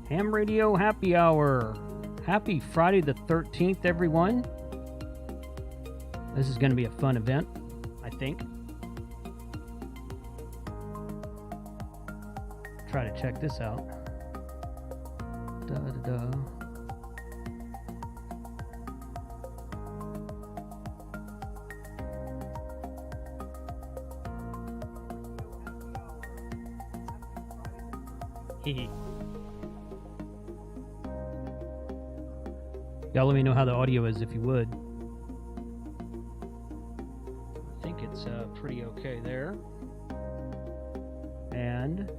Ham Radio Happy Hour. Happy Friday the 13th, everyone. This is going to be a fun event, I think. Try to check this out. Da-da-da. Y'all let me know how the audio is if you would. I think it's pretty okay there. And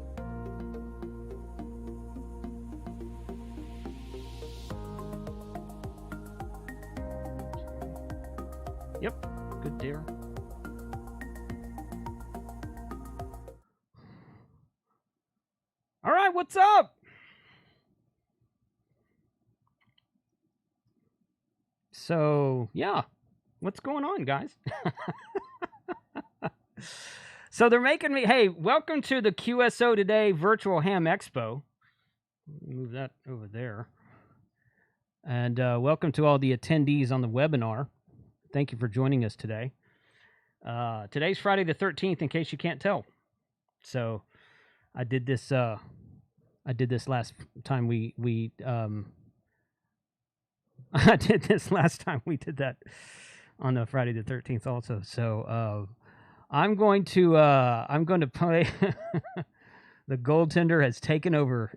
yep, good there. All right, what's up? So, yeah, what's going on, guys? So they're making me, hey, welcome to the QSO Today Virtual Ham Expo. Move that over there. And welcome to all the attendees on the webinar. Thank you for joining us today. Today's Friday the 13th, in case you can't tell. So I did this last time we I did this last time we did that on the Friday the 13th also. So I'm going to play the goaltender has taken over.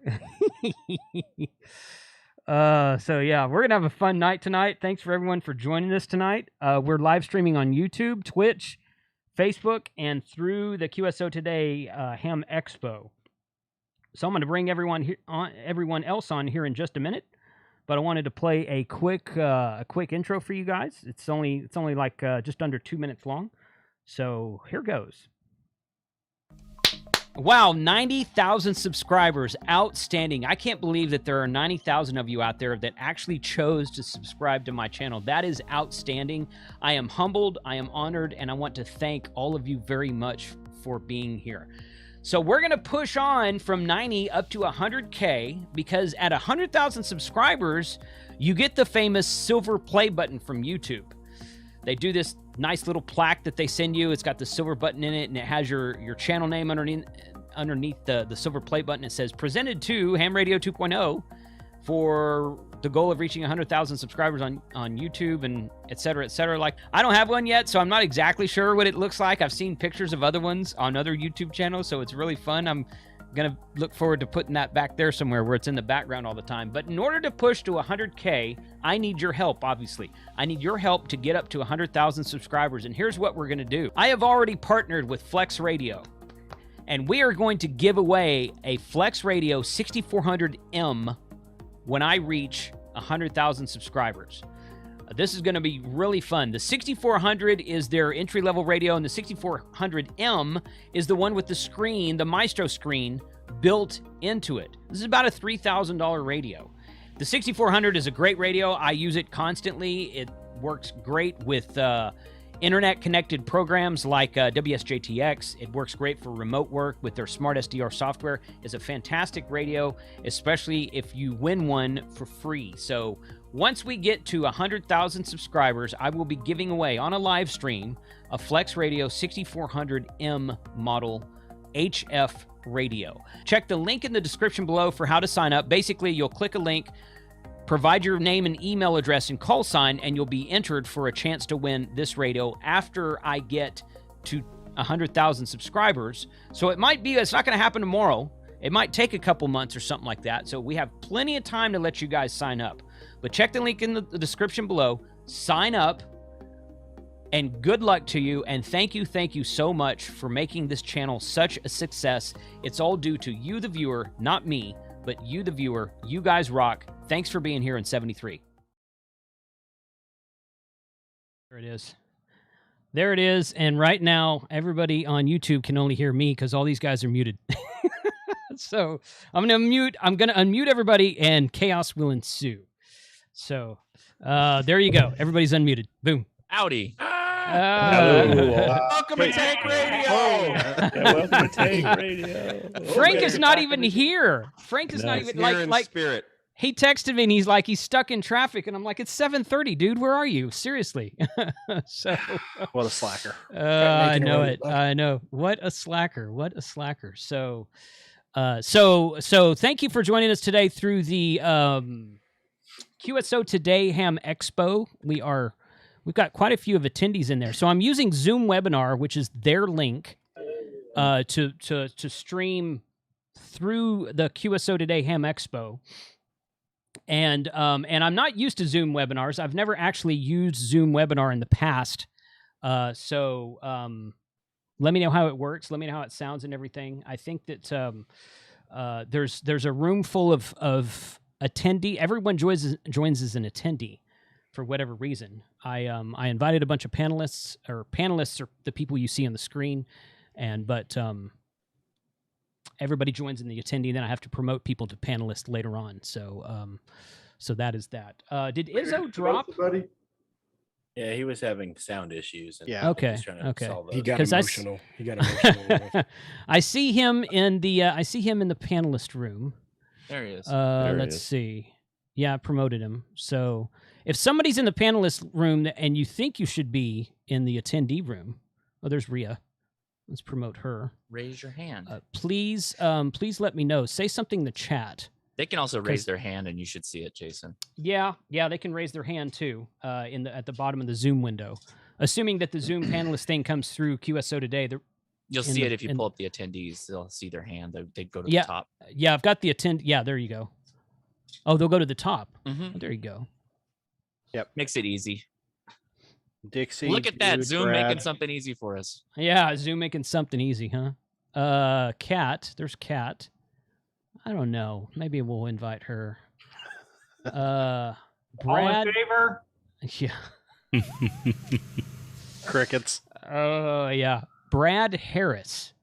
So yeah, we're gonna have a fun night tonight. Thanks for everyone for joining us tonight. We're live streaming on YouTube, Twitch, Facebook, and through the QSO Today Ham Expo. So I'm going to bring everyone else on here in just a minute, but I wanted to play a quick intro for you guys. It's only like just under 2 minutes long. So here goes. Wow, 90,000 subscribers. Outstanding. I can't believe that there are 90,000 of you out there that actually chose to subscribe to my channel. That is outstanding. I am humbled, I am honored, and I want to thank all of you very much for being here. So we're going to push on from 90 up to 100K, because at 100,000 subscribers, you get the famous silver play button from YouTube. They do this nice little plaque that they send you. It's got the silver button in it, and it has your channel name underneath the silver play button. It says, presented to Ham Radio 2.0 for the goal of reaching 100,000 subscribers on YouTube, and et cetera, et cetera. Like, I don't have one yet, so I'm not exactly sure what it looks like. I've seen pictures of other ones on other YouTube channels, so it's really fun. I'm going to look forward to putting that back there somewhere where it's in the background all the time. But in order to push to 100K, I need your help, obviously. I need your help to get up to 100,000 subscribers, and here's what we're going to do. I have already partnered with Flex Radio, and we are going to give away a Flex Radio 6400M when I reach 100,000 subscribers. This is going to be really fun. The 6400 is their entry-level radio, and the 6400M is the one with the screen, the Maestro screen, built into it. This is about a $3,000 radio. The 6400 is a great radio. I use it constantly. It works great with internet-connected programs like WSJTX. It works great for remote work with their Smart SDR software. It's a fantastic radio, especially if you win one for free. So once we get to 100,000 subscribers, I will be giving away on a live stream a Flex Radio 6400M model HF radio. Check the link in the description below for how to sign up. Basically, you'll click a link, provide your name and email address and call sign, and you'll be entered for a chance to win this radio after I get to 100,000 subscribers. So it's not going to happen tomorrow. It might take a couple months or something like that. So we have plenty of time to let you guys sign up. But check the link in the description below. Sign up, and good luck to you. And thank you so much for making this channel such a success. It's all due to you, the viewer, not me, but you, the viewer. You guys rock. Thanks for being here in 73. There it is. There it is. And right now, everybody on YouTube can only hear me because all these guys are muted. So I'm going to unmute everybody, and chaos will ensue. So there you go. Everybody's unmuted. Boom. Howdy. Welcome to Tank Radio. Welcome to Tank Radio. Frank is not even here. Frank is not even like spirit. He texted me and he's like, he's stuck in traffic, and I'm like, it's 7:30, dude. Where are you? Seriously. So what a slacker. I know it. I know. What a slacker. What a slacker. So so thank you for joining us today through the QSO Today Ham Expo. We've got quite a few of attendees in there. So I'm using Zoom Webinar, which is their link to stream through the QSO Today Ham Expo. And I'm not used to Zoom webinars. I've never actually used Zoom Webinar in the past. So let me know how it works. Let me know how it sounds and everything. I think that there's a room full of attendee. Everyone joins as an attendee for whatever reason. I invited a bunch of panelists, or panelists are the people you see on the screen, but everybody joins in the attendee. Then I have to promote people to panelists later on. So so that is that. Did Izzo drop? Yeah, he was having sound issues. And Okay. Okay. He got emotional. I see him in the panelist room. There he is. Let's see. Yeah, I promoted him. So if somebody's in the panelist room and you think you should be in the attendee room, oh, there's Rhea. Let's promote her. Raise your hand. Please let me know. Say something in the chat. They can also raise their hand, and you should see it, Jason. Yeah, they can raise their hand too. At the bottom of the Zoom window, assuming that the Zoom panelist thing comes through QSO Today. You'll see it if you pull up the attendees. They'll see their hand. They go to the top. Yeah, I've got the attend. Yeah, there you go. Oh, they'll go to the top. Mm-hmm. Oh, there you go. Yep, makes it easy. Dixie, look at that, dude, Zoom Brad. making something easy for us. Yeah, Zoom making something easy, huh? Kat, there's Kat. I don't know. Maybe we'll invite her. Brad. All in favor? Yeah. Crickets. Oh, yeah. Brad Harris.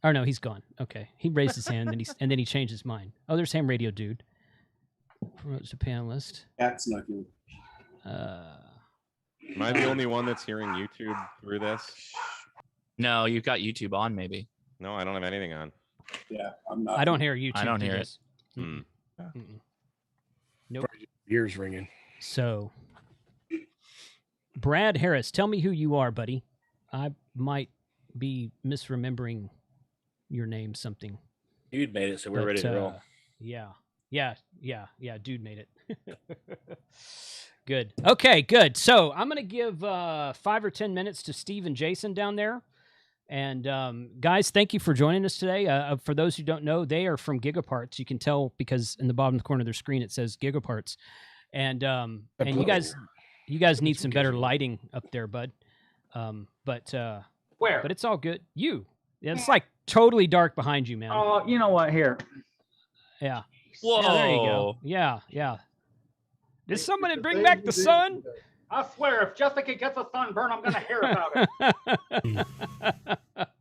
Oh, no, he's gone. Okay. He raised his hand and then he changed his mind. Oh, there's Ham Radio Dude. Promotes a panelist. That's not good. Am I the only one that's hearing YouTube through this? No, you've got YouTube on, maybe. No, I don't have anything on. Yeah, I'm not. I don't hear YouTube. I don't hear it. Hmm. Nope. Ears ringing. So, Brad Harris, tell me who you are, buddy. I might be misremembering your name something. Dude made it, so we're ready to roll. Yeah. Dude made it. Good. Okay, good. So I'm going to give 5 or 10 minutes to Steve and Jason down there. And guys, thank you for joining us today. For those who don't know, they are from Gigaparts. You can tell because in the bottom corner of their screen it says Gigaparts. And you guys need some better lighting up there, bud. But Where? But it's all good. It's like totally dark behind you, man. Oh, you know what? Here. Yeah. Whoa. Yeah, there you go. Yeah. Did somebody bring back the sun? I swear, if Jessica gets a sunburn, I'm gonna hear about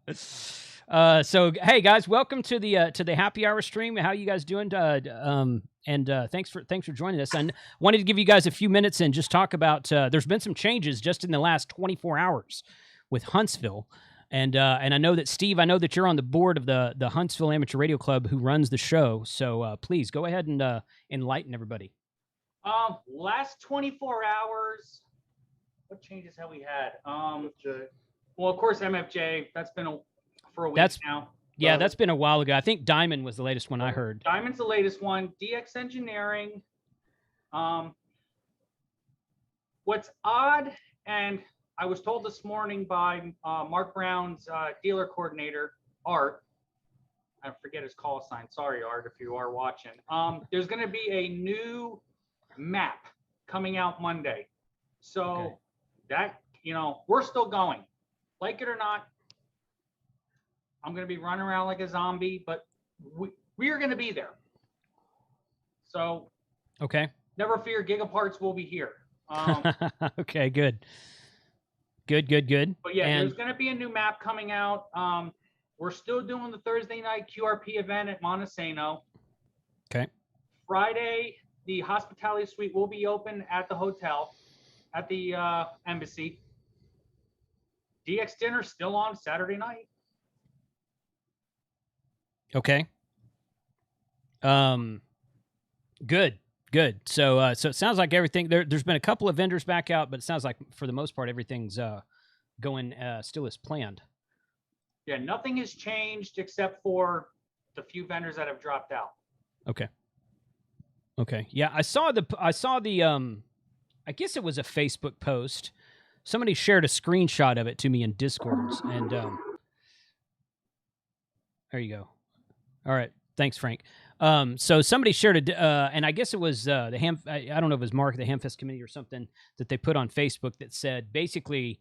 it. So hey guys, welcome to the happy hour stream. How you guys doing? Thanks for joining us. And wanted to give you guys a few minutes and just talk about. There's been some changes just in the last 24 hours with Huntsville, and I know that Steve, I know that you're on the board of the Huntsville Amateur Radio Club, who runs the show. So please go ahead and enlighten everybody. Last 24 hours, what changes have we had? Well, of course, MFJ, that's been for a week now. Yeah, that's been a while ago. I think Diamond was the latest one I heard. Diamond's the latest one. DX Engineering. What's odd, and I was told this morning by Mark Brown's dealer coordinator, Art. I forget his call sign. Sorry, Art, if you are watching. There's going to be a new map coming out Monday. So that, we're still going. Like it or not, I'm going to be running around like a zombie, but we are going to be there. So never fear, Gigaparts will be here. Okay, good. But yeah, there's going to be a new map coming out. We're still doing the Thursday night QRP event at Montesano. Okay. Friday, the hospitality suite will be open at the hotel, at the embassy. DX dinner still on Saturday night. Okay. Good. So so it sounds like everything there's been a couple of vendors back out, but it sounds like for the most part everything's going still as planned. Yeah, nothing has changed except for the few vendors that have dropped out. Okay. Yeah, I saw the I guess it was a Facebook post. Somebody shared a screenshot of it to me in Discords, and there you go. All right, thanks, Frank. So somebody shared and I guess it was the Ham. I don't know if it was Mark, the Hamfest committee, or something that they put on Facebook that said basically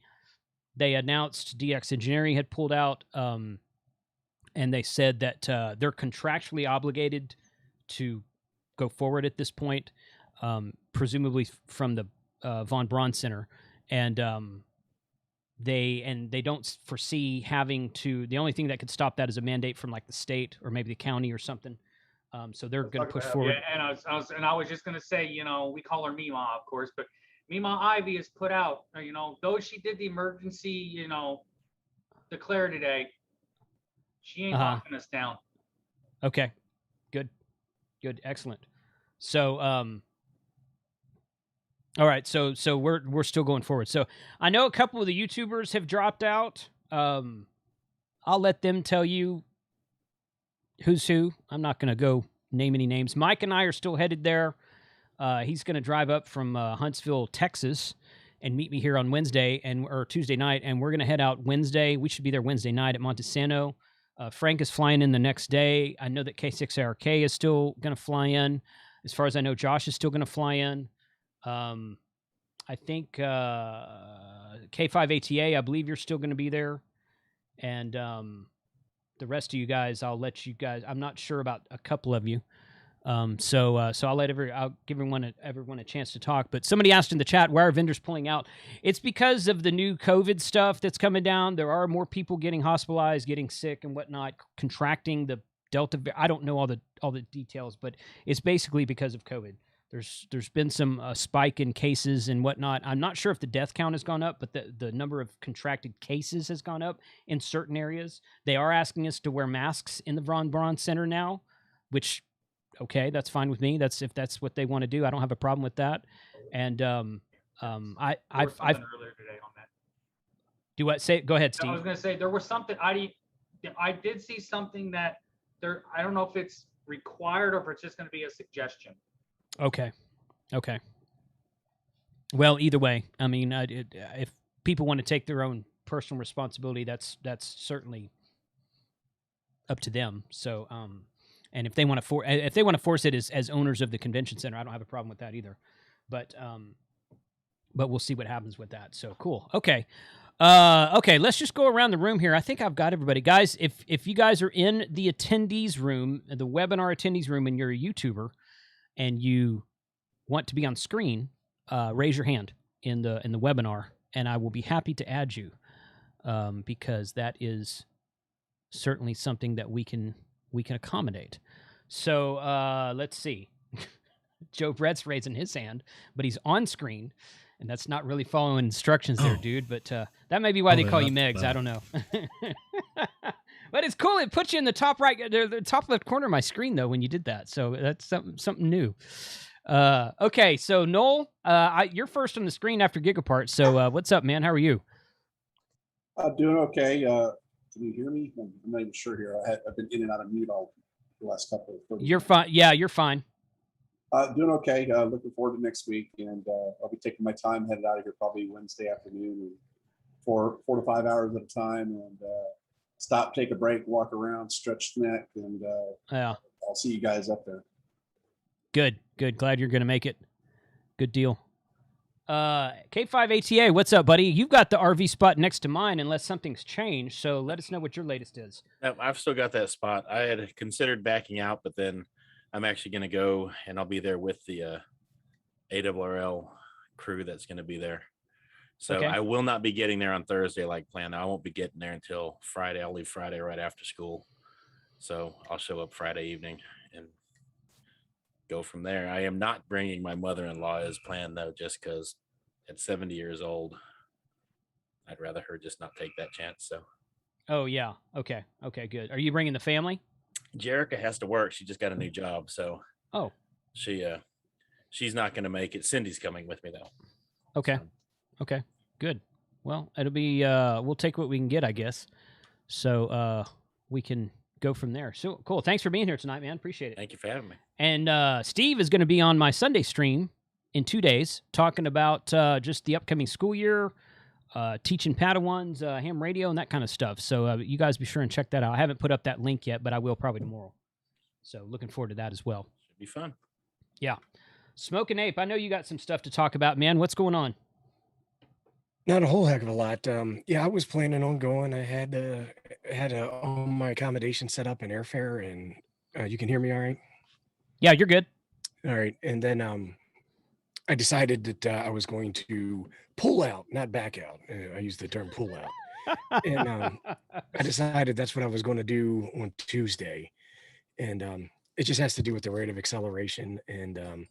they announced DX Engineering had pulled out, and they said that they're contractually obligated to go forward at this point, presumably from the Von Braun Center, and they don't foresee having to. The only thing that could stop that is a mandate from like the state or maybe the county or something. So they're going to push forward. Yeah, and I was just going to say, we call her Mima, of course, but Mima Ivy has put out, though she did the emergency, declare today, she ain't knocking us down. Okay, good, excellent. So, all right, so we're still going forward. So I know a couple of the YouTubers have dropped out. I'll let them tell you who's who. I'm not going to go name any names. Mike and I are still headed there. He's going to drive up from Huntsville, Texas, and meet me here on Wednesday or Tuesday night, and we're going to head out Wednesday. We should be there Wednesday night at Montesano. Frank is flying in the next day. I know that K6ARK is still going to fly in. As far as I know, Josh is still going to fly in. I think K5ATA, I believe you're still going to be there. And the rest of you guys, I'll let you guys. I'm not sure about a couple of you. So I'll give everyone a chance to talk. But somebody asked in the chat, why are vendors pulling out? It's because of the new COVID stuff that's coming down. There are more people getting hospitalized, getting sick and whatnot, contracting the Delta. I don't know all the details, but it's basically because of COVID. There's been some spike in cases and whatnot. I'm not sure if the death count has gone up, but the number of contracted cases has gone up in certain areas. They are asking us to wear masks in the Von Braun Center now, which, okay, that's fine with me. If that's what they want to do, I don't have a problem with that. And I've earlier today on that. Do what? Say go ahead, Steve. I was going to say there was something I did see something that there. I don't know if it's required or if it's just going to be a suggestion. Okay. Well, either way, I mean, if people want to take their own personal responsibility, that's certainly up to them. So, and if they want to force it as owners of the convention center, I don't have a problem with that either. But we'll see what happens with that. So cool. Okay. Okay. Let's just go around the room here. I think I've got everybody, guys. If you guys are in the attendees room, the webinar attendees room, and you're a YouTuber, and you want to be on screen, raise your hand in the webinar, and I will be happy to add you, because that is certainly something that we can accommodate. So let's see. Joe Brett's raising his hand, but he's on screen, and that's not really following instructions there, dude. But that may be why they call you Megs. I don't know. But it's cool. It puts you in the top right, the top left corner of my screen, though, when you did that. So that's something new. Okay, so Noel, you're first on the screen after Gigaparts. So what's up, man? How are you? Doing okay. Can you hear me? I'm not even sure here. I've been in and out of mute all the last couple of. You're fine. Yeah, you're fine. Doing okay. Looking forward to next week, and I'll be taking my time, headed out of here probably Wednesday afternoon, 4 to 5 hours at a time, and stop, take a break, walk around, stretch the neck, and yeah, I'll see you guys up there. Good. Glad you're going to make it. Good deal. K5ATA, what's up, buddy? You've got the RV spot next to mine, unless something's changed. So let us know what your latest is. I've still got that spot. I had considered backing out, but then I'm actually going to go, and I'll be there with the ARRL crew that's going to be there. So okay. I will not be getting there on Thursday like planned. I won't be getting there until Friday. I'll leave Friday right after school. So I'll show up Friday evening and go from there. I am not bringing my mother-in-law as planned, though, just because at 70 years old, I'd rather her just not take that chance. So. Oh yeah. Okay. Okay. Good. Are you bringing the family? Jerica has to work. She just got a new job, so oh, she's not going to make it. Cindy's coming with me though. Okay. So. Okay. Good. Well, it'll be we'll take what we can get, I guess. So we can go from there. So cool. Thanks for being here tonight, man. Appreciate it. Thank you for having me. And Steve is going to be on my Sunday stream in 2 days, talking about just the upcoming school year, teaching Padawans, ham radio, and that kind of stuff. So you guys be sure and check that out. I haven't put up that link yet, but I will probably tomorrow. So looking forward to that as well. Should be fun. Yeah. Smoking Ape, I know you got some stuff to talk about, man. What's going on? Not a whole heck of a lot. Yeah, I was planning on going. I had all my accommodation set up in airfare, and you can hear me all right? Yeah, you're good. All right. And then I decided that I was going to pull out, not back out. I use the term pull out. And I decided that's what I was going to do on Tuesday. And it just has to do with the rate of acceleration. And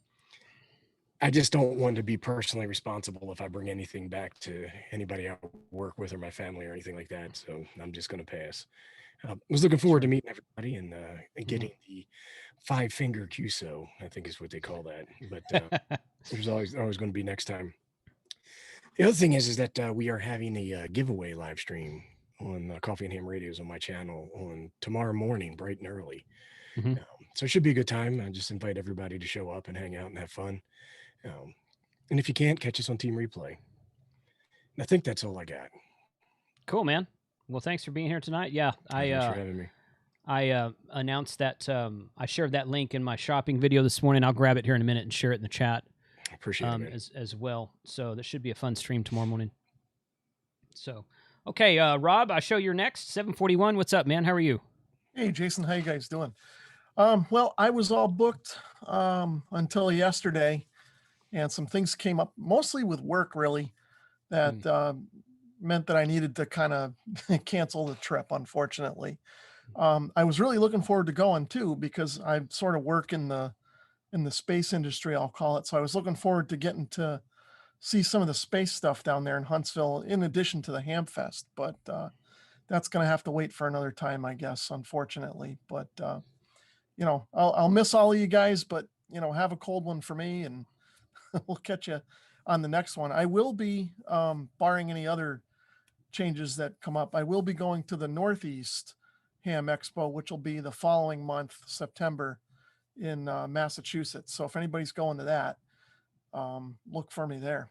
I just don't want to be personally responsible if I bring anything back to anybody I work with or my family or anything like that. So I'm just going to pass. I was looking forward to meeting everybody and getting the 5-finger QSO, I think is what they call that. But there's always going to be next time. The other thing is that we are having a giveaway live stream on Coffee and Ham Radios on my channel on tomorrow morning, bright and early. Mm-hmm. So it should be a good time. I just invite everybody to show up and hang out and have fun. And if you can't, catch us on Team Replay. And I think that's all I got. Cool, man. Well, thanks for being here tonight. Yeah, Thanks for having me. I announced that I shared that link in my shopping video this morning. I'll grab it here in a minute and share it in the chat. Appreciate it, as well. So that should be a fun stream tomorrow morning. So, okay, Rob, I show you're next. 741. What's up, man? How are you? Hey, Jason. How you guys doing? Well, I was all booked until yesterday, and some things came up, mostly with work, really, that meant that I needed to kind of cancel the trip, unfortunately. I was really looking forward to going too, because I sort of work in the space industry, I'll call it. So I was looking forward to getting to see some of the space stuff down there in Huntsville, in addition to the Hamfest. But that's going to have to wait for another time, I guess, unfortunately. But I'll miss all of you guys. But have a cold one for me, and we'll catch you on the next one. I will be, barring any other changes that come up, I will be going to the Northeast Ham Expo, which will be the following month, September, in Massachusetts. So if anybody's going to that, look for me there.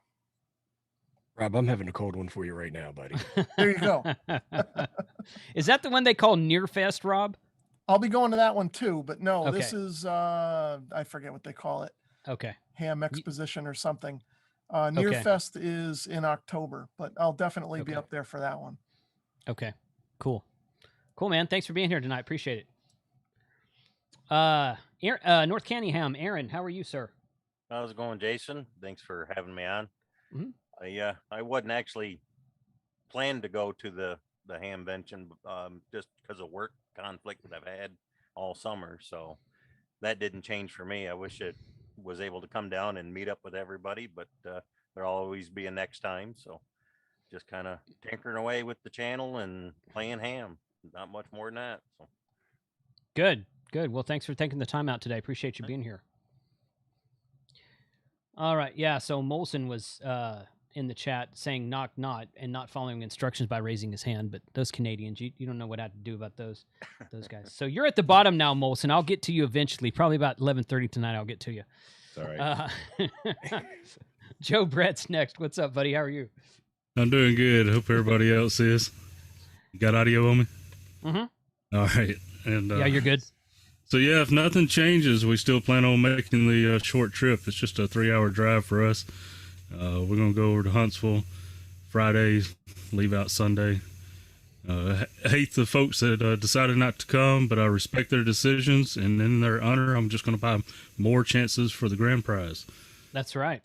Rob, I'm having a cold one for you right now, buddy. There you go. Is that the one they call Near Fest, Rob? I'll be going to that one too, but no, Okay. This is, I forget what they call it. Okay. Ham Exposition or something. Near Okay. Fest is in October, but I'll definitely be Okay. up there for that one. Okay. Cool. Cool, man. Thanks for being here tonight. Appreciate it. North Canningham, Aaron, how are you, sir? How's it going, Jason? Thanks for having me on. Mhm. I wasn't actually planned to go to the hamvention just because of work conflict that I've had all summer. So that didn't change for me. I wish it was able to come down and meet up with everybody, but there'll always be a next time. So just kind of tinkering away with the channel and playing ham. Not much more than that. So Good. Good. Well, thanks for taking the time out today. Appreciate you being here. All right. Yeah. So Molson was in the chat saying knock not and not following instructions by raising his hand. But those Canadians, you don't know what I have to do about those guys. So you're at the bottom now, Molson. I'll get to you eventually. Probably about 11:30 tonight. I'll get to you. All right. Joe Brett's next. What's up, buddy? How are you? I'm doing good. Hope everybody else is. You got audio on me? Mm-hmm. All right. And yeah, you're good. So yeah, if nothing changes, we still plan on making the short trip. It's just a 3-hour drive for us. We're gonna go over to Huntsville Friday, leave out Sunday. I hate the folks that decided not to come, but I respect their decisions, and in their honor, I'm just gonna buy more chances for the grand prize. That's right.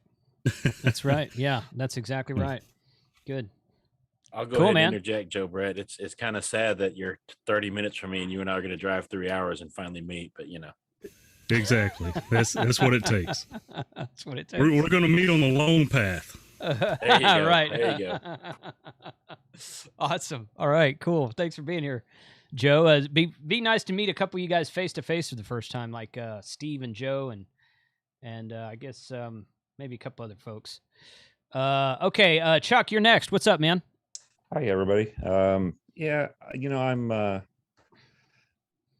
That's right. Yeah, that's exactly right. Good. I'll go Cool, ahead man. and interject, Joe Brett. It's kind of sad that you're 30 minutes from me and you and I are going to drive 3 hours and finally meet, but Exactly. That's what it takes. That's what it takes. We're going to meet on the long path. There you go. Right. There you go. Awesome. All right, cool. Thanks for being here, Joe. Be nice to meet a couple of you guys face to face for the first time, like Steve and Joe, and I guess maybe a couple other folks. Okay, Chuck, you're next. What's up, man? Hi, everybody. I'm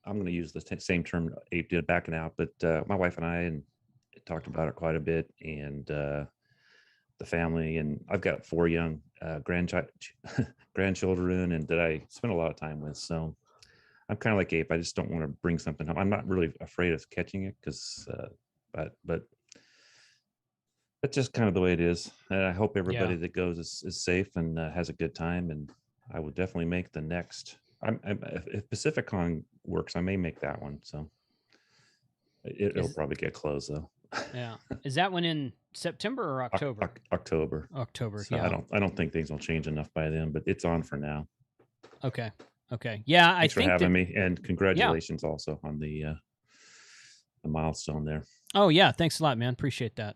going to use the same term Abe did backing out, but my wife and I talked about it quite a bit, and the family, and I've got 4 young grandchildren, and that I spend a lot of time with. So I'm kind of like Abe. I just don't want to bring something home. I'm not really afraid of catching it because, but that's just kind of the way it is. And I hope everybody that goes is safe and has a good time. And I would definitely make the next. If PacificCon works, I may make that one. So it'll probably get closed though. Yeah. Is that one in September or October? October. October. So yeah. I don't think things will change enough by then, but it's on for now. Okay. Yeah. Thanks for having me, and congratulations also on the milestone there. Oh yeah. Thanks a lot, man. Appreciate that.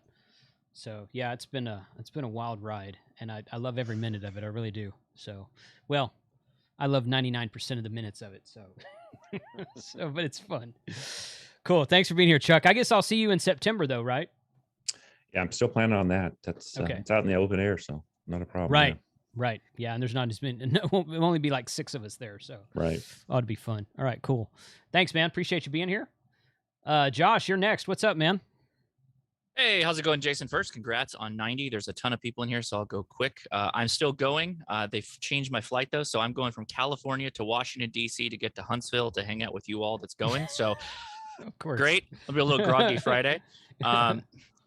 So yeah, it's been a wild ride, and I love every minute of it. I really do. So, well, I love 99% of the minutes of it. So, but it's fun. Cool. Thanks for being here, Chuck. I guess I'll see you in September, though, right? Yeah, I'm still planning on that. That's okay. It's out in the open air, so not a problem. Right. Right. Yeah, and there's not as many. It'll only be like 6 of us there, so right. Ought to be fun. All right. Cool. Thanks, man. Appreciate you being here. Josh, you're next. What's up, man? Hey, how's it going, Jason? First, congrats on 90. There's a ton of people in here, so I'll go quick. I'm still going. They've changed my flight, though, so I'm going from California to Washington, D.C. to get to Huntsville to hang out with you all that's going. So, of course. Great. I'll be a little groggy Friday.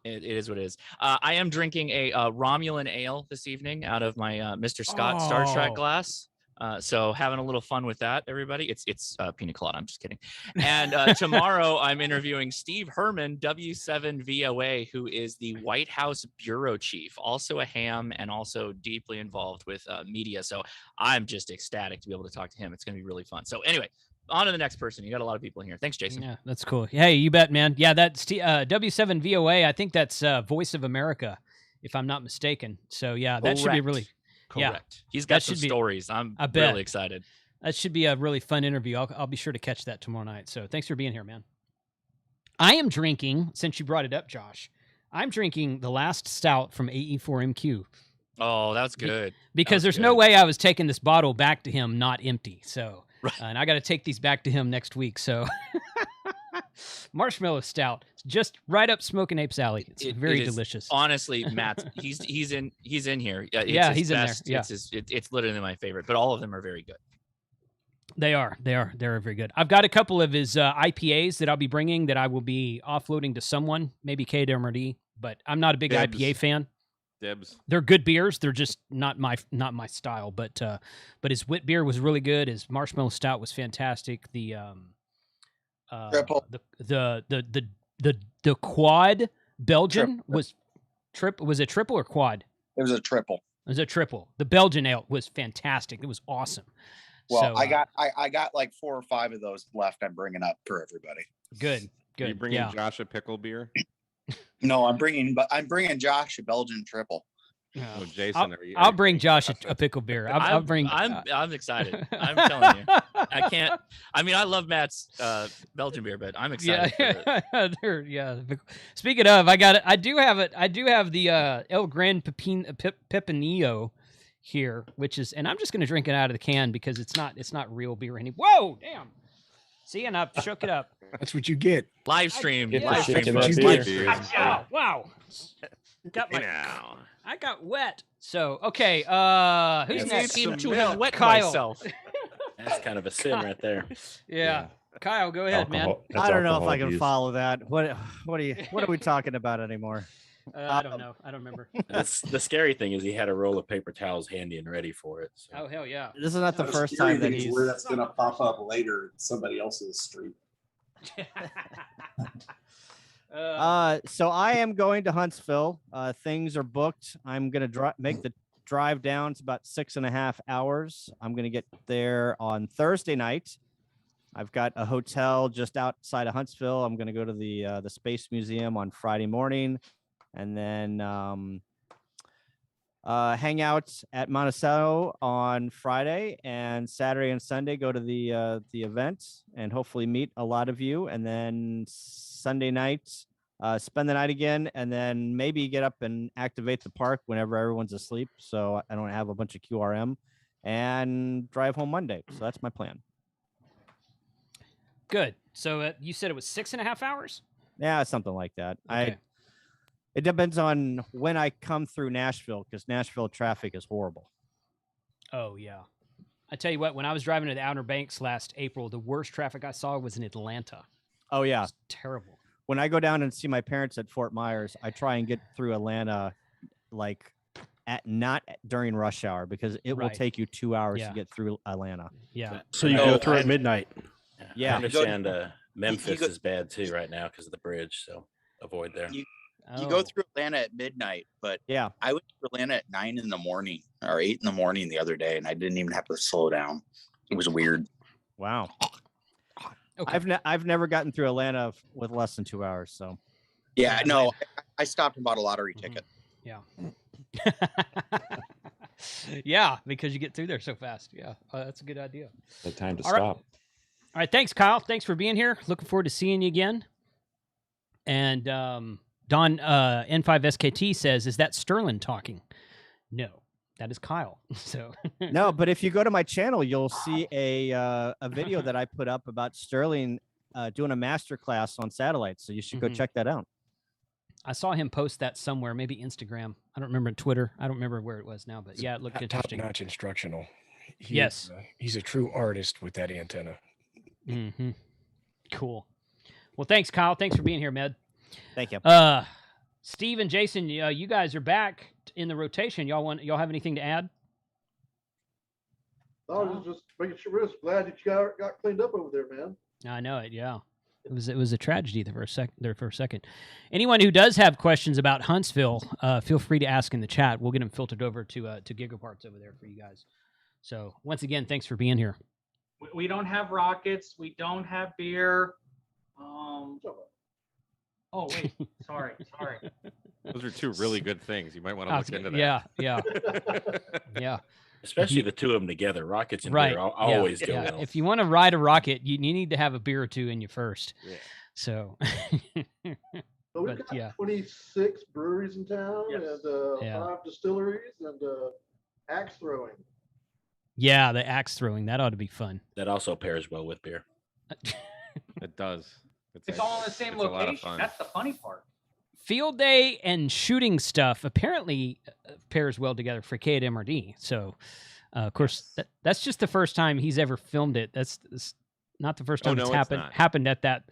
It is what it is. I am drinking a Romulan ale this evening out of my Mr. Scott Star Trek glass. So having a little fun with that, everybody. It's pina colada. I'm just kidding. And tomorrow I'm interviewing Steve Herman, W7VOA, who is the White House bureau chief, also a ham and also deeply involved with media. So I'm just ecstatic to be able to talk to him. It's going to be really fun. So anyway, on to the next person. You got a lot of people in here. Thanks, Jason. Yeah, that's cool. Hey, you bet, man. Yeah, that's W7VOA. I think that's Voice of America, if I'm not mistaken. So yeah, that should be really. Correct. Yeah, he's got some stories. I'm really excited. That should be a really fun interview. I'll be sure to catch that tomorrow night. So thanks for being here, man. I am drinking, since you brought it up, Josh, I'm drinking the last stout from AE4MQ. Oh, that's good. Because there's no way I was taking this bottle back to him not empty. So, and I got to take these back to him next week. So marshmallow stout, just right up Smoking Apes alley. It's very delicious. Honestly, Matt, he's in here. Yeah, he's in there. Yeah. It's literally my favorite, but all of them are very good. They're very good. I've got a couple of his IPAs that I'll be bringing that I will be offloading to someone, maybe KDMRD, but I'm not a big IPA fan. Dibs. They're good beers. They're just not my style, but his wit beer was really good. His marshmallow stout was fantastic. The triple. The quad Belgian was it triple or quad? It was a triple. It was a triple. The Belgian ale was fantastic. It was awesome. Well, so, I got like 4 or 5 of those left. I'm bringing up for everybody. Good. Are you bringing Josh a pickle beer? No, I'm bringing Josh a Belgian triple. Oh, Jason, I'll bring Josh a pickle beer. I'm excited. I'm telling you, I can't. I mean, I love Matt's Belgian beer, but I'm excited. Yeah. Speaking of, I do have the El Gran Pepinillo here, which is, and I'm just going to drink it out of the can because it's not real beer anymore. Whoa, damn. See, and I've shook it up. That's what you get. Live stream. Wow. I got wet. So, okay. Who's next? To have wet Kyle. myself. That's kind of a sin right there. Yeah. Kyle, go ahead, man. I don't know if I can follow that. What are we talking about anymore? I don't know. I don't remember. That's the scary thing is he had a roll of paper towels handy and ready for it. So. Oh hell yeah! This is not the first time that he's. Where that's gonna pop up later in somebody else's street. So I am going to Huntsville. Things are booked. I'm gonna make the drive down. It's about 6.5 hours. I'm gonna get there on Thursday night. I've got a hotel just outside of Huntsville. I'm gonna go to the Space Museum on Friday morning. And then hang out at Monticello on Friday, and Saturday and Sunday go to the event and hopefully meet a lot of you. And then Sunday night, spend the night again, and then maybe get up and activate the park whenever everyone's asleep, so I don't have a bunch of QRM, and drive home Monday. So that's my plan. Good. So you said it was 6.5 hours? Yeah, something like that. Okay. It depends on when I come through Nashville, because Nashville traffic is horrible. Oh, yeah. I tell you what, when I was driving to the Outer Banks last April, the worst traffic I saw was in Atlanta. Oh, yeah. It's terrible. When I go down and see my parents at Fort Myers, I try and get through Atlanta like not during rush hour, because it will take you 2 hours to get through Atlanta. Yeah. So you go through at midnight. Yeah. I understand Memphis is bad too right now because of the bridge, so avoid there. You go through Atlanta at midnight, but yeah, I went to Atlanta at 9 in the morning or 8 in the morning the other day, and I didn't even have to slow down. It was weird. Wow. Okay. I've never gotten through Atlanta with less than 2 hours. So yeah, no, I stopped and bought a lottery ticket. Yeah. Yeah, because you get through there so fast. Yeah, that's a good idea. The time to All stop. right. All right, thanks, Kyle. Thanks for being here. Looking forward to seeing you again. And Don N5SKT says, "Is that Sterling talking?" No, that is Kyle. So no, but if you go to my channel, you'll see a video that I put up about Sterling doing a master class on satellites. So you should go check that out. I saw him post that somewhere, maybe Instagram. I don't remember Twitter. I don't remember where it was now, but yeah, it looked interesting. Top-notch instructional. Yes, he's a true artist with that antenna. Mm-hmm. Cool. Well, thanks, Kyle. Thanks for being here, Med. Thank you. Steve and Jason, you guys are back in the rotation. Y'all have anything to add? I was just making sure. We're just glad that you got cleaned up over there, man. I know it. Yeah, it was a tragedy there for a second. Anyone who does have questions about Huntsville, feel free to ask in the chat. We'll get them filtered over to Gigaparts over there for you guys. So once again, thanks for being here. We don't have rockets. We don't have beer. Oh wait, sorry. Those are two really good things. You might want to look into that. Yeah. Yeah. Especially the two of them together, rockets and beer always go well. If you want to ride a rocket, you need to have a beer or two in you first. Yeah. So. So we've got 26 breweries in town and 5 distilleries and axe throwing. Yeah, the axe throwing, that ought to be fun. That also pairs well with beer. It does. It's all in the same location. That's the funny part. Field day and shooting stuff apparently pairs well together for K at MRD. So, of course, that's just the first time he's ever filmed it. That's not the first time it's happened at that.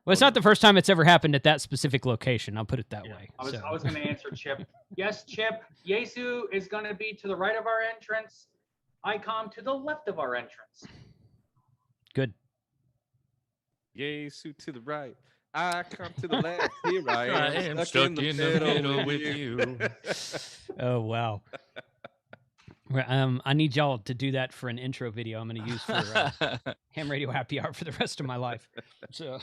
Well, it's not the first time it's ever happened at that specific location. I'll put it that way. I was going to answer Chip. Yes, Chip. Yesu is going to be to the right of our entrance. ICOM to the left of our entrance. Good. Yesu to the right. I come to the left. Here I am stuck in the middle with you. Oh, wow. I need y'all to do that for an intro video I'm going to use for Ham Radio Happy Hour for the rest of my life. So,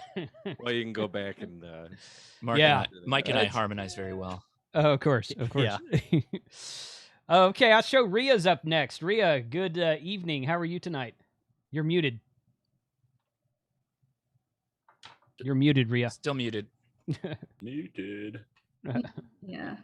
well, you can go back and Mike and I harmonize very well. Oh, of course. Yeah. Okay, I'll show Ria's up next. Ria, good evening. How are you tonight? You're muted. You're muted, Ria. Still muted. Muted. Yeah.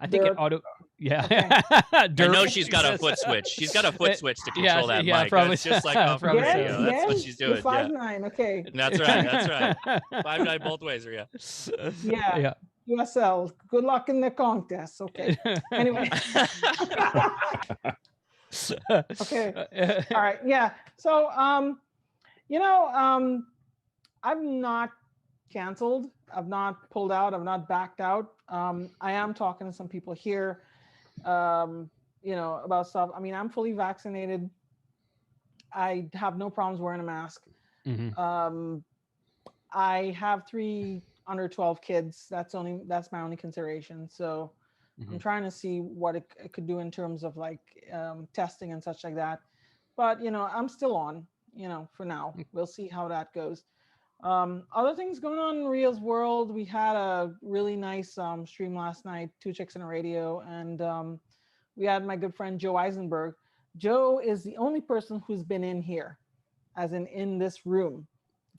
I think it auto. Yeah. Okay. I know she's got a foot switch. She's got a foot switch to control that mic. Probably. It's just like off the radio. That's what she's doing. 5'9", okay. That's right. 5'9" both ways, Ria. Yeah. USL. Good luck in the contest. Okay. Anyway. Okay. All right. Yeah. So, I've not canceled. I've not pulled out. I've not backed out. I am talking to some people here, about stuff. I mean, I'm fully vaccinated. I have no problems wearing a mask. Mm-hmm. I have 3 under 12 kids. That's my only consideration. So I'm trying to see what it could do in terms of like testing and such like that. But, I'm still on, for now. We'll see how that goes. Other things going on in Ria's world. We had a really nice stream last night, Two Chicks and a Radio, and we had my good friend Joe Eisenberg. Joe is the only person who's been in here, as in this room.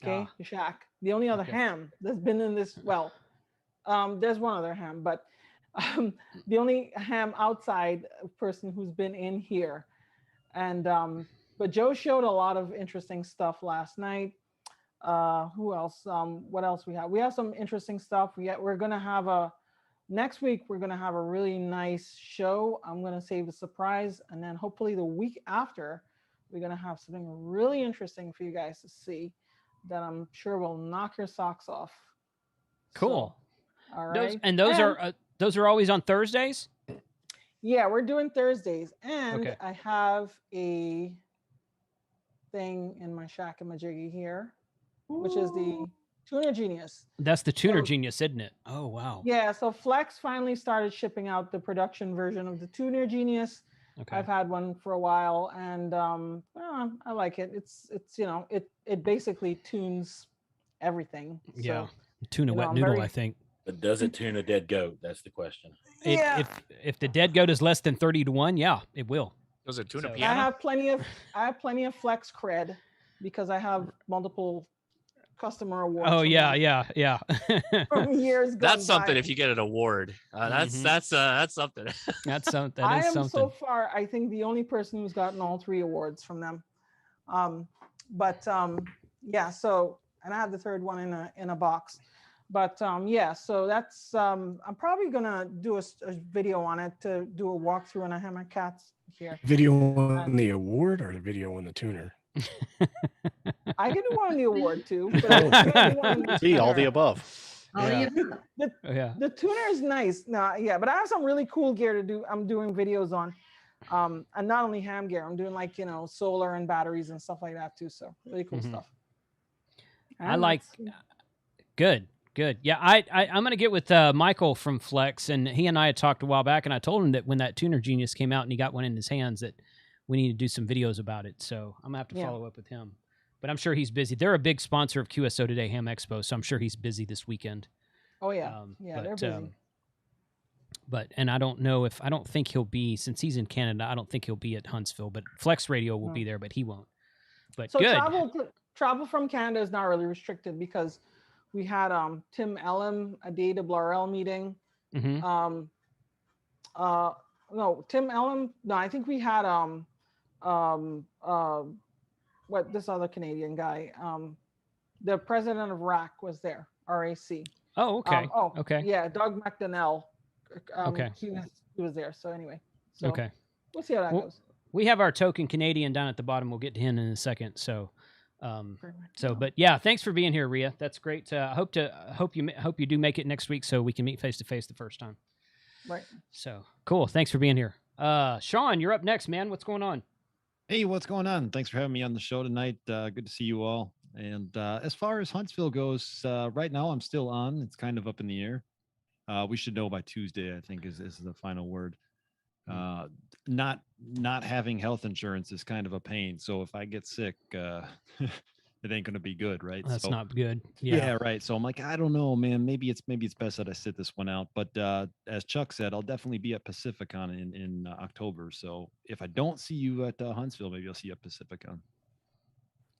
Okay, the shack. The only other ham that's been in this. Well, there's one other ham, but the only ham outside person who's been in here. And but Joe showed a lot of interesting stuff last night. Who else? What else we have? We have some interesting stuff. We're gonna have next week. We're gonna have a really nice show. I'm gonna save a surprise, and then hopefully the week after, we're gonna have something really interesting for you guys to see that I'm sure will knock your socks off. Cool. So, all right. Those are always on Thursdays? Yeah, we're doing Thursdays. And I have a thing in my shack and my jiggy here, which is the Tuner Genius. That's the Tuner Genius, isn't it? Oh, wow. Yeah, so Flex finally started shipping out the production version of the Tuner Genius. Okay. I've had one for a while, and I like it. It's it basically tunes everything. Yeah, so, tune a wet noodle, I think. But does it tune a dead goat? That's the question. If the dead goat is less than 30-1, yeah, it will. Does it tune a I piano? have plenty of Flex cred because I have multiple customer awards. Oh yeah. From years gone That's something. by. If you get an award, that's something. That's something. I am so far, I think, the only person who's gotten all 3 awards from them. Yeah. So, and I have the third one in a box. But yeah, so that's I'm probably gonna do a video on it to do a walkthrough, and I have my cats here. Video on the award or the video on the tuner? I can do one on the award too. But See, all the above. The tuner is nice. No, yeah, but I have some really cool gear to do. I'm doing videos on, and not only ham gear. I'm doing solar and batteries and stuff like that too. So really cool stuff. I like. Good. Yeah, I'm gonna get with Michael from Flex, and he and I had talked a while back, and I told him that when that Tuner Genius came out and he got one in his hands, that we need to do some videos about it. So I'm gonna have to follow up with him. But I'm sure he's busy. They're a big sponsor of QSO Today Ham Expo, so I'm sure he's busy this weekend. Oh yeah, they're busy. And I don't think he'll be, since he's in Canada, I don't think he'll be at Huntsville. But Flex Radio will be there, but he won't. But so good. Travel from Canada is not really restricted because we had Tim Ellum, a DWRL meeting. Mm-hmm. No, Tim Ellum. No, I think we had what this other Canadian guy, the president of RAC was there. RAC. Oh, okay. Okay. Yeah, Doug McDonnell. Okay. He was there. So anyway. Okay. We'll see how that goes. We have our token Canadian down at the bottom. We'll get to him in a second. So. But yeah, thanks for being here, Ria. That's great. Hope you do make it next week so we can meet face to face the first time. Right. So cool. Thanks for being here. Sean, you're up next, man. What's going on? Hey, what's going on? Thanks for having me on the show tonight. Good to see you all. And as far as Huntsville goes, right now I'm still on. It's kind of up in the air. We should know by Tuesday, I think, is the final word. Not having health insurance is kind of a pain. So if I get sick, it ain't gonna be good, right? That's not good. Yeah, right. So I'm like, I don't know, man. Maybe it's best that I sit this one out. But as Chuck said, I'll definitely be at Pacificon in October. So if I don't see you at Huntsville, maybe I'll see you at Pacificon.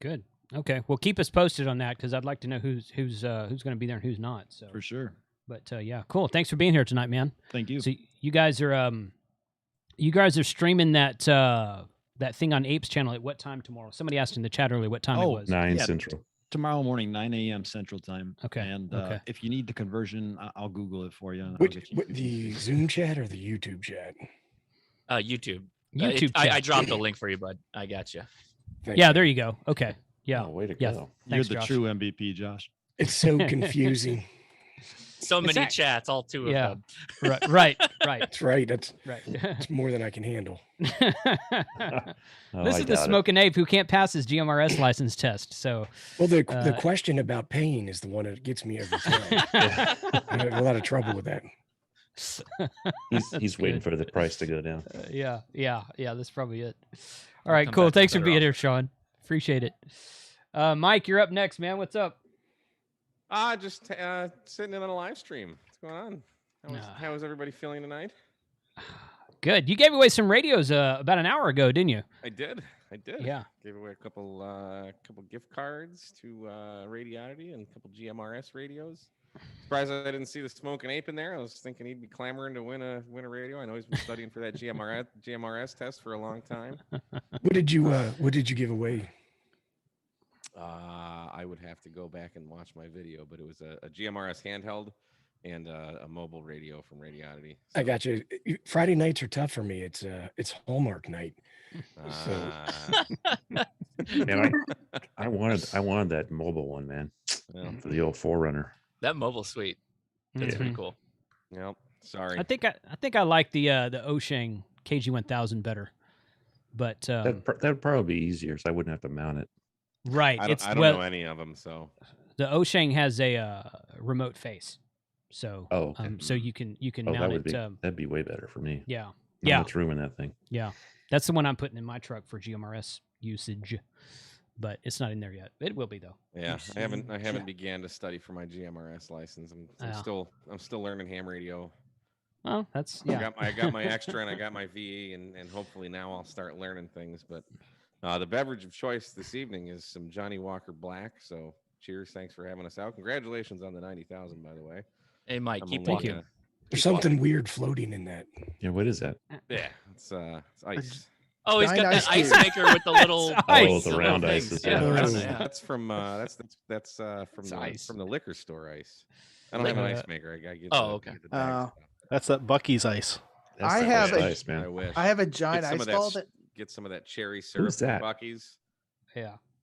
Good. Okay. Well, keep us posted on that because I'd like to know who's going to be there and who's not. So for sure. But yeah, cool. Thanks for being here tonight, man. Thank you. So you guys are streaming that thing on Apes channel at what time tomorrow? Somebody asked in the chat earlier what time it was. 9 Central. Tomorrow morning, 9 a.m. Central Time. Okay. And if you need the conversion, I'll Google it for you. The Zoom chat or the YouTube chat? YouTube. YouTube. I dropped the link for you, bud. I got you. Yeah, there you go. Okay. Yeah. Oh, way to yeah. go. Thanks, You're the Josh. true MVP, Josh. It's so confusing. So many chats, all 2 of them. Right. That's right. That's right. It's more than I can handle. This is the smoking ape who can't pass his GMRS license test. So, well, the question about pain is the one that gets me every time. I have a lot of trouble with that. He's waiting for the price to go down. Yeah. That's probably it. All right, cool. Thanks for being here, Sean. Appreciate it. Mike, you're up next, man. What's up? Just sitting in on a live stream. What's going on? How is everybody feeling tonight? Good. You gave away some radios about an hour ago, didn't you? I did. Yeah. Gave away a couple gift cards to Radiotity and a couple GMRS radios. Surprised I didn't see the Smoking Ape in there. I was thinking he'd be clamoring to win a radio. I know he's been studying for that GMRS test for a long time. What did you give away? I would have to go back and watch my video, but it was a GMRS handheld and a mobile radio from Radiotity. I got you. Friday nights are tough for me. It's Hallmark night. So man, I wanted that mobile one, man. Yeah. For the old Forerunner. That mobile suite. That's pretty cool. Yep. Sorry. I think I like the Oshang KG1000 better, but that'd probably be easier, so I wouldn't have to mount it. Right. I don't know any of them, so the Oshang has a remote face, so okay. So you can mount it. That'd be way better for me. Yeah. Not much room in that thing. Yeah, that's the one I'm putting in my truck for GMRS usage, but it's not in there yet. It will be though. Yeah, I haven't began to study for my GMRS license. I'm still learning ham radio. Oh, that's yeah. I got my extra and I got my VE, and hopefully now I'll start learning things. But the beverage of choice this evening is some Johnny Walker Black. So cheers, thanks for having us out. Congratulations on the 90,000, by the way. Hey, Mike, keep Thank walking. you. There's something weird floating in that. Yeah, what is that? Yeah, it's ice. Oh, he's got Giant that ice ice maker with the little the round ices. Yeah, That's from the liquor store ice. I don't have an ice maker. I get. Okay. Get the bags. That's that Bucky's ice. That's I the have best a- ice, man. I wish. I have a giant Get some ice of that ball sh- that Get some of that cherry syrup Who's from that? Bucky's.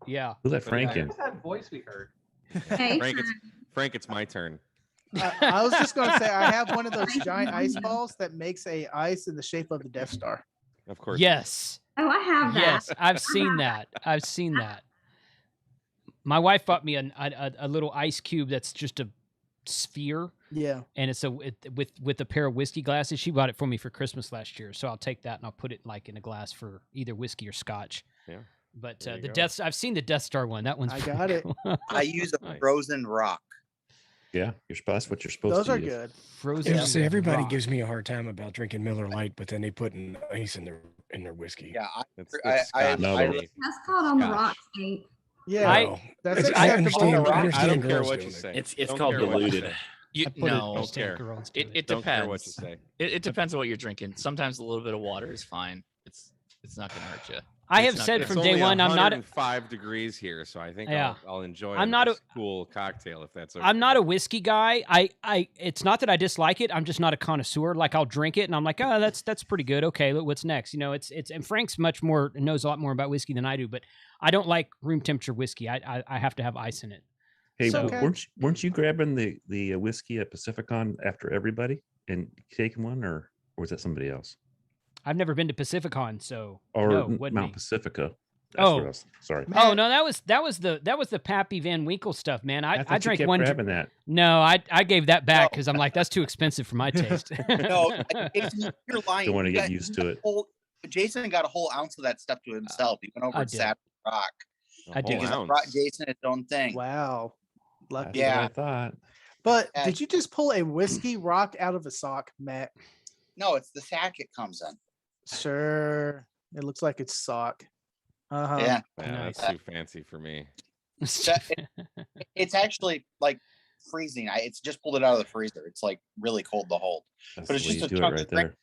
Yeah. Who let Frank in? Who's that voice we heard? Hey, Frank, it's my turn. I was just going to say I have one of those giant ice balls that makes a ice in the shape of the Death Star. Of course. Yes. oh, I have that. Yes, I've seen that. I've seen that. My wife bought me a little ice cube that's just a sphere, Yeah. and it's with a pair of whiskey glasses. She bought it for me for Christmas last year, so I'll take that and I'll put it like in a glass for either whiskey or scotch. Yeah. But There you the go. I've seen the Death Star one. That one's I pretty got it. cool. I use a Nice. frozen rock. Yeah, that's what you're supposed Those to are use. good. Frozen. Yeah, so everybody rock. gives me a hard time about drinking Miller Lite, but then they put in ice in their whiskey. Yeah, It's I Scotch. No, I- but- That's called on the Scotch. rock state. Yeah. No, that's it's- I acceptable. understand. I I understand don't care girls what doing you it. say. It's Don't called care what you diluted. say. Don't care. It Don't care what depends. you say. It depends on what you're drinking. Sometimes a little bit of water is fine. It's not gonna hurt you. I It's have not said gonna from hurt day only one, I'm not. 105 degrees here, so I think Yeah. I'll enjoy. I'm not a- nice cool cocktail if that's okay. I'm not a whiskey guy. It's not that I dislike it. I'm just not a connoisseur. Like I'll drink it and I'm like, oh, that's pretty good. Okay, what's next? You know, it's and Frank's knows a lot more about whiskey than I do, but I don't like room temperature whiskey. I have to have ice in it. Hey, So- weren't you grabbing the whiskey at Pacificon after everybody and taking one, or was that somebody else? I've never been to Pacificon, so Or no, wasn't Mount me. Pacifica? Oh. what I was- sorry. Oh no, that was the Pappy Van Winkle stuff, man. I thought you drank kept one. grabbing that. No, I gave that back because I'm like that's too expensive for my taste. No, Jason, you're lying. Don't want to You get got- used to it. Jason got a whole ounce of that stuff to himself. He went over I to did. Saturday Rock. I did. Because I brought Jason his own thing. Wow. Lucky. That's what Yeah. I thought. But Yeah. did you just pull a whiskey rock out of a sock, Matt? No, it's the sack it comes in. Sure. It looks like it's sock. Uh-huh. Yeah. Yeah, that's too fancy for me. It's actually like freezing. It's just pulled it out of the freezer. It's like really cold to hold. That's But it's the way just you a do it chunk right of granite. there.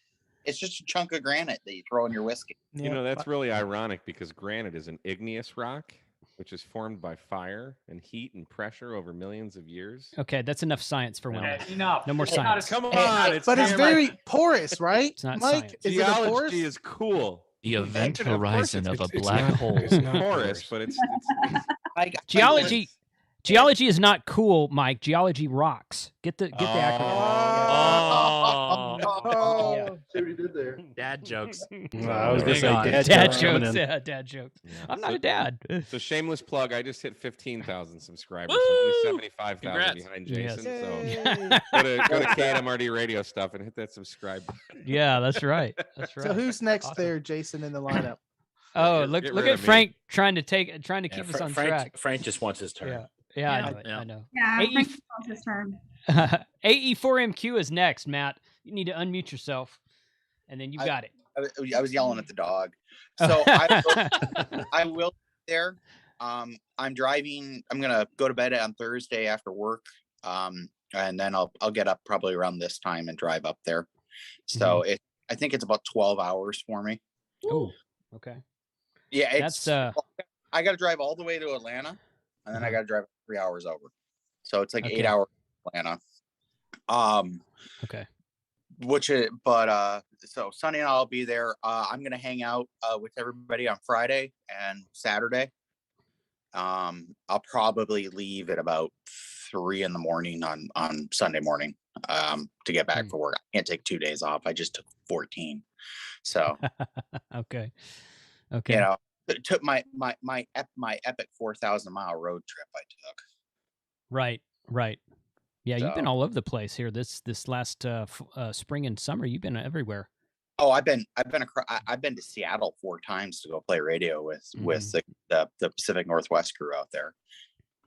It's just a chunk of granite that you throw in your whiskey. You know, that's really ironic because granite is an igneous rock, which is formed by fire and heat and pressure over millions of years. Okay, that's enough science for one. Yeah, enough. No more It's not science. Come on, But it's hammered. very porous, right? It's not Mike, science. is it a porous? Geology is cool. The event Of course horizon of a it's black not- hole. it's not Porous, but it's Geology is not cool, Mike. Geology rocks. Get the acronym. Oh, Oh, see what you did there. dad jokes. I was gonna Hang say on. dad Dad jokes coming jokes. in. Yeah, dad jokes. I'm not a dad. So shameless plug. I just hit 15,000 subscribers. So only Woo! 75,000 Congrats. behind Yes. Jason. So Yay. go to KNMRD radio stuff and hit that subscribe button. Yeah, that's right. That's right. So who's next Awesome. there, Jason, in the lineup? Oh, Get look rid at of me. Frank trying to keep us on Frank, track. Frank just wants his turn. Yeah, I know it. Yeah. I know. Yeah, AE Frank's called his term. AE4MQ is next, Matt. You need to unmute yourself, and then you got it. I was yelling at the dog. So I will be there. I'm driving. I'm gonna go to bed on Thursday after work. And then I'll get up probably around this time and drive up there. So I think it's about 12 hours for me. Oh, okay. Yeah, That's I got to drive all the way to Atlanta, and then I got to drive 3 hours over. So it's like 8 hours to Atlanta. Okay. So Sunday and I'll be there. I'm gonna hang out with everybody on Friday and Saturday. I'll probably leave at about 3 in the morning on Sunday morning to get back for work. I can't take 2 days off. I just took 14. So okay. You know, it took my epic 4,000-mile road trip I took. Right. Yeah, you've been all over the place here. This last spring and summer, you've been everywhere. Oh, I've been to Seattle 4 times to go play radio with the Pacific Northwest crew out there.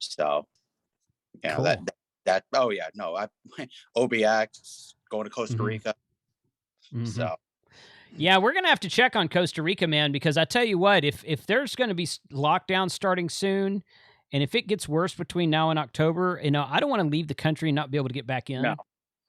So, you know, that oh yeah, no, I OBX, going to Costa Rica. So yeah, we're gonna have to check on Costa Rica, man, because I tell you what, if there's gonna be lockdown starting soon, and if it gets worse between now and October, you know, I don't want to leave the country and not be able to get back in. No.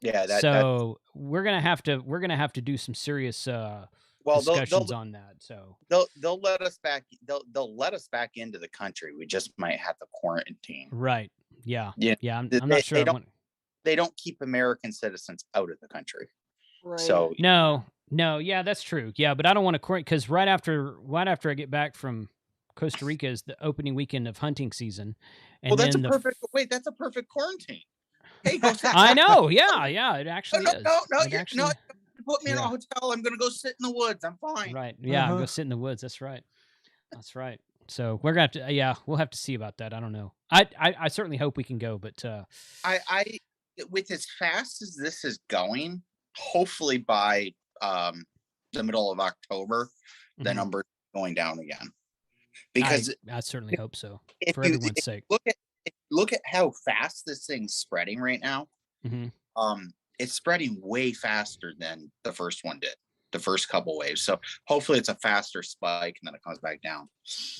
Yeah, we're gonna have to do some serious discussions on that. So they'll let us back. They'll let us back into the country. We just might have to quarantine. Right. Yeah. Yeah. I'm not sure. They don't keep American citizens out of the country. Right. So no. Yeah, that's true. Yeah, but I don't want to quarantine because right after I get back from Costa Rica is the opening weekend of hunting season. And that's a perfect quarantine. Hey, go sit. I know. Yeah, it actually is. No, put me in a hotel. I'm gonna go sit in the woods. I'm fine. Right. Yeah, go sit in the woods. That's right. So we're gonna have to. We'll have to see about that. I don't know. I certainly hope we can go, but I with as fast as this is going, hopefully by the middle of October, the numbers are going down again. Because I certainly hope so for everyone's sake. Look at how fast this thing's spreading right now. It's spreading way faster than the first one did, the first couple waves. So hopefully it's a faster spike and then it comes back down.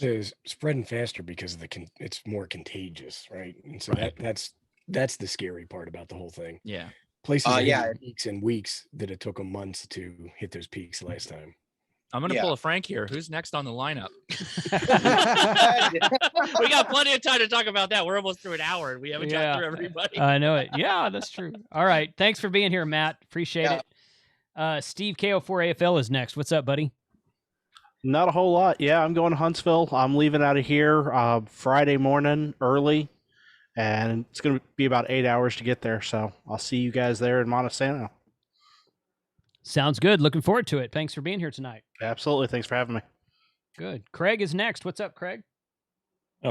It's spreading faster because it's more contagious, right? And so that's the scary part about the whole thing. Yeah. Places weeks and weeks that it took them months to hit those peaks last time. I'm going to pull a Frank here. Who's next on the lineup? We got plenty of time to talk about that. We're almost through an hour and we haven't got through everybody. I know it. Yeah, that's true. All right. Thanks for being here, Matt. Appreciate it. Steve KO4 AFL is next. What's up, buddy? Not a whole lot. Yeah, I'm going to Huntsville. I'm leaving out of here Friday morning early, and it's going to be about 8 hours to get there. So I'll see you guys there in Montesano. Sounds good. Looking forward to it. Thanks for being here tonight. Absolutely. Thanks for having me. Good. Craig is next. What's up, Craig?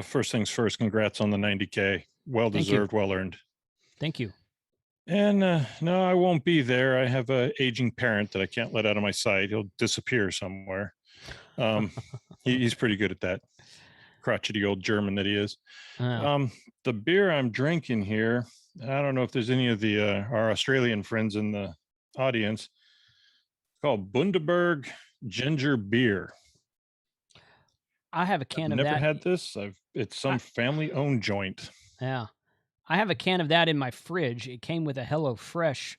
First things first, congrats on the 90K. Well-deserved, well-earned. Thank you. And no, I won't be there. I have an aging parent that I can't let out of my sight. He'll disappear somewhere. He's pretty good at that. Crotchety old German that he is. The beer I'm drinking here, I don't know if there's any of our Australian friends in the audience. It's called Bundaberg Ginger Beer. I have a can of never that. had this. It's some family-owned joint. Yeah. I have a can of that in my fridge. It came with a HelloFresh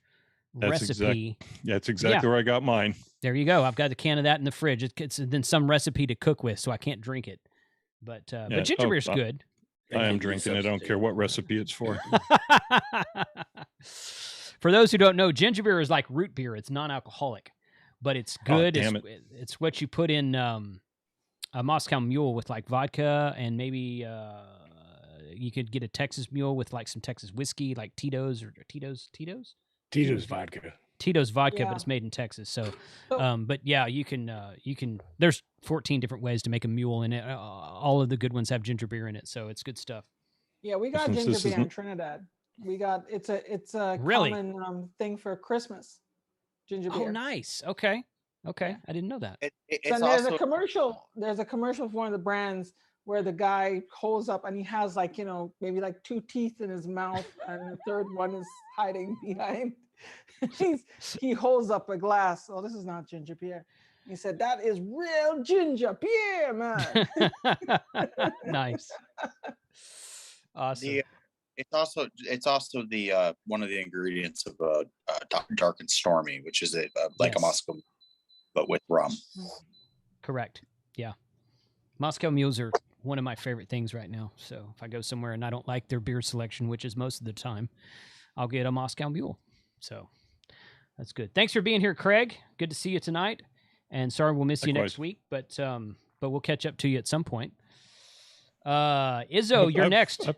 recipe. That's exactly where I got mine. There you go. I've got a can of that in the fridge. It's then some recipe to cook with, so I can't drink it. But ginger beer's good. I am drinking it. I don't care what recipe it's for. For those who don't know, ginger beer is like root beer. It's non-alcoholic, but it's good. It's what you put in a Moscow Mule with like vodka, and maybe you could get a Texas Mule with like some Texas whiskey, like Tito's vodka. Tito's vodka, but it's made in Texas. So, but yeah, you can. There's 14 different ways to make a mule, and all of the good ones have ginger beer in it. So it's good stuff. Yeah, we got ginger beer in Trinidad. We got it's a really? common thing for Christmas. Ginger beer. Oh, nice. Okay. I didn't know that. There's a commercial for one of the brands where the guy holds up and he has like, maybe like 2 teeth in his mouth and the third one is hiding behind. He holds up a glass. Oh, this is not ginger Pierre. He said, that is real ginger Pierre, man. Nice. Awesome. It's also the one of the ingredients of dark and stormy, which is like a Moscow, but with rum. Correct. Yeah. Moscow mules are one of my favorite things right now. So if I go somewhere and I don't like their beer selection, which is most of the time, I'll get a Moscow mule. So that's good. Thanks for being here, Craig. Good to see you tonight. And sorry we'll miss you next week, but we'll catch up to you at some point. Izzo, you're next.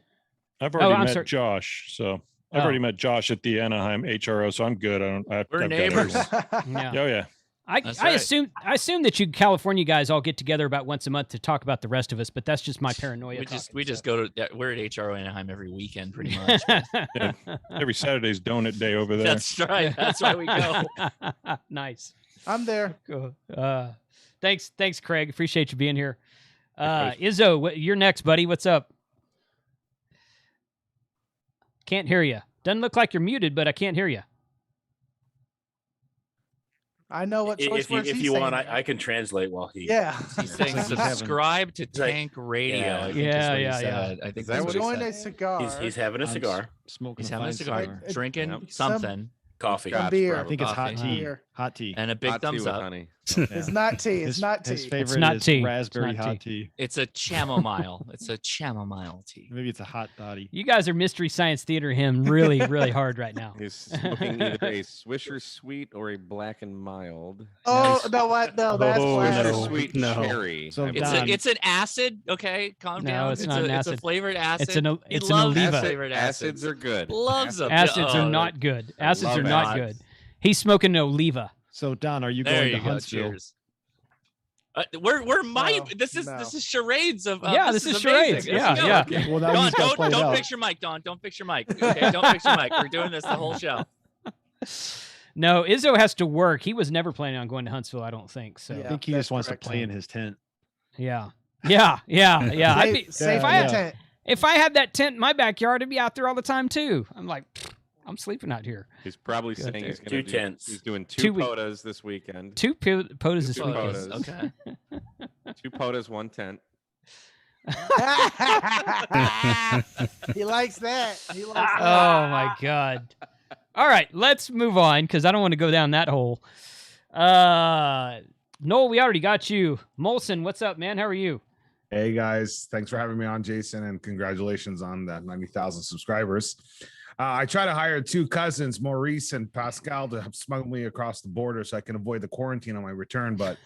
I've already met Josh, so I've already met Josh at the Anaheim HRO, so I'm good. We're neighbors. Yeah. Oh yeah. I assume that you California guys all get together about once a month to talk about the rest of us, but that's just my paranoia. We just go to we're at HRO Anaheim every weekend pretty much. Yeah. Every Saturday's donut day over there. That's right. That's why we go. Nice. I'm there. Cool. Thanks, Craig. Appreciate you being here. Izzo, you're next, buddy. What's up? Can't hear you. Doesn't look like you're muted, but I can't hear you. I know what choice if words you he's want, saying. I can translate while he. Yeah. He's saying subscribe to Tank Radio. I think is what he said. I think that's what he Enjoying said. a cigar. He's having a cigar. Smoking. He's having a cigar, drinking something. Coffee. Some beer. I think it's hot Coffee. tea. Hot tea. And a big Hot tea thumbs with up. honey. It's not tea. It's not tea. His favorite not is tea. raspberry It's not hot tea. It's a chamomile. It's a chamomile tea. Maybe it's a hot toddy. You guys are Mystery Science Theater him really, really hard right now. He's smoking either a Swisher Sweet or a Black and Mild. Oh, no, what? No, that's Swisher Sweet no. Cherry. So I believe. It's an acid. Okay, calm No, down. it's not an It's a acid. flavored acid. It's an He Oliva. loves flavored Acids are good. Loves them. Acids Oh, are not good. Acids love are not acids. good. He's smoking an Oliva. So Don, are you There going to you go. Huntsville? Cheers. We're my. No, This is charades of. Yeah, this is charades. amazing. Yeah, Let's go. yeah. Okay. Well, now Don, he's got to play it don't out. fix your mic, Don. Don't fix your mic. Okay, don't fix your mic. We're doing this the whole show. No, Izzo has to work. He was never planning on going to Huntsville, I don't think. So I Yeah. think he that's just wants to correct. play in his tent. yeah. I'd be, Safe if in the tent. if I had that tent in my backyard, I'd be out there all the time too. I'm like, I'm sleeping out here. He's probably Good. saying he's going Two to tents. He's doing 2 two week- potas this weekend. 2 potas this Two weekend. potas. Okay. 2 potas, 1 tent. He likes that. He likes that. Oh my god. All right, let's move on because I don't want to go down that hole. Noel, we already got you. Molson, what's up, man? How are you? Hey guys, thanks for having me on, Jason, and congratulations on that 90,000 subscribers. I try to hire 2 cousins, Maurice and Pascal, to smuggle me across the border so I can avoid the quarantine on my return. But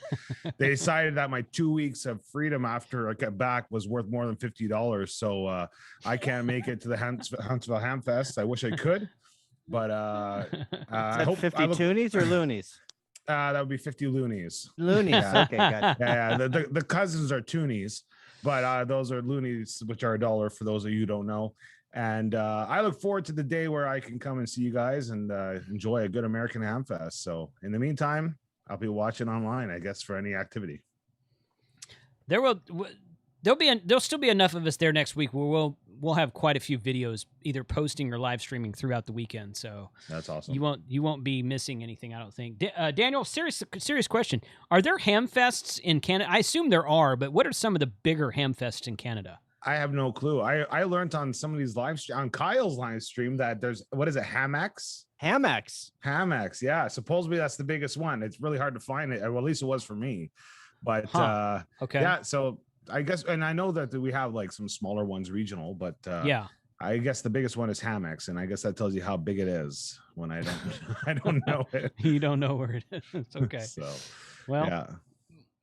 they decided that my 2 weeks of freedom after I got back was worth more than $50. So I can't make it to the Huntsville Hamfest. I wish I could, but I hope 50 look- toonies or loonies? that would be 50 loonies. Loonies. Yeah. Okay, got it. Yeah, the cousins are toonies, but those are loonies, which are $1 for those of you who don't know. And I look forward to the day where I can come and see you guys and enjoy a good American Ham Fest. So in the meantime, I'll be watching online, I guess, for any activity. There'll still be enough of us there next week where we'll have quite a few videos either posting or live streaming throughout the weekend. So that's awesome. You won't be missing anything, I don't think. Daniel, serious question: are there ham fests in Canada? I assume there are, but what are some of the bigger ham fests in Canada? I have no clue. I learned on some of these on Kyle's live stream that there's, what is it, Hamex? Hamex, yeah. Supposedly that's the biggest one. It's really hard to find it, or at least it was for me. But okay, yeah. So I guess, and I know that we have like some smaller ones regional, but yeah. I guess the biggest one is Hamex, and I guess that tells you how big it is when I don't know it. You don't know where it is. It's okay. So, well, yeah.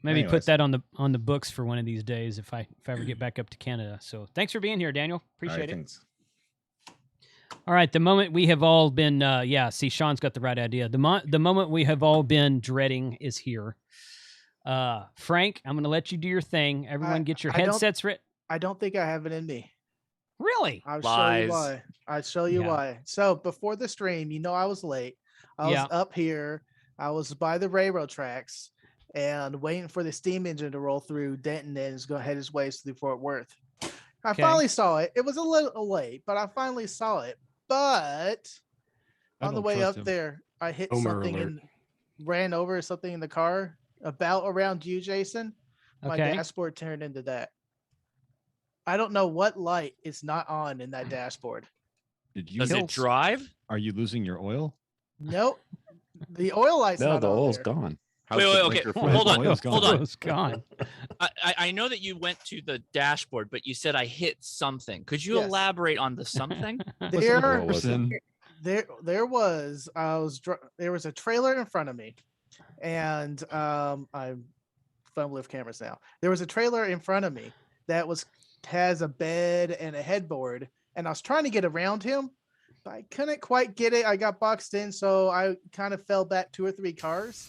Maybe Anyways. put that on the books for one of these days if I ever get back up to Canada. So thanks for being here, Daniel. Appreciate it. Thanks. All right, the moment we have all been, see, Sean's got the right idea. The moment we have all been dreading is here. Frank, I'm going to let you do your thing. Everyone get your headsets ready. I don't think I have it in me. Really? I'll show you why. I'll show you why. So before the stream, I was late. I was up here. I was by the railroad tracks. and waiting for the steam engine to roll through Denton, and is going to head his way through Fort Worth. I Okay. finally saw it. It was a little late, but I finally saw it. But I on the don't way trust up him. there, I hit Homer something alert. and ran over something in the car about around you, Jason. My Okay. dashboard turned into that. I don't know what light is not on in that dashboard. Did you Does it drive? Are you losing your oil? Nope. The oil light's No, not the on oil's there. gone. Wait, okay. Hold on. Oil's gone. Hold on. Oil's gone. I know that you went to the dashboard, but you said I hit something. Could you Yes. elaborate on the something? There, was it? there was a trailer in front of me, and I'm fumbling with cameras now. There was a trailer in front of me that has a bed and a headboard, and I was trying to get around him, but I couldn't quite get it. I got boxed in, so I kind of fell back 2 or 3 cars.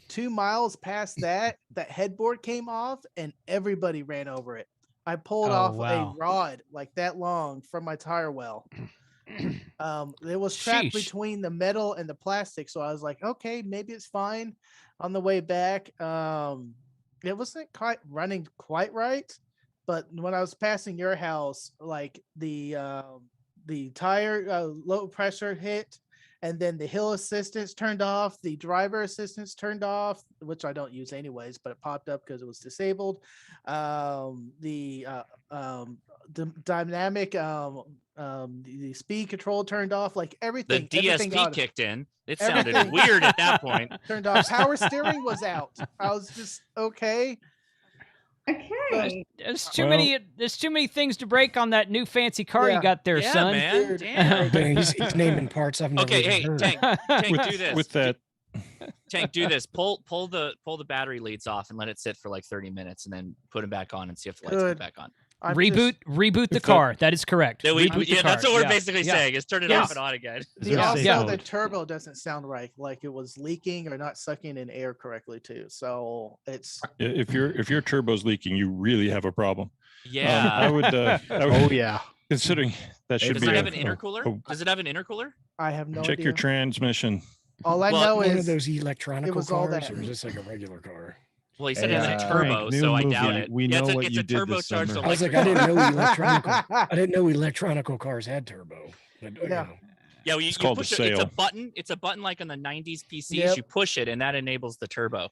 2 miles past that headboard came off, and everybody ran over it. I pulled off wow. a rod like that long from my tire well. It was trapped Sheesh. between the metal and the plastic, so I was like, okay, maybe it's fine. On the way back, it wasn't quite running quite right, but when I was passing your house, like the tire low pressure hit, and then the hill assistance turned off, the driver assistance turned off, which I don't use anyways, but it popped up because it was disabled. The dynamic the speed control turned off, like The everything. everything DSP out. kicked in. It sounded Everything. weird at that point. Turned off. Power steering was out. I was just okay. Okay. There's too many things to break on that new fancy car you got there, Yeah, son. man. Damn. Dang, he's naming parts I've never Okay, even hey, heard. Tank, do this. With that, Tank, do this. Pull the battery leads off and let it sit for like 30 minutes, and then put them back on and see if the lights come Good. back on. Reboot the car. That is correct. Yeah, Reboot the that's car. what we're Yeah. basically Yeah. saying. Is turn it off and on again. The turbo doesn't sound right, like it was leaking or not sucking in air correctly too. So it's if your turbo's leaking, you really have a problem. Yeah. I would. Oh, yeah. Considering that should Does be it a- have an intercooler? Does it have an intercooler? I have no check idea. your transmission. All I Well, know One is of those electronic it was all cars, that. or is this like a regular car? Well, he said it has a Frank, turbo, new so I movie. doubt it. We Yeah, know what it's you a did this turbocharged summer. I was like, electric I didn't know car. I didn't know electronical cars had turbo. But, you Yeah. know. Yeah, well, It's you called push a it. It's a sail. button. It's a button like on the 90s PCs. Yep. You push it, and that enables the turbo.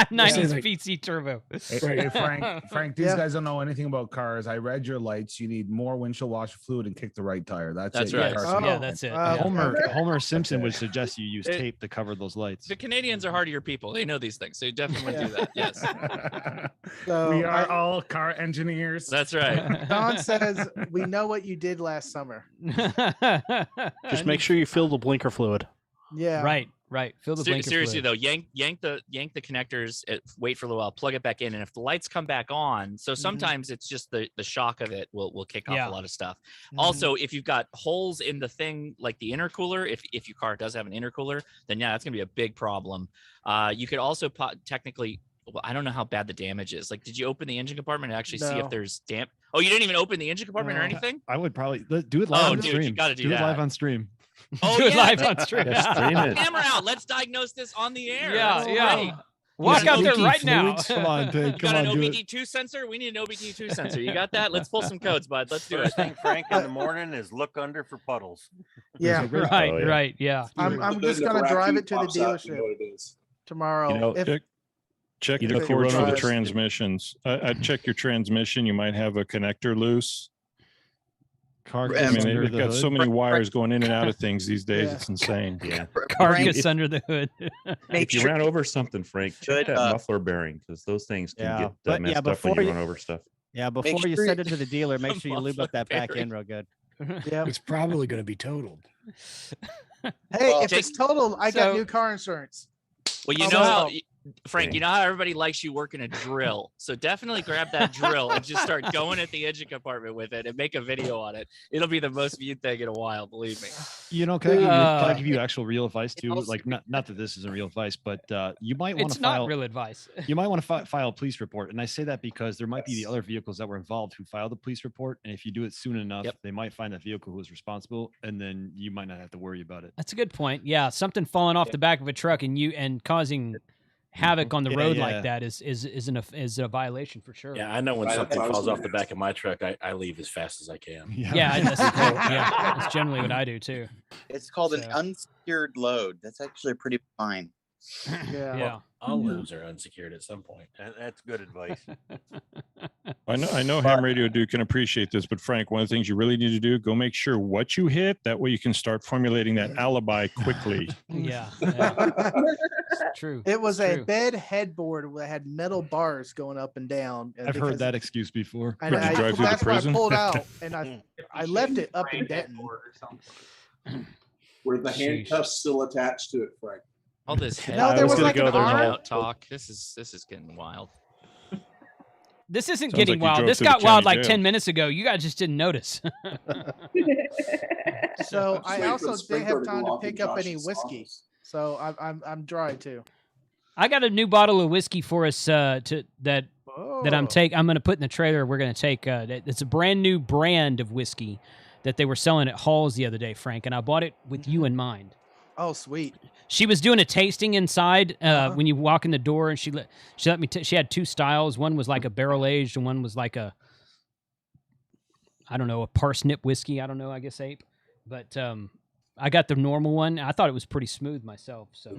90s like- PC turbo. Hey, Frank, these Yeah. guys don't know anything about cars. I read your lights. You need more windshield washer fluid and kick the right tire. That's That's it. right. Your car's Oh. fine. Yeah, that's it. Homer Simpson Okay. would suggest you use It- tape to cover those lights. The Canadians are hardier people. They know these things, so you definitely want to do that. Yes, So we are I- all car engineers. that's right. Don says we know what you did last summer. Just make sure you fill the blinker fluid. Yeah. Right. Fill the blinker Seriously fluid. though, yank the connectors. Wait for a little while. Plug it back in, and if the lights come back on, so sometimes it's just the shock of it will kick off Yeah. a lot of stuff. Also, if you've got holes in the thing like the intercooler, if your car does have an intercooler, then yeah, that's gonna be a big problem. You could also technically. Well, I don't know how bad the damage is. Like, did you open the engine compartment and actually see No. if there's damp? Oh, you didn't even open the engine compartment or No. anything? I would probably do it live Oh, on dude, stream. you gotta do it live that. on stream. Oh, Do it yeah, live on stream. Yeah, stream it. Camera out. Let's diagnose this on the air. Yeah, That's yeah. great. Walk You out there Leaky right now. fluids? Come on, Tank. You Come got on, an do it. OBD2 sensor? We need an OBD2 sensor. You got that? Let's pull some codes, bud. Let's do it. First thing, Frank, in the morning is look under for puddles. Yeah. Right. Oh, yeah. Right. Yeah. I'm just Then the gonna drive raccoon it to the pops out, you know dealership what it is. tomorrow. You know, if check You the know, if you cords run for the over- transmissions. I'd check your transmission. You might have a connector loose. Car I I goes mean, under they've the got hood. so many wires going in and out of things these days. Yeah. It's insane. Yeah. Carcass under the hood. If you ran over something, Frank, check Good, that muffler bearing because those things can Yeah, get but messed yeah, up when before you you- run over stuff. Yeah, before you sure send you- it to the dealer, make sure you lube up that back Muffler end real good. yeah. It's probably going to be totaled. Hey, Well, if it's total, I got so- new car insurance. Well, you Oh, know well. how, Frank, you know how everybody likes you working a drill. So definitely grab that drill and just start going at the engine compartment with it and make a video on it. It'll be the most viewed thing in a while, believe me. You know, can I Uh, give you actual real advice too? also- Like, not that this isn't real advice, but you might want It's to not file. real advice. You might want to file a police report, and I say that because there might be the other vehicles that were involved who filed the police report, and if you do it soon enough, Yep. they might find that vehicle who was responsible, and then you might not have to worry about it. That's a good point. Yeah, something falling off the back of a truck and causing havoc on the road yeah. like that is a violation for sure. Yeah, I know when Right, something that's what I was falls off gonna the back of my truck, I leave as fast as I can. Yeah, that's generally what I do too. It's called an unsecured load. That's actually a pretty fine. Yeah. Yeah. All loads are unsecured at some point. That's good advice. I know Ham Radio Dude can appreciate this, but Frank, one of the things you really need to do, go make sure what you hit. That way you can start formulating that alibi quickly. Yeah. It's true. It was It's a true. bed headboard that had metal bars going up and down. I've heard that excuse before. And Did you drive through the that's why I prison? pulled out, and I left it up in Denton. Were the handcuffs still attached to it, Frank? All this head No, there was like an arm. out talk. This is getting wild. This isn't Sounds getting like you wild. drove This to the got wild county like jail. 10 minutes ago. You guys just didn't notice. So Just I wait for also the didn't sprinkler have to time go to off in pick up any Josh's whiskey, office. so I'm dry too. I got a new bottle of whiskey for us that I'm going to put in the trailer. We're going to take it's a brand new brand of whiskey that they were selling at Halls the other day, Frank, and I bought it with you in mind. Oh, sweet. She was doing a tasting inside when you walk in the door, and she let me. She had two styles. One was like a barrel aged, and one was like a parsnip whiskey. I don't know. I guess ape, but I got the normal one. I thought it was pretty smooth myself. So,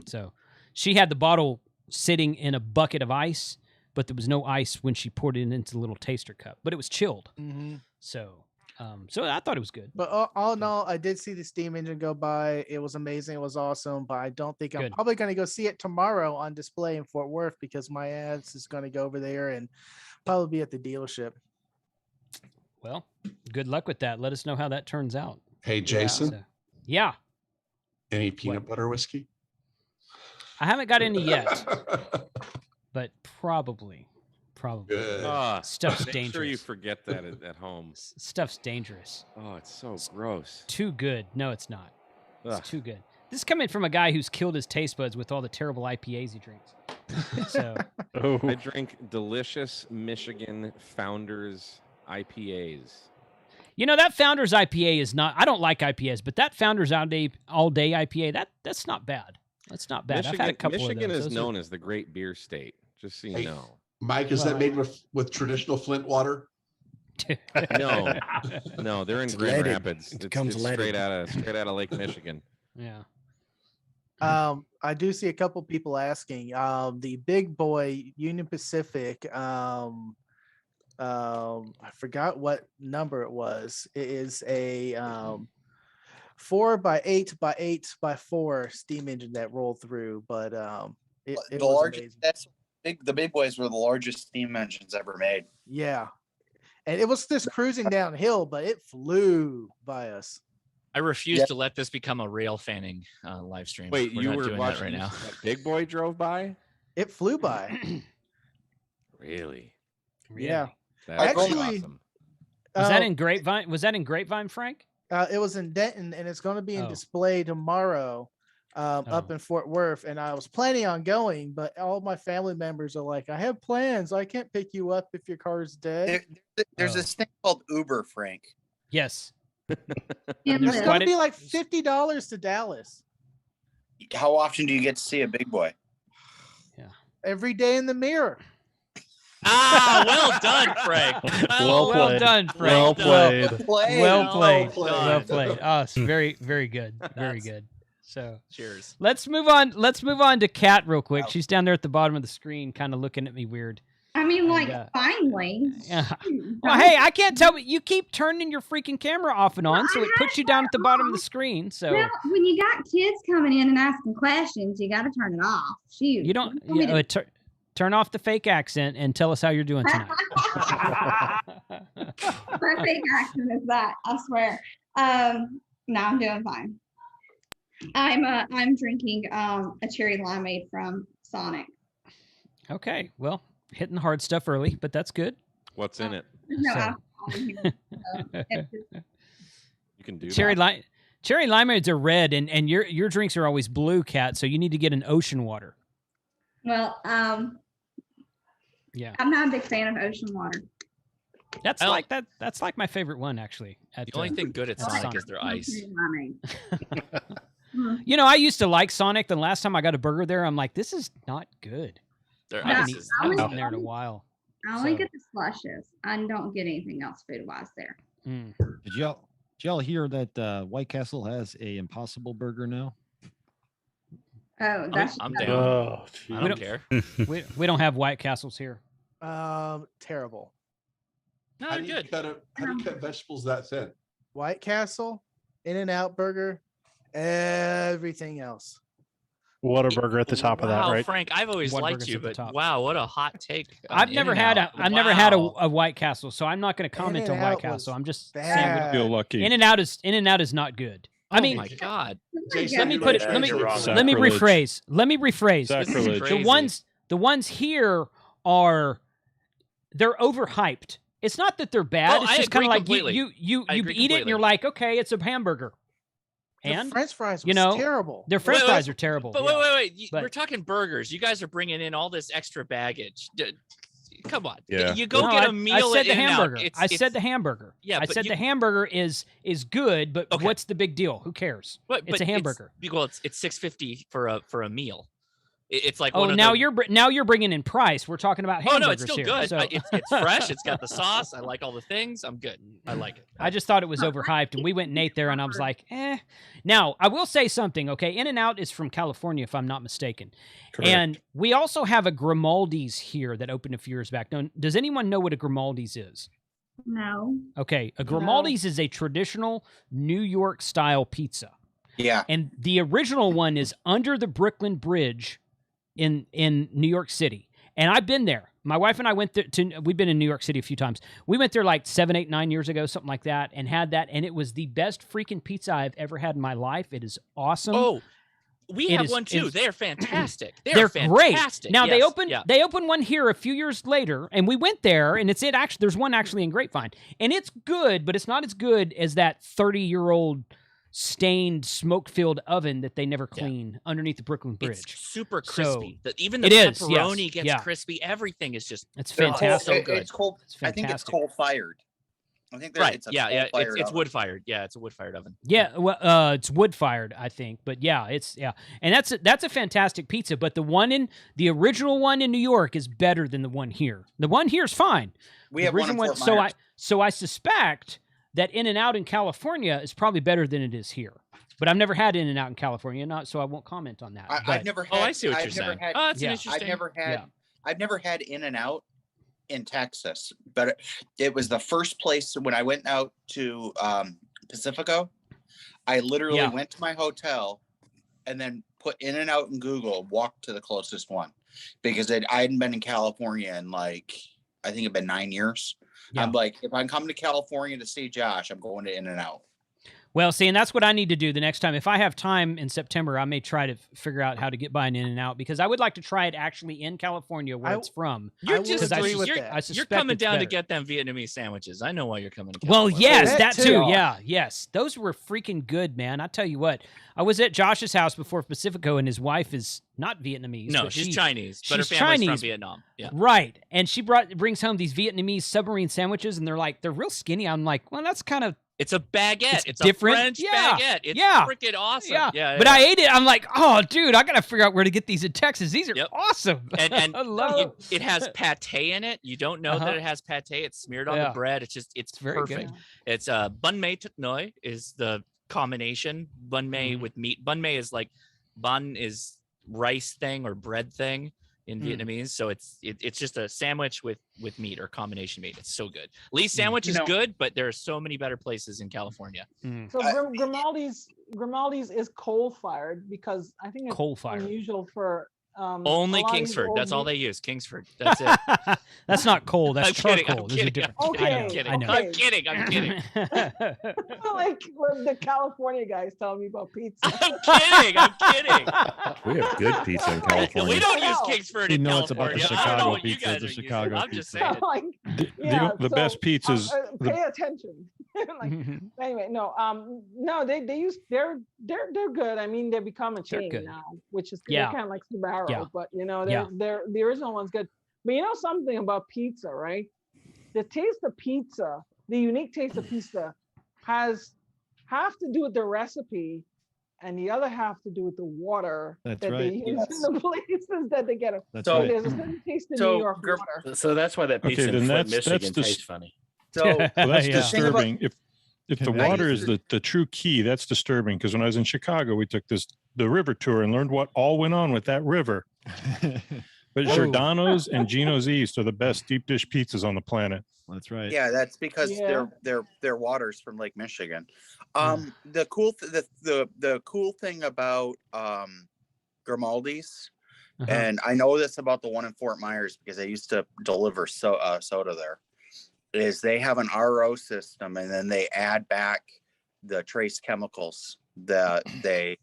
so she had the bottle sitting in a bucket of ice, but there was no ice when she poured it into the little taster cup. But it was chilled. Mm-hmm. So I thought it was good. But all in all, I did see the steam engine go by. It was amazing. It was awesome. But I don't think I'm Good. probably going to go see it tomorrow on display in Fort Worth because my ass is going to go over there and probably be at the dealership. Well, good luck with that. Let us know how that turns out. Hey, Jason. Yeah. Any peanut butter whiskey? I haven't got any yet, but probably. Good. Stuff's Make dangerous. sure you forget that at home. Stuff's dangerous. Oh, it's so gross. Too good. No, it's not. Ugh. It's too good. This is coming from a guy who's killed his taste buds with all the terrible IPAs he drinks. So I drink delicious Michigan Founders IPAs. You know, that Founders IPA is not. I don't like IPAs, but that Founders all day IPA that's not bad. That's not bad. I've had a couple Michigan of those. is known as the great beer state. Just so you know. Mike, is that made with traditional Flint water? No, they're in It's Grand leaded. Rapids. It It's comes straight leaded. out of Lake Michigan. Yeah. I do see a couple people asking. The big boy Union Pacific. I forgot what number it was. It is a 4x8x8x4 steam engine that rolled through, but it The was largest. amazing. The big boys were the largest steam engines ever made. Yeah, and it was just cruising downhill, but it flew by us. I refuse to let this become a rail fanning live stream. Wait, We're you not were doing that watching right now. that Big Boy drove by? It flew by. Really? Yeah. That's Actually, awesome. Was that in Grapevine? Was that in Grapevine, Frank? It was in Denton, and it's going to be in Oh. display tomorrow up in Fort Worth. And I was planning on going, but all my family members are like, I have plans. I can't pick you up if your car's dead. There's this thing called Uber, Frank. Yes. It's going to be like $50 to Dallas. How often do you get to see a big boy? Every day in the mirror. Ah, well done, Frank. Well done, Frank. Well played. Well played. Well done. Well played. Oh, it's very, very good. Very good. So cheers. Let's move on. Let's move on to Kat real quick. She's down there at the bottom of the screen, kind of looking at me weird. I mean, like, And, finally. Yeah. Well, hey, I can't tell, but you keep turning your freaking camera off and on, so it puts you down at the bottom of the screen. So Well, when you got kids coming in and asking questions, you got to turn it off. Shoot. you don't want me to- turn off the fake accent and tell us how you're doing tonight. My fake accent is that, I swear. No, I'm doing fine. I'm drinking a cherry limeade from Sonic. Okay, well, hitting the hard stuff early, but that's good. What's in it? There's no So- alcohol in here. So it's just- You can do Cherry that. cherry limeades are red, and your drinks are always blue, Kat. So you need to get an ocean water. well, Yeah, I'm not a big fan of ocean water. that's like that. That's like my favorite one, actually. The only thing good at Sonic is their ice. Cherry limeade. You know, I used to like Sonic. The last time I got a burger there, I'm like, this is not good. I haven't eaten there in a while. I only get the slushes. I don't get anything else food-wise there. Did y'all hear that White Castle has a Impossible Burger now? Oh, that's I'm just- down. Oh, I don't care. We don't have White Castles here. Terrible. No, How they're do you good. cut vegetables that thin? White Castle, In-N-Out Burger, everything else. Whataburger at the top of that, Wow, right? Frank, I've always liked Whataburger's you, at the but top. wow, what a hot take. on I've never had In-N-Out. a White Castle, so I'm not going to comment on White In-N-Out Castle. was I'm just bad. saying I feel lucky. In-N-Out is not good. I Oh mean, my God. Jason, let me you put it. like Let me Sacrilege. let me rephrase. Sacrilege. The ones here they're overhyped. It's not that they're bad. Oh, It's I just kind agree of like completely. you I eat agree it and completely. you're like, okay, it's a hamburger. The And French fries was you know, terrible. their French Wait, fries are terrible. But yeah. wait. But- We're talking burgers. You guys are bringing in all this extra baggage. Come on. Yeah. You go No, get I a meal said at the In-N-Out. hamburger. I said the hamburger. Yeah, I but said you- the hamburger is good, but Okay. what's the big deal? Who cares? It's a hamburger. It's $6.50 for a meal. It's like Oh, one of now the, you're bringing in price. We're talking about Oh hamburgers no, it's still here. good. So. It's fresh. It's got the sauce. I like all the things. I'm good. I like it. I just thought it was overhyped, and we went and ate there, and I was like, eh. Now, I will say something, okay? In-N-Out is from California, if I'm not mistaken. Correct. And we also have a Grimaldi's here that opened a few years back. Now, does anyone know what a Grimaldi's is? No. Okay, a Grimaldi's is a traditional New York-style pizza. Yeah. And the original one is under the Brooklyn Bridge in New York City. And I've been there. My wife and I went there we've been in New York City a few times. We went there like 7, 8, 9 years ago, something like that, and had that. And it was the best freaking pizza I've ever had in my life. It is awesome. Oh, we It have is- one too. it's- They're fantastic. They're great. fantastic. Now they Yes, opened yeah. they opened one here a few years later, and we went there, and there's one actually in Grapevine, and it's good, but it's not as good as that 30-year-old stained smoke-filled oven that they never clean underneath the Brooklyn Bridge. It's super So, crispy. Even the it is, yes, pepperoni gets yeah. crispy. Everything is just It's they're all fantastic. So good. It's cold. It's I think it's fantastic. coal fired. I think Right. it's a Yeah. It's coal-fired wood fired. Yeah. It's a wood fired oven. Yeah, well, it's wood fired, I think, but yeah, and that's a fantastic pizza. But the original one in New York is better than the one here. The one here is fine. We The have one original in Fort so Myers. I suspect that In-N-Out in California is probably better than it is here. But I've never had In-N-Out in California, so I won't comment on that. I've But- never had. I see what I've you're never saying. Had, Oh, that's Yeah. interesting. I've never had In-N-Out in Texas, but it was the first place when I went out to Pacifico. I literally Yeah. went to my hotel and then put In-N-Out in Google, walked to the closest one because I hadn't been in California in I think it'd been 9 years. Yeah. I'm like, if I'm coming to California to see Josh, I'm going to In-N-Out. Well, see, and that's what I need to do the next time. If I have time in September, I may try to figure out how to get by an In-N-Out because I would like to try it actually in California where it's from. You're will just agree with you're, that. I you're suspect coming it's down to better. get them Vietnamese sandwiches. I know why you're coming to Well, California. yes, That that too. too. Yeah, yes. Those were freaking good, man. I tell you what. I was at Josh's house before Pacifico, and his wife is not Vietnamese. No, but she's Chinese, but her she's family's from Chinese. Vietnam. Yeah. Right. And she brings home these Vietnamese submarine sandwiches, and they're real skinny. I'm like, well, that's kind of It's a baguette. It's different. a French Yeah. baguette. It's Yeah. freaking awesome. Yeah. Yeah. But I ate it. I'm like, oh, dude, I got to figure out where to get these in Texas. These are Yep. awesome. and I love it. it has pate in it. You don't know that Uh-huh. it has pate. It's smeared on Yeah. the bread. It's very perfect. good. It's bun mei thịt noi is the combination. Bun mei Mm-hmm. with meat. Bun mei is like bun is rice thing or bread thing in Vietnamese. So it's just a sandwich with meat or combination meat. It's so good. Lee's sandwich is good, but there are so many better places in California. So Grimaldi's is coal fired because I think it's Coal-fired. unusual for Only a lot of these Kingsford. old That's all meat- they use. Kingsford. That's it. That's not coal. That's I'm kidding, charcoal. I'm There's a kidding, difference. I'm kidding, I know. kidding. I know. I'm kidding. I'm kidding. like when the California guys telling me about pizza. I'm kidding. I'm kidding. We have good pizza in California. We don't use Wow. Kingsford He in knows about the California. I don't know Chicago what you pizza, guys the are using. Chicago I'm just pizza. saying. like, The best pizzas. pay attention. Like, anyway, no, they use they're good. I mean, they've become a They're chain good. now, which is Yeah. kind of like Subaru, Yeah. but Yeah. they're the original one's good. But you know something about pizza, right? The taste of pizza, the unique taste of pizza, have to do with the recipe and the other half to do with the water That's that right. they use in the places that they get them. That's So right. there's a certain taste in New York water. So that's why that pizza Okay, in then Flint, that's Michigan dis- tastes funny. So Well, that's Yeah. disturbing. If the Convenience. water is the true key, that's disturbing. Because when I was in Chicago, we took the river tour and learned what all went on with that river. But Oh. Giordano's and Gino's East are the best deep dish pizzas on the planet. That's right. Yeah, that's because Yeah. their water's from Lake Michigan. The cool thing about Grimaldi's, Uh-huh. and I know this about the one in Fort Myers because I used to deliver soda there, is they have an RO system and then they add back the trace chemicals that they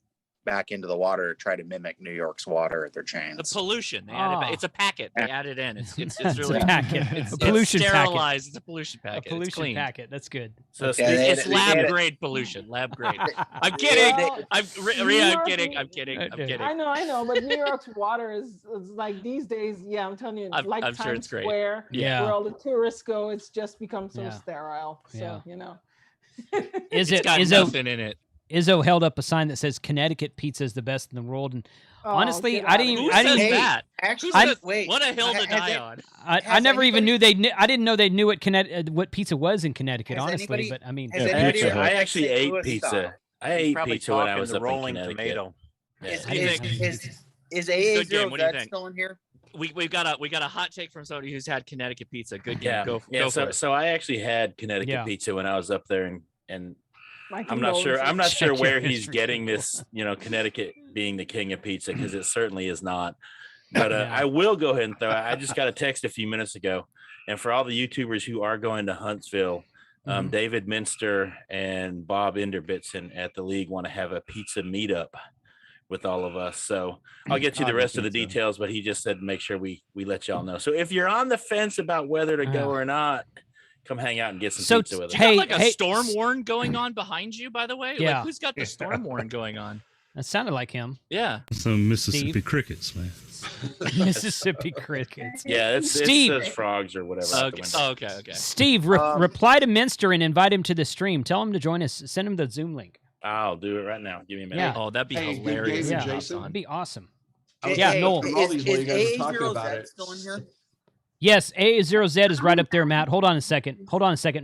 back into the water to try to mimic New York's water at their chains. The pollution. They add it back. Ah. It's a packet. They add it in. It's It's really a packet. It's, A pollution it's packet. sterilized. It's a pollution A packet. It's pollution clean. packet. That's good. So Yeah, they It's had it- they lab had it- grade pollution. Lab grade. I'm They- kidding. they- I'm New Rhea, I'm York- kidding. I'm kidding. I'm Okay. kidding. I know, but New York's water is like these days. Yeah, I'm telling you, I'm like sure Times it's great. Square, Yeah. where all the tourists go, it's just become so Yeah. sterile. So Yeah. you know. Is It's it got Izzo? nothing in it. Izzo held up a sign that says Connecticut pizza is the best in the world, and Oh, honestly, get I outta didn't. here. Who I says didn't. that? Actually, Who says- wait. What a hill to has die it- on. I Has never even knew anybody- they knew. I didn't know they knew what pizza was in Connecticut. Has Honestly, anybody- but I mean, has Yeah, anybody Pizza ever Hut. I had actually St. ate Louis pizza. style? I He's ate probably pizza when I talking was the up in rolling Connecticut. tomato. Yeah. Is What do you think? is Good game. AA0 What do you Zed think? still in here? We got a hot take from somebody who's had Connecticut pizza. Good game. Yeah, Go yeah. for it. So I actually had Connecticut Yeah. pizza when I was up there, and My I'm not sure. I'm not Check sure your where he's history. getting this. Connecticut being the king of pizza, because it certainly is not. But Yeah. I will go ahead and throw. I just got a text a few minutes ago, and for all the YouTubers who are going to Huntsville, Mhm. David Minster and Bob Inderbitson at the league want to have a pizza meetup with all of us. So I'll get you the Chicago rest of the pizza. details, but he just said make sure we let y'all know. So if you're on the fence about whether to go or not, come hang out and get some So pizza with us. You got Hey, like a hey, storm warn going on behind you, by the way? Yeah. Like, who's got the storm warn going on? That sounded like him. Yeah. Some Mississippi Steve? crickets, man. Mississippi crickets. Yeah, it Steve. says frogs or whatever. out the Okay. window. Oh, okay. Okay. Steve, reply to Minster and invite him to the stream. Tell him to join us. Send him the Zoom link. I'll do it right now. Give me a minute. Yeah. Oh, that'd be Hey, good hilarious. game, if he hops Jason. on. That'd be awesome. I was Yeah, looking Noel. at Grimaldi's while you guys were AA0 talking about Zed it. still in here? Yes, A0Z is right up there, Matt. Hold on a second.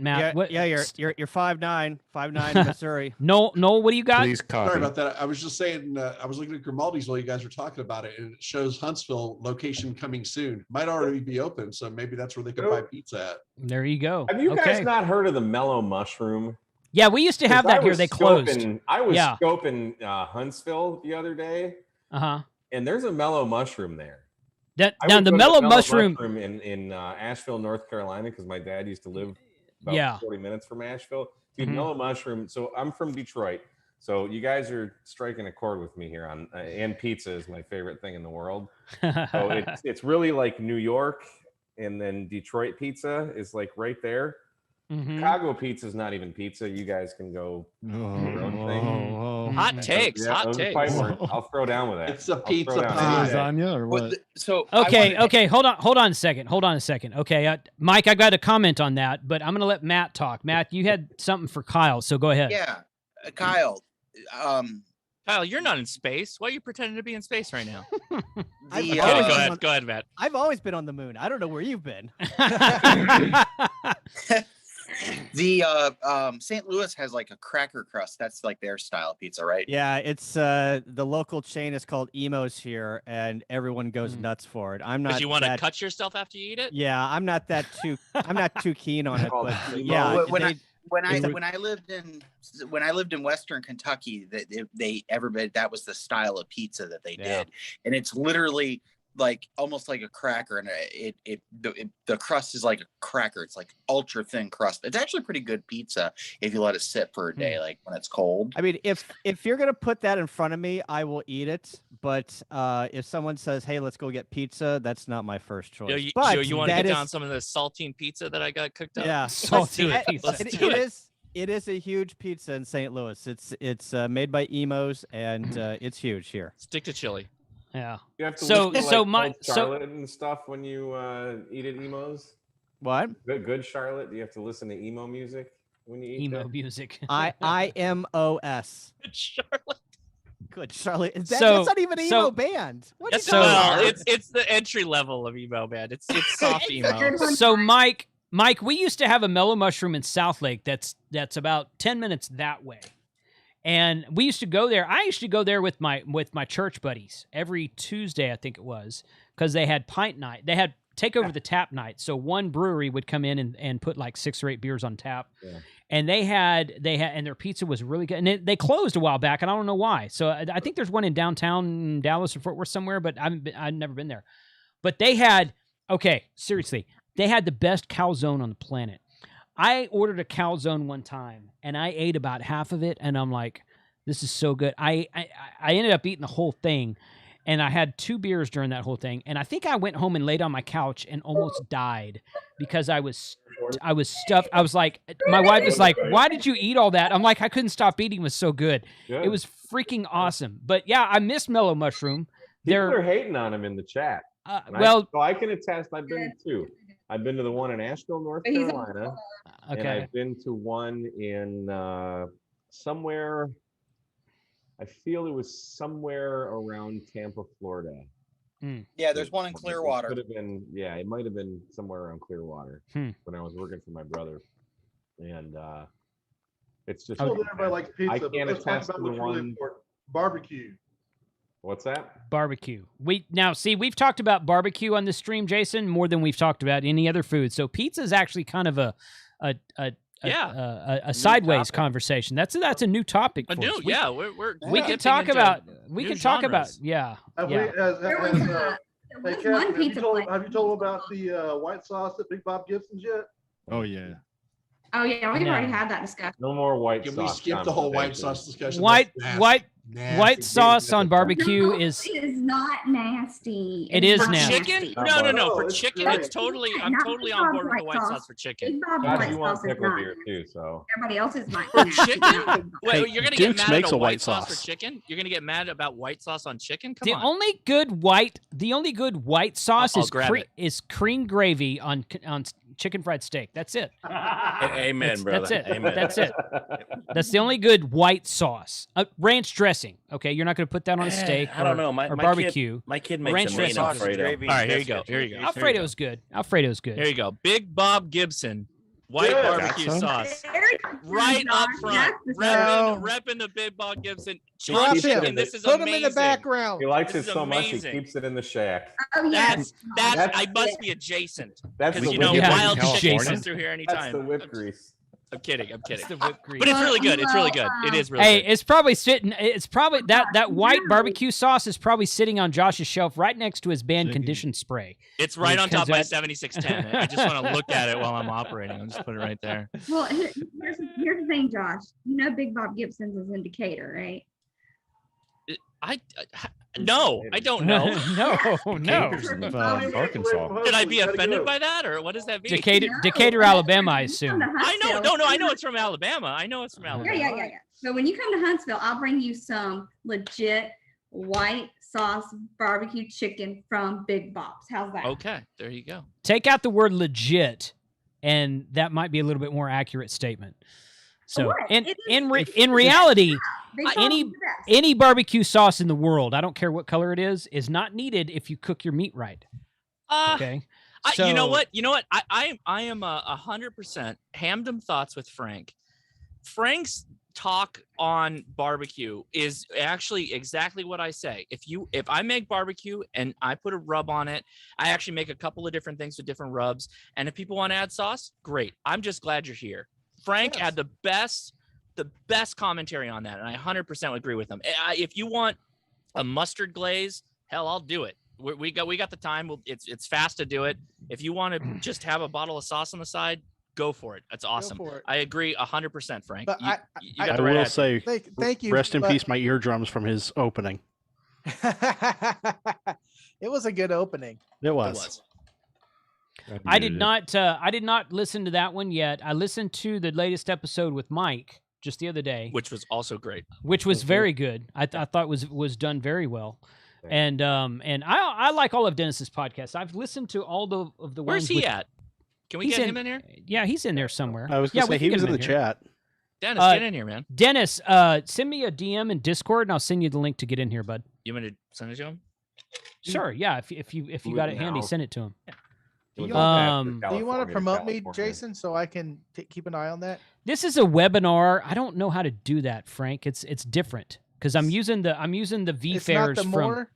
Matt. Yeah, What? yeah, you're 5'9", 5'9", Missouri. Noel, what do you got? Please copy. Sorry about that. I was just saying, I was looking at Grimaldi's while you guys were talking about it, and it shows Huntsville location coming soon. Might already be open, so maybe that's where they could buy pizza at. There you go. Have you guys Okay. not heard of the mellow mushroom? Yeah, we used to have 'Cause I that here. was They closed. I was Yeah. scoping Huntsville the other day, Uh-huh. and there's a mellow mushroom there. That I now would the go to mellow mushroom. in Asheville, North Carolina, because my dad used to live about Yeah. 40 minutes from Asheville. Dude, Mhm. mellow mushroom. So I'm from Detroit. So you guys are striking a chord with me here on and pizza is my favorite thing in the world. So it's really like New York, and then Detroit pizza is like right there. Mhm. Chicago pizza is not even pizza. You guys can go do your own thing. Hot takes. Yeah, Hot those are takes. fight words. I'll throw down with that. It's a I'll throw pizza down pie. with that. Lasagna or what? So Okay. Hold on a second. Okay, Mike, I got a comment on that, but I'm gonna let Matt talk. Matt, you had something for Kyle, so go ahead. Yeah, Kyle. Kyle, you're not in space. Why are you pretending to be in space right now? I've The, always Go been ahead. on- Go ahead, Matt. I've always been on the moon. I don't know where you've been. the St. Louis has like a cracker crust. That's like their style of pizza, right? Yeah, it's the local chain is called Emo's here, and everyone goes nuts for it. I'm not. Because you want to that- cut yourself after you eat it? Yeah, I'm not too keen on it, Oh, but Emo. yeah, When they- I lived in Western Kentucky, that was the style of pizza that they Yeah. did, and it's literally like almost like a cracker, and the crust is like a cracker. It's like ultra thin crust. It's actually pretty good pizza if you let it sit for a day, like when it's cold. I mean, if you're gonna put that in front of me, I will eat it. But if someone says, "Hey, let's go get pizza," that's not my first choice. Yo, you but you want to that get is- down some of the saltine pizza that I got cooked up? Yeah, Let's saltine do it. pizza. Let's It do it. It is a huge pizza in St. Louis. It's made by Emo's, and it's huge here. Stick to chili. Yeah. You have to So- listen to, so like, my- Cold so- Charlotte and stuff when you eat at Emo's. What? Good Charlotte. Do you have to listen to emo music when you eat Emo that? music. IMOS. Charlotte. Good, Charlie. That's So- not even an so- emo band. What are you That's talking well, about? it's the entry level of emo band. It's soft emo. So Mike, we used to have a Mellow Mushroom in South Lake that's about 10 minutes that way. And we used to go there. I used to go there with my church buddies every Tuesday, I think it was, because they had pint night. They had take over the tap night. So one brewery would come in and put like 6 or 8 beers on tap. Yeah. And they had and their pizza was really good. And they closed a while back, and I don't know why. So I think there's one in downtown Dallas or Fort Worth somewhere, but I've never been there. But they had, okay, seriously, they had the best calzone on the planet. I ordered a calzone one time, and I ate about half of it, and I'm like, this is so good. I ended up eating the whole thing, and I had 2 beers during that whole thing, and I think I went home and laid on my couch and almost died because I was stuffed. I was like, my wife was like, why did you eat all that? I'm like, I couldn't stop eating. It was so good. It was freaking awesome. But yeah, I miss Mellow Mushroom. People are hating on him in the chat. Well, so I can attest. I've been to 2. I've been to the one in Asheville, North Carolina, and I've been to one in somewhere. I feel it was somewhere around Tampa, Florida. Yeah, there's one in Clearwater. It could have been, yeah, it might have been somewhere around Clearwater when I was working for my brother, and it's just. Everybody likes pizza. I but can't let's talk attest about to the what's really one. important. Barbecue. What's that? Barbecue. We've talked about barbecue on the stream, Jason, more than we've talked about any other food. So pizza is actually kind of a sideways conversation. That's a new topic. A For new, us. yeah, We can talk about. We can talk about. Yeah. Have yeah. Hey, Catherine, have you told them about the white sauce at Big Bob Gibson's yet? Oh yeah. Oh yeah, we've already had that discussion. No more white Can sauce. we skip the whole white sauce discussion? White Nasty. white sauce on barbecue No, is. it is not nasty. It It's is not nasty. Chicken? No. For it's chicken, great. it's totally. I'm Not totally Big on Bob's board with the white white sauce. sauce for chicken. Big Bob's God, white you want sauce is pickle not beer nasty. too, so. Everybody else's might For be nasty. chicken? Wait, Hey, you're gonna get Duke's mad makes at a a white white sauce for sauce. chicken? You're gonna get mad about white sauce on chicken? Come The on. only good white sauce I'll grab it. is cream gravy on chicken fried steak. That's it. Amen, brother. That's it. Amen. That's it. That's the only good white sauce. Ranch dressing. Okay, you're not going to put that on a steak. I don't know. or My barbecue. my kid Ranch makes a mean dressing. Alfredo. All right, here you go. Here you go. Alfredo's good. Alfredo's good. Here you go. Big Bob Gibson, white Yeah. barbecue Got some? sauce. Very Right up Josh, front. that's No. Repping the Big Bob Gibson. Drop Hot him. chicken. This is Put amazing. him in the background. He likes This it is so much he amazing. keeps it in the shack. Oh yeah. That's I must be adjacent. That's Because the you know, whipped Yeah, wild grease. chicken Jason. comes through here That's anytime. the whipped grease. I'm kidding. I'm kidding. It's the whipped cream. But it's really good. It's really good. It is really Hey, good. it's probably sitting. It's probably that white barbecue sauce is probably sitting on Josh's shelf right next to his band condition spray. It's right on top of my Because 7610. I just want to look at it while I'm operating. I'll just put it right there. Well, here's the thing, Josh. You know Big Bob Gibson's is in Decatur, right? No, I don't know. no. Capers in Arkansas. Did I be offended by that, or what does that mean? Decatur, Alabama, I assume. I know. No. I know it's from Alabama. I know it's from Alabama. Yeah. So when you come to Huntsville, I'll bring you some legit white sauce barbecue chicken from Big Bob's. How's that? Okay, there you go. Take out the word legit, and that might be a little bit more accurate statement. So, What? in It in is- re- it's- in reality, Big Bob's any is the best. any barbecue sauce in the world, I don't care what color it is not needed if you cook your meat right. Okay. You know So- what? I am 100% Hamdom thoughts with Frank. Frank's talk on barbecue is actually exactly what I say. If I make barbecue and I put a rub on it, I actually make a couple of different things with different rubs. And if people want to add sauce, great. I'm just glad you're here. Frank had the best commentary on that, and I 100% agree with him. If you want a mustard glaze, hell, I'll do it. We got the time. It's fast to do it. If you want to just have a bottle of sauce on the side, go for it. That's awesome. for it. I agree 100%, Frank. But You I got the I right will attitude. say, Thank you. rest in but- peace, my eardrums from his opening. It was a good opening. It was. I did not listen to that one yet. I listened to the latest episode with Mike just the other day, which was also great. Which was very good. I thought was done very well. And I like all of Dennis's podcasts. I've listened to all of the ones. Where's he with- at? Can we he's get him in here? Yeah, he's in there somewhere. I was yeah, going to we say, can he get was him in the here. chat. Dennis, get in here, man. Dennis, send me a DM in Discord, and I'll send you the link to get in here, bud. You want me to send it to him? Sure. Yeah. If you got it handy, send it to him. Do you want to promote me, Jason, so I can keep an eye on that? This is a webinar. I don't know how to do that, Frank. It's different because I'm using the V It's Fairs not the from. more.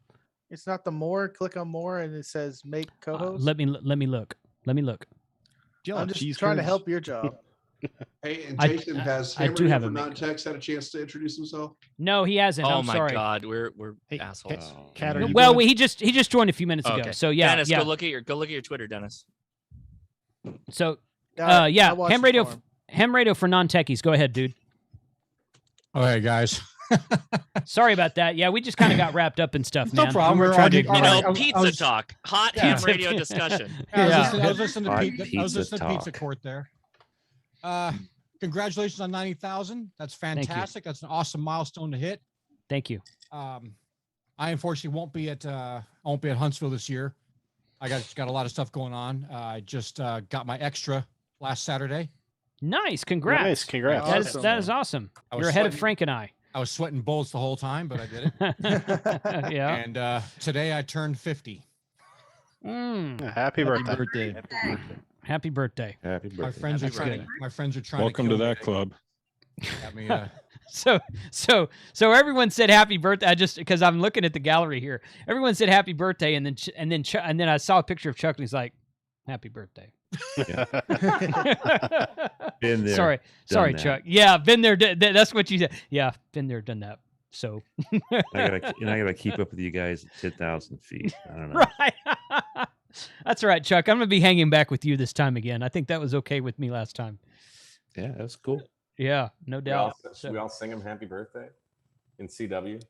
It's not the more. Click on more, and it says make co-host. Let me look. I'm just trying to help your job. Hey, and Jason, has I do Hammer have for a non-text had a chance to introduce himself? No, he hasn't. Oh I'm my sorry. God, we're assholes. Well, he just joined a few minutes ago. Okay. So yeah, Dennis, yeah. go look at your Twitter, Dennis. So I watched ham radio for non-techies. Go ahead, dude. Okay, guys. Sorry about that. Yeah, we just kind of got wrapped up in stuff, man. No problem. We're trying to Pizza talk, hot ham radio discussion. I was listening Hot to Pizza talk. Court there. Congratulations on 90,000. That's fantastic. That's an awesome milestone to hit. Thank you. I unfortunately won't be at Huntsville this year. I got a lot of stuff going on. I just got my extra last Saturday. Nice. Congrats. Nice, congrats. That is awesome. You're ahead of Frank and I. I was sweating bullets the whole time, but I did it. Yeah. And today I turned 50. Happy birthday. Happy birthday. Happy birthday. My friends are trying. My friends are trying. Welcome to that club. Got me, So everyone said happy birthday. I just because I'm looking at the gallery here. Everyone said happy birthday, and then I saw a picture of Chuck, and he's like, "Happy birthday." Been there, Sorry, done Chuck. Yeah, been there. That's what you said. Yeah, been there, done that. So I gotta keep up with you guys at 10,000 feet. I don't know. Right. That's right, Chuck. I'm gonna be hanging back with you this time again. I think that was okay with me last time. Yeah, that's cool. Yeah, no doubt. Should we all sing him happy birthday in CW?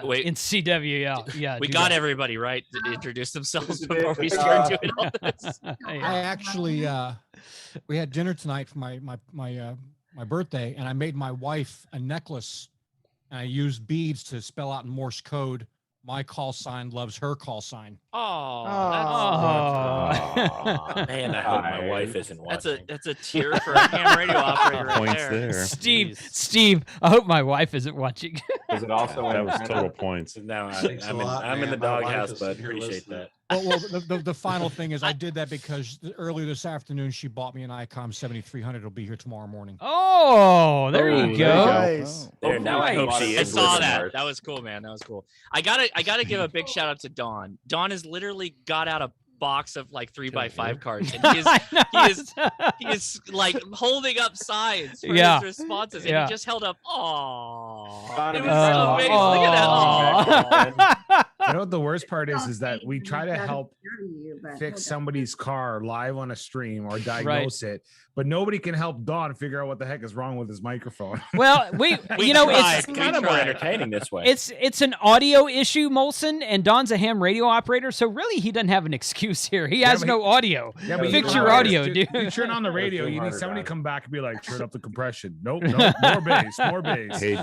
Wait. In CW, yeah. We do got that. everybody right to introduce themselves This is before it. we start doing all this. I actually we had dinner tonight for my birthday, and I made my wife a necklace, and I used beads to spell out in Morse code, "My call sign loves her call sign." Oh, Man, I hope my wife isn't watching. that's a tear for a ham radio operator right Points there. there. Steve, I hope my wife isn't watching. Was it also That was total points. No, Thanks a lot, I'm in the man. My wife doghouse, is but here appreciate listening. that. Well, the final thing is I did that because earlier this afternoon she bought me an ICOM 7300. It'll be here tomorrow morning. Oh, there you go. Nice. There, now I hope she I is. saw listening. that. That was cool, man. That was cool. I gotta give a big shout out to Dawn. Dawn has literally got out a box of like 3x5 cards, and he is like holding up signs for Yeah. his responses, and Yeah. he just held up. Oh, Dawn, it if was you're so watching, amazing. Look at that. Aw. You know what the worst part is that we try to help fix somebody's car live on a stream or diagnose it, but nobody can help Dawn figure out what the heck is wrong with his microphone. Well, tried. it's We kind of more tried. entertaining this way. it's an audio issue, Molson, and Don's a ham radio operator, so really he doesn't have an excuse here. He has but no audio. Yeah, but Fix you your know, audio, you- dude. You turn on the radio, Zoom you need harder, somebody guys. to come back and be like, turn up the compression. Nope, more bass, more bass. Hey,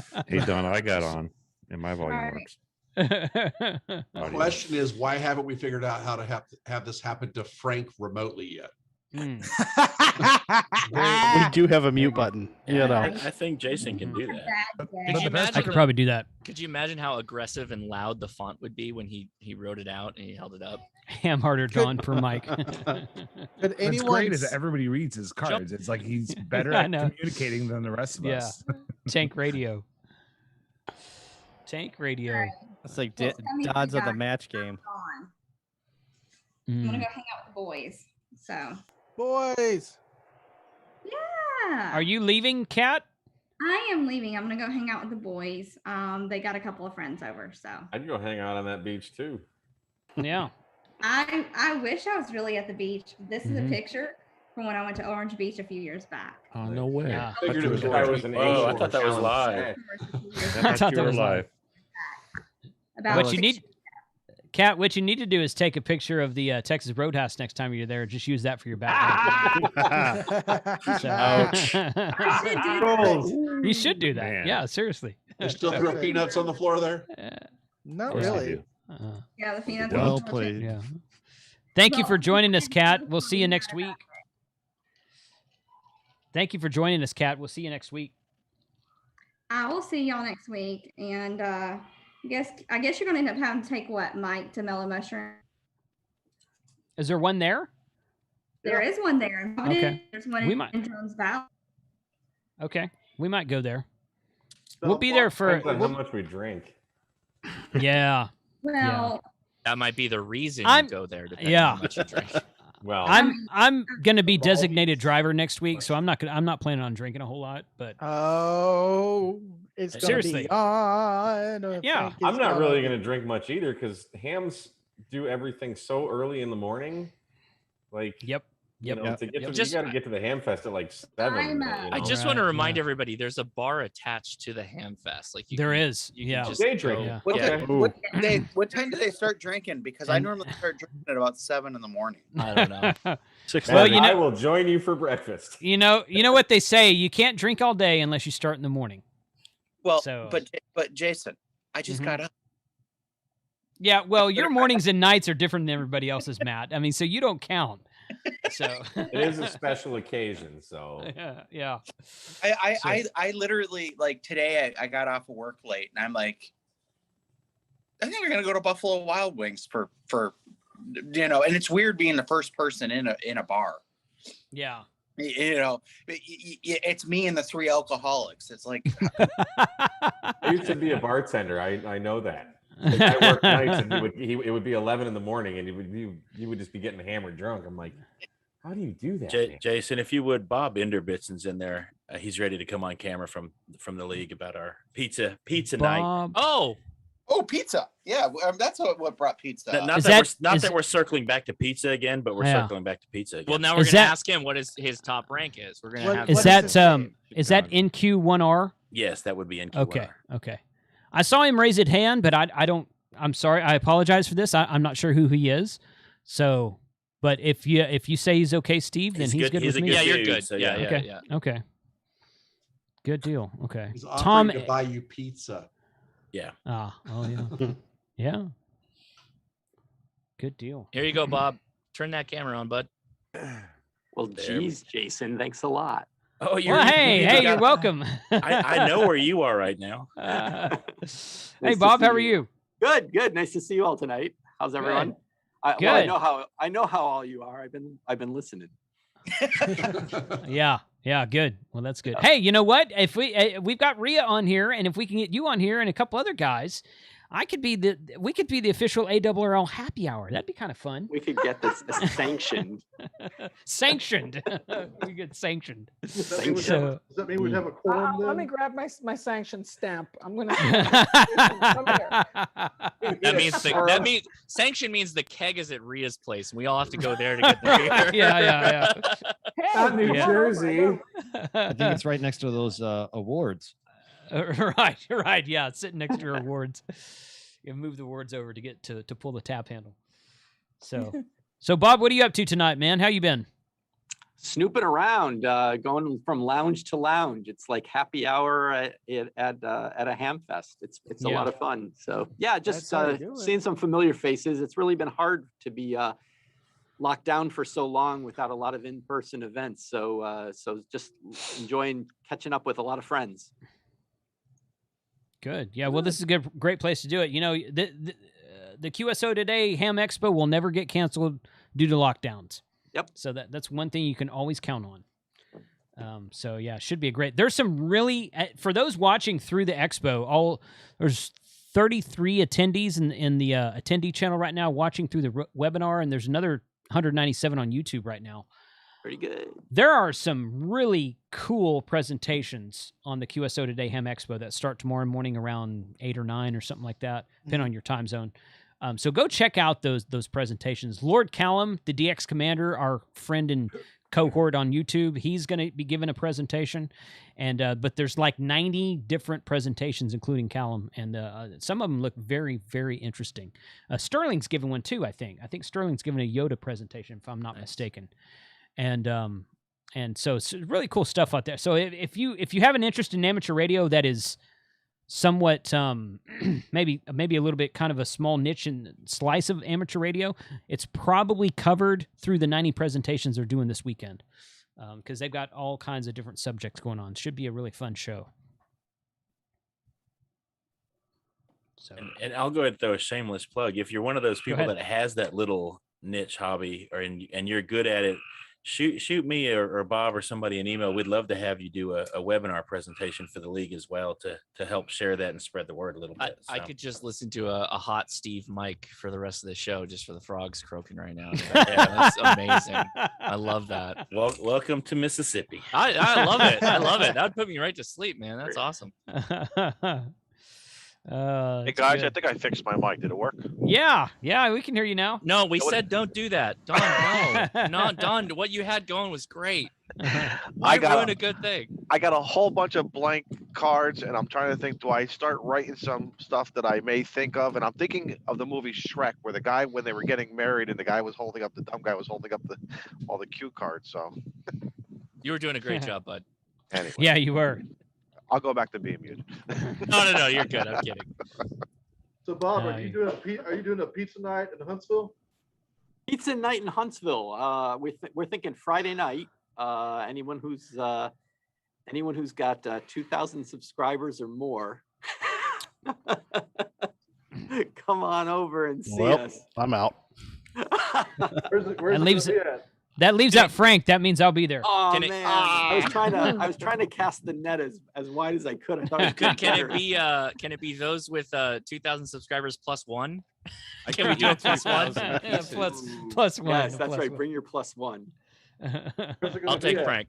Don, I got on, and my volume Alright. works. The Audio. question is, why haven't we figured out how to have this happen to Frank remotely yet? We do have a mute button. You know. I think Jason can do that. Could you I could imagine? probably do that. Could you imagine how aggressive and loud the font would be when he wrote it out and he held it up? Ham harder Don per mic. Could What's anyone? great is that everybody reads his cards. It's like he's better I at know. communicating than the rest of Yeah. us. Tank radio. Tank radio. It's like Well, send me the odds of the doc. match game. On. I'm gonna Mm. go hang out with the boys. So Boys. yeah. Are you leaving, Kat? I am leaving. I'm gonna go hang out with the boys. They got a couple of friends over, so I'd go hang out on that beach too. Yeah. I wish I was really at the beach. This is Mhm. a picture from when I went to Orange Beach a few years back. Oh, no way. Yeah. I figured it was I was an Oh, I Asian thought that was challenge. live. I thought you that were was live. About What you 6 need, Kat, what you need to do is take a picture of the Texas Roadhouse next time you're there. Just use that for your background. So- Ouch. I should do that. You should do that. Man. Yeah, seriously. They still throw peanuts on the floor there? Not course they really. do. Yeah, the peanuts. Well on the floor, too. played. Yeah. Thank you for joining us, Kat. We'll see you next week. Thank you for joining us, Kat. We'll see you next week. I will see y'all next week. And I guess you're gonna end up having to take what, Mike, to Mellow Mushroom? Is there one there? There is one there. in Providence. Okay. There's one We in might- Jones Valley. Okay, we might go there. We'll be there for. Depends on how much we drink. Yeah. Well, That might be the reason I'm- you go there. Depending yeah. on how much you drink. Well, I'm gonna be designated driver next week, so I'm not planning on drinking a whole lot. But Oh, it's gonna Seriously. be on. Yeah. I'm not really going to drink much either because hams do everything so early in the morning. Like, yep. You know, to get to, Just- you got to get to the Hamfest at like 7. I'm, you I know? just want to remind everybody there's a bar attached to the Hamfest. Like There can, is, you can yeah. just Day go- drinking. Yeah. What, yeah. time, what time do they start drinking? Because I normally start drinking at about 7 in the morning. I don't know. Well, you I know, will join you for breakfast. you know what they say. You can't drink all day unless you start in the morning. Well, So- but Jason, I just got up. Yeah, well, your mornings and nights are different than everybody else's, Matt. I mean, so you don't count. So It is a special occasion, so yeah. I literally, like, today I got off of work late and I'm like, I think we're gonna go to Buffalo Wild Wings for you know, and it's weird being the first person in a bar. Yeah. You know, it's me and the 3 alcoholics. It's like I used to be a bartender. I know that. Like, I worked nights, and it would be 11 in the morning, and you would just be getting hammered drunk. I'm like, how do you do that? man? Jason, if you would, Bob Inderbitson's in there. He's ready to come on camera from the league about our pizza night. Bob. oh, pizza. Yeah, that's what brought pizza. Not Is that we're circling back to pizza again, but we're Yeah. circling back to pizza again. Well, now we're Is gonna that- ask him what his top rank is. We're gonna What- have Is what that does it say? is that NQ1R? Yes, that would be in. Okay. Okay. I saw him raise his hand, but I don't. I'm sorry. I apologize for this. I'm not sure who he is. So, but if you say he's okay, Steve, then he's good He's with a me. Yeah, you're dude, good. so Yeah, okay. yeah. Okay. Good deal. Okay. He's offering Tom. to buy you pizza. Yeah. Oh yeah. Yeah. Good deal. Here you go, Bob. Turn that camera on, bud. Well, There we- geez, Jason, thanks a lot. Oh, Well, hey, you're welcome. I know where you are right now. Hey, Nice to Bob, how see are you? Good. Nice to see you all tonight. How's everyone? I Good. I know how all you are. I've been listening. Yeah. Good. Well, that's good. Hey, you know what? If we've got Rhea on here, and if we can get you on here and a couple other guys, we could be the official ARRL happy hour. That'd be kind of fun. We could get this sanctioned. Sanctioned. We get sanctioned. Does that mean we'd So- have- does that mean we'd have a quorum Let then? me grab my sanction stamp. I'm gonna. That means sanction means the keg is at Rhea's place, and we all have to go there to get the beer. Yeah. Not New Yeah. Jersey. I think it's right next to those awards. Right. Yeah, sitting next to your awards. You move the awards over to get to pull the tap handle. So Bob, what are you up to tonight, man? How you been? Snooping around, going from lounge to lounge. It's like happy hour at a ham fest. It's a Yeah. lot of fun. So yeah, just That's how you do it. seeing some familiar faces. It's really been hard to be locked down for so long without a lot of in-person events. So just enjoying catching up with a lot of friends. Good. Yeah. Well, this is a great place to do it. You know, the QSO Today Ham Expo will never get canceled due to lockdowns. Yep. So that's one thing you can always count on. So yeah, should be a great. There's some really for those watching through the expo. There's 33 attendees in the attendee channel right now watching through the webinar, and there's another 197 on YouTube right now. Pretty good. There are some really cool presentations on the QSO Today Ham Expo that start tomorrow morning around 8 or 9 or something like that, depending on your time zone. So go check out those presentations. Lord Callum, the DX Commander, our friend and cohort on YouTube, he's going to be giving a presentation, and but there's like 90 different presentations, including Callum, and some of them look very, very interesting. Sterling's giving one too, I think. I think Sterling's giving a Yoda presentation, if I'm not mistaken. And so it's really cool stuff out there. So if you have an interest in amateur radio that is somewhat maybe a little bit kind of a small niche and slice of amateur radio, it's probably covered through the 90 presentations they're doing this weekend, because they've got all kinds of different subjects going on. Should be a really fun show. So, and I'll go ahead and throw a shameless plug. If you're one of those people ahead. that has that little niche hobby, and you're good at it, shoot me or Bob or somebody an email. We'd love to have you do a webinar presentation for the league as well to help share that and spread the word a little bit. I could just listen to a hot Steve mic for the rest of the show just for the frogs croaking right now. That's amazing. I love that. Well, welcome to Mississippi. I love it. I love it. That would put me right to sleep, man. That's awesome. Hey guys, I think I fixed my mic. Did it work? Yeah, we can hear you now. No, we said don't do that. Don, no. No, Don, what you had going was great. I ruined a good thing. I got a whole bunch of blank cards, and I'm trying to think, do I start writing some stuff that I may think of? And I'm thinking of the movie Shrek, where the guy, when they were getting married, and the guy was holding up, the dumb guy was holding up all the cue cards. So you were doing a great job, bud. Anyway. Yeah, you were. I'll go back to being muted. No, you're good. I'm kidding. So Bob, are you doing a pizza night in Huntsville? Pizza night in Huntsville. We're thinking Friday night. Anyone who's got 2,000 subscribers or more, come on over and see us. I'm out. That leaves out Frank. That means I'll be there. Oh man, I was trying to cast the net as wide as I could. I thought it was can it be those with 2,000 subscribers plus one? Can we do a plus one? Yeah, plus one. Yes, that's plus right. one. Bring your plus one. I'll take Frank.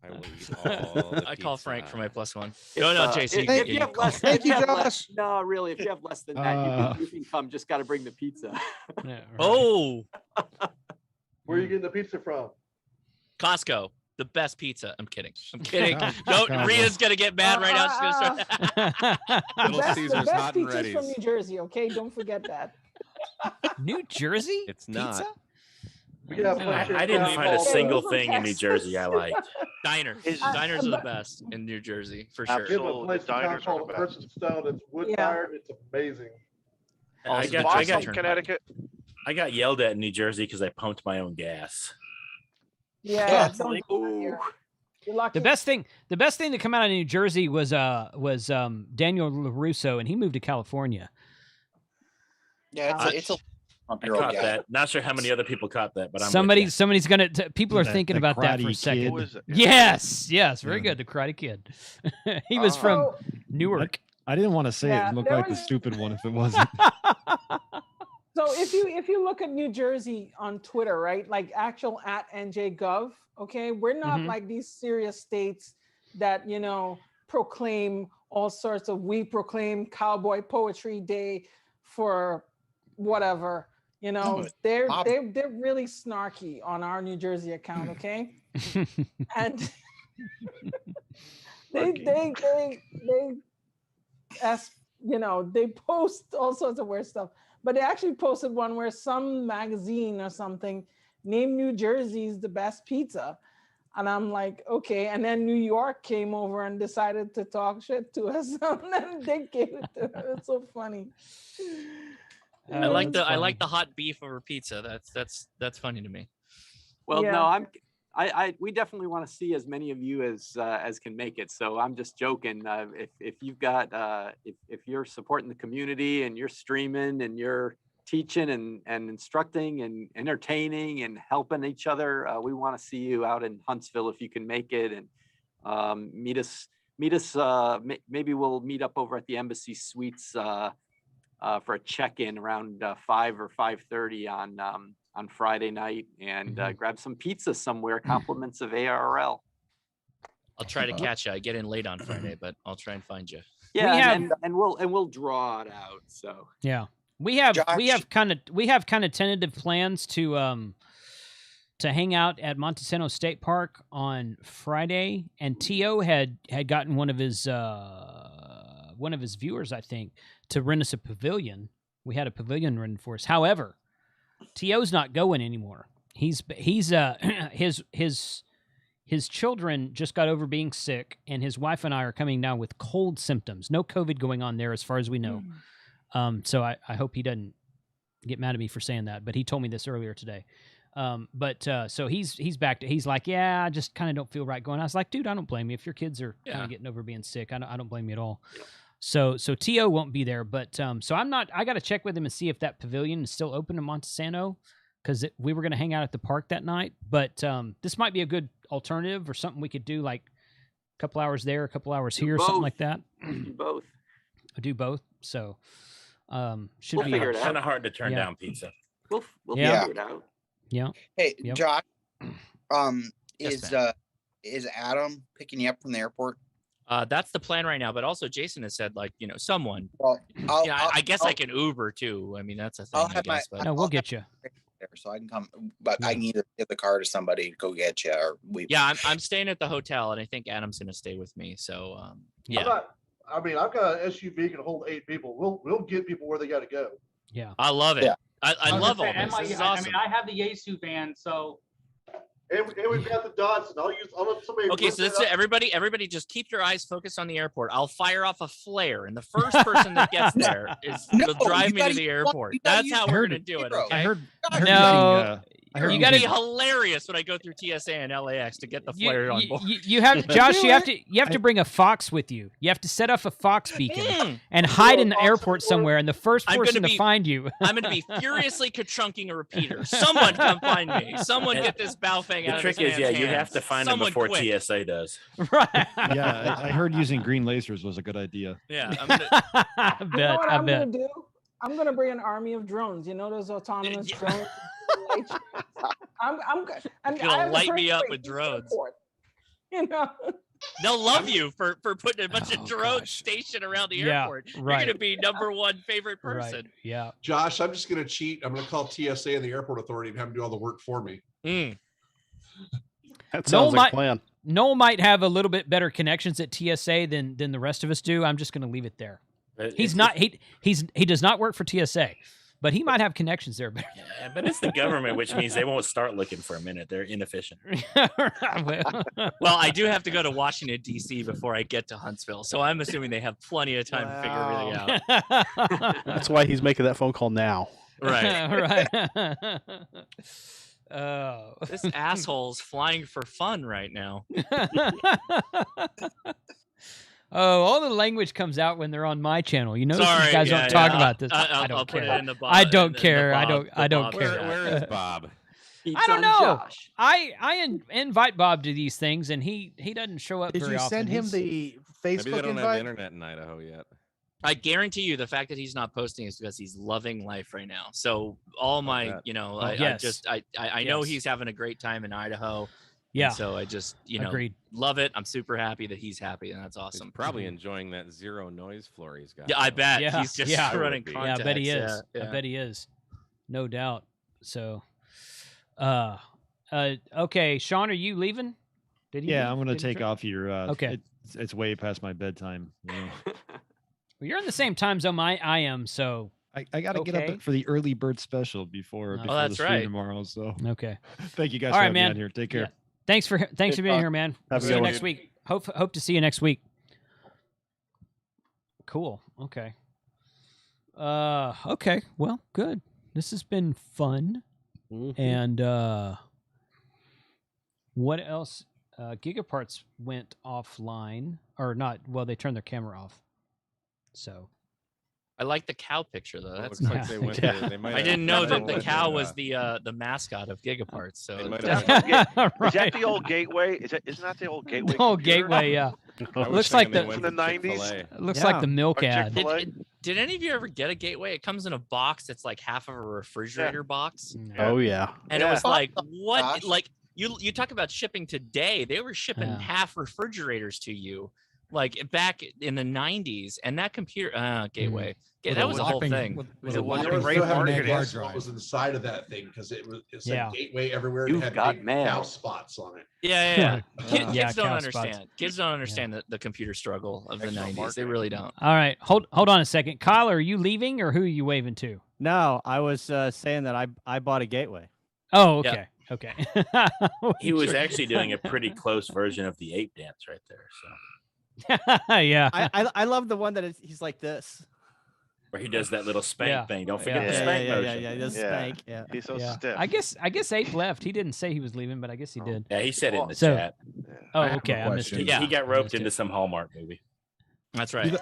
I will eat all the I call pizza. Frank for my plus one. If, Jason. If you have less, Thank you, if have less- Josh. no, really, if you have less than that, you can come. Just got to bring the pizza. Yeah, right. Oh, Where are you getting the pizza from? Costco, the best pizza. I'm kidding. No, Chicago. Ria's gonna get mad right now. She's gonna start. Little Caesars the best hot and pizza's ready. from New Jersey. Okay, don't forget that. New Jersey? It's not. I didn't find a single thing in New Jersey I liked. Diners are the best in New Jersey for sure. We have a place in town called Urson Stone. It's wood fired. It's amazing. I Boston, Connecticut. I got yelled at in New Jersey because I pumped my own gas. Yeah, don't do that here. You're lucky. The best thing to come out of New Jersey was Daniel LaRusso, and he moved to California. Yeah, it's a I caught that. Not sure how many other people caught that, but I'm somebody's gonna. People are The- thinking the about that for a Karate second. Kid. Who is it? Yes, very good. The Karate Kid. He was from Newark. I didn't want to say Yeah, it. It looked there like the was- stupid one if it wasn't. So if you look at New Jersey on Twitter, right, like actual @NJGov, okay, we're not Mhm. like these serious states that proclaim all sorts of. We proclaim Cowboy Poetry Day for whatever. but They're Bob- they're really snarky on our New Jersey account, okay, and they as they post all sorts of weird stuff. But they actually posted one where some magazine or something named New Jersey's the best pizza. And I'm like, okay. And then New York came over and decided to talk shit to us. And then they gave it to her. It's so funny. I like the hot beef over pizza. That's funny to me. Well, Yeah. no, we definitely want to see as many of you as can make it. So I'm just joking. If you've got if you're supporting the community and you're streaming and you're teaching and instructing and entertaining and helping each other, we want to see you out in Huntsville if you can make it, and meet us. Maybe we'll meet up over at the Embassy Suites for a check-in around 5 or 5:30 on Friday night, and grab some pizza somewhere, compliments of ARL. I'll try to catch you. I get in late on Friday, but I'll try and find you. Yeah, and we'll draw it out. So Yeah, we have kind of tentative plans to hang out at Montesano State Park on Friday, and T.O. had gotten one of his viewers, I think, to rent us a pavilion. We had a pavilion rented for us. However, T.O.'s not going anymore. He's his children just got over being sick, and his wife and I are coming down with cold symptoms. No COVID going on there as far as we know. So I hope he doesn't get mad at me for saying that, but he told me this earlier today. So he's back to, he's like, yeah, I just kind of don't feel right going. I was like, dude, I don't blame you. If your kids are kind of getting over being sick, I don't blame you at all. So T.O. won't be there, but so I got to check with him and see if that pavilion is still open in Montesano, because we were going to hang out at the park that night. But this might be a good alternative or something we could do, like a couple hours there, a couple hours here, something like that. Do both. Do both. So should We'll be figure it out. Kind of hard to turn down pizza. We'll Yeah. figure it out. Yeah. Hey, Yep. Josh, Yes, is Adam picking you up from the airport? That's the plan right now, but also Jason has said, like, someone. Well, I guess I can Uber too. I mean, that's a thing. I'll I have guess, my- but- No, we'll get you. There, so I can come, but I can either give the car to somebody to go get you, or we. Yeah, I'm staying at the hotel, and I think Adam's gonna stay with me. So yeah, I've got an SUV can hold 8 people. We'll get people where they got to go. Yeah, I love it. Yeah. I love all this. This is awesome. I mean, I have the Yaesu van, so. And we've got the Dodson. I'll let somebody. Okay, lift so it that's up. it. Everybody just keep your eyes focused on the airport. I'll fire off a flare, and the first person that gets there will drive me to the airport. That's how we're gonna do it. Okay? I heard No. You gotta be hilarious when I go through TSA and LAX to get the flare on board. You have Josh. You have to bring a Fox with you. You have to set up a Fox beacon and hide in the airport somewhere. And the first person to find you, I'm gonna be furiously ka-chunking a repeater. Someone come find me. Someone get this Baofeng out The of trick this is, man's you hands. have to find them Someone before quick. TSA does. Right. Yeah, I heard using green lasers was a good idea. Yeah, I You know bet. what I I'm bet. gonna do? I'm gonna bring an army of drones. You know those autonomous drones. I'm You're gonna light me up with drones. You know. They'll love you for putting a bunch of drones stationed around the Yeah, airport. You're right. gonna be #1 favorite Right. person. Yeah. Josh, I'm just going to cheat. I'm going to call TSA and the airport authority and have them do all the work for me. That Noel sounds like a plan. Noel might have a little bit better connections at TSA than the rest of us do. I'm just going to leave it there. He does not work for TSA, but he might have connections there. Yeah, but it's the government, which means they won't start looking for a minute. They're inefficient. Well, I do have to go to Washington, D.C. before I get to Huntsville, so I'm assuming they have plenty of time to figure everything out. That's why he's making that phone call now. Right. Right. Oh. This asshole's flying for fun right now. Oh, all the language comes out when they're on my channel. You notice Sorry, these guys yeah, don't talk yeah. about this. I'll I don't put care. it in the I don't in the care. I Bob- don't. I the don't Bob care. chat. Where is Bob? I don't know. I invite Bob to these things, and he doesn't show up Did very you often. send him He's- the Maybe Facebook they don't have invite? internet in Idaho yet. I guarantee you the fact that he's not posting is because he's loving life right now. So all my, Yes. I know Yes. he's having a great time in Idaho. Yeah. And so I just, Agreed. love it. I'm super happy that he's happy, and that's awesome. He's probably enjoying that zero noise floor he's got. Yeah, I bet. Yeah, He's just yeah. running Yeah, I bet he contacts. is. Yeah, I bet he is. No doubt. So, okay, Sean, are you leaving? Did he? Yeah, leave? I'm gonna Did he take trip? off your. Okay. It's way past my bedtime. You know. Well, you're in the same time zone I am, so I got to get up for the early bird special before Oh, the that's stream right. tomorrow. So Okay. thank you guys All for right, having me man. on here. Take care. Yeah. Thanks for being here, man. Have a See good you one. next week. Hope to see you next week. Cool. Okay. Okay. Well, good. This has been fun. And what else? Gigaparts went offline or not? Well, they turned their camera off. So I like the cow picture though. Well, That's looks like nice. they went to- they might I have- didn't know might that have the went cow to, was the mascot of Gigaparts. So They might that's- have- Is that the old gateway? Isn't that the old gateway? The old computer? gateway, yeah. I was Looks like thinking they the went from the to 90s. Chick-fil-A. looks like the milk Or ad. Chick-fil-A? Did any of you ever get a gateway? It comes in a box that's like half of a refrigerator box. Oh yeah. And it was Yeah. like, Oh, what? gosh. Like you talk about shipping today. They were shipping Yeah. half refrigerators to you, like back in the 90s. And that computer gateway, yeah, With that a was the whole whopping- thing. with It was a a whopping whopping They were so having to hard guess drive. what was inside of that thing because it said Yeah. gateway everywhere. You've and it had got big mail. cow spots on it. Yeah. Kids Yeah, don't cow understand. spots. Kids don't understand the computer struggle of the Excellent 90s. They marketing. really don't. All right, hold on a second. Kyle, are you leaving or who are you waving to? No, I was saying that I bought a gateway. Oh, okay. Okay. He was actually doing a pretty close version of the ape dance right there. So yeah. I love the one that he's like this. where he does that little spank Yeah. thing. Don't forget Yeah. the spank yeah, motion. yeah, the Yeah. spank. Yeah. He's so Yeah. stiff. I guess Ape left. He didn't say he was leaving, but I guess he did. Yeah, he said it in the So- chat. Oh, I have a okay. I missed question. it. He got I roped missed into it. some Hallmark movie. That's right.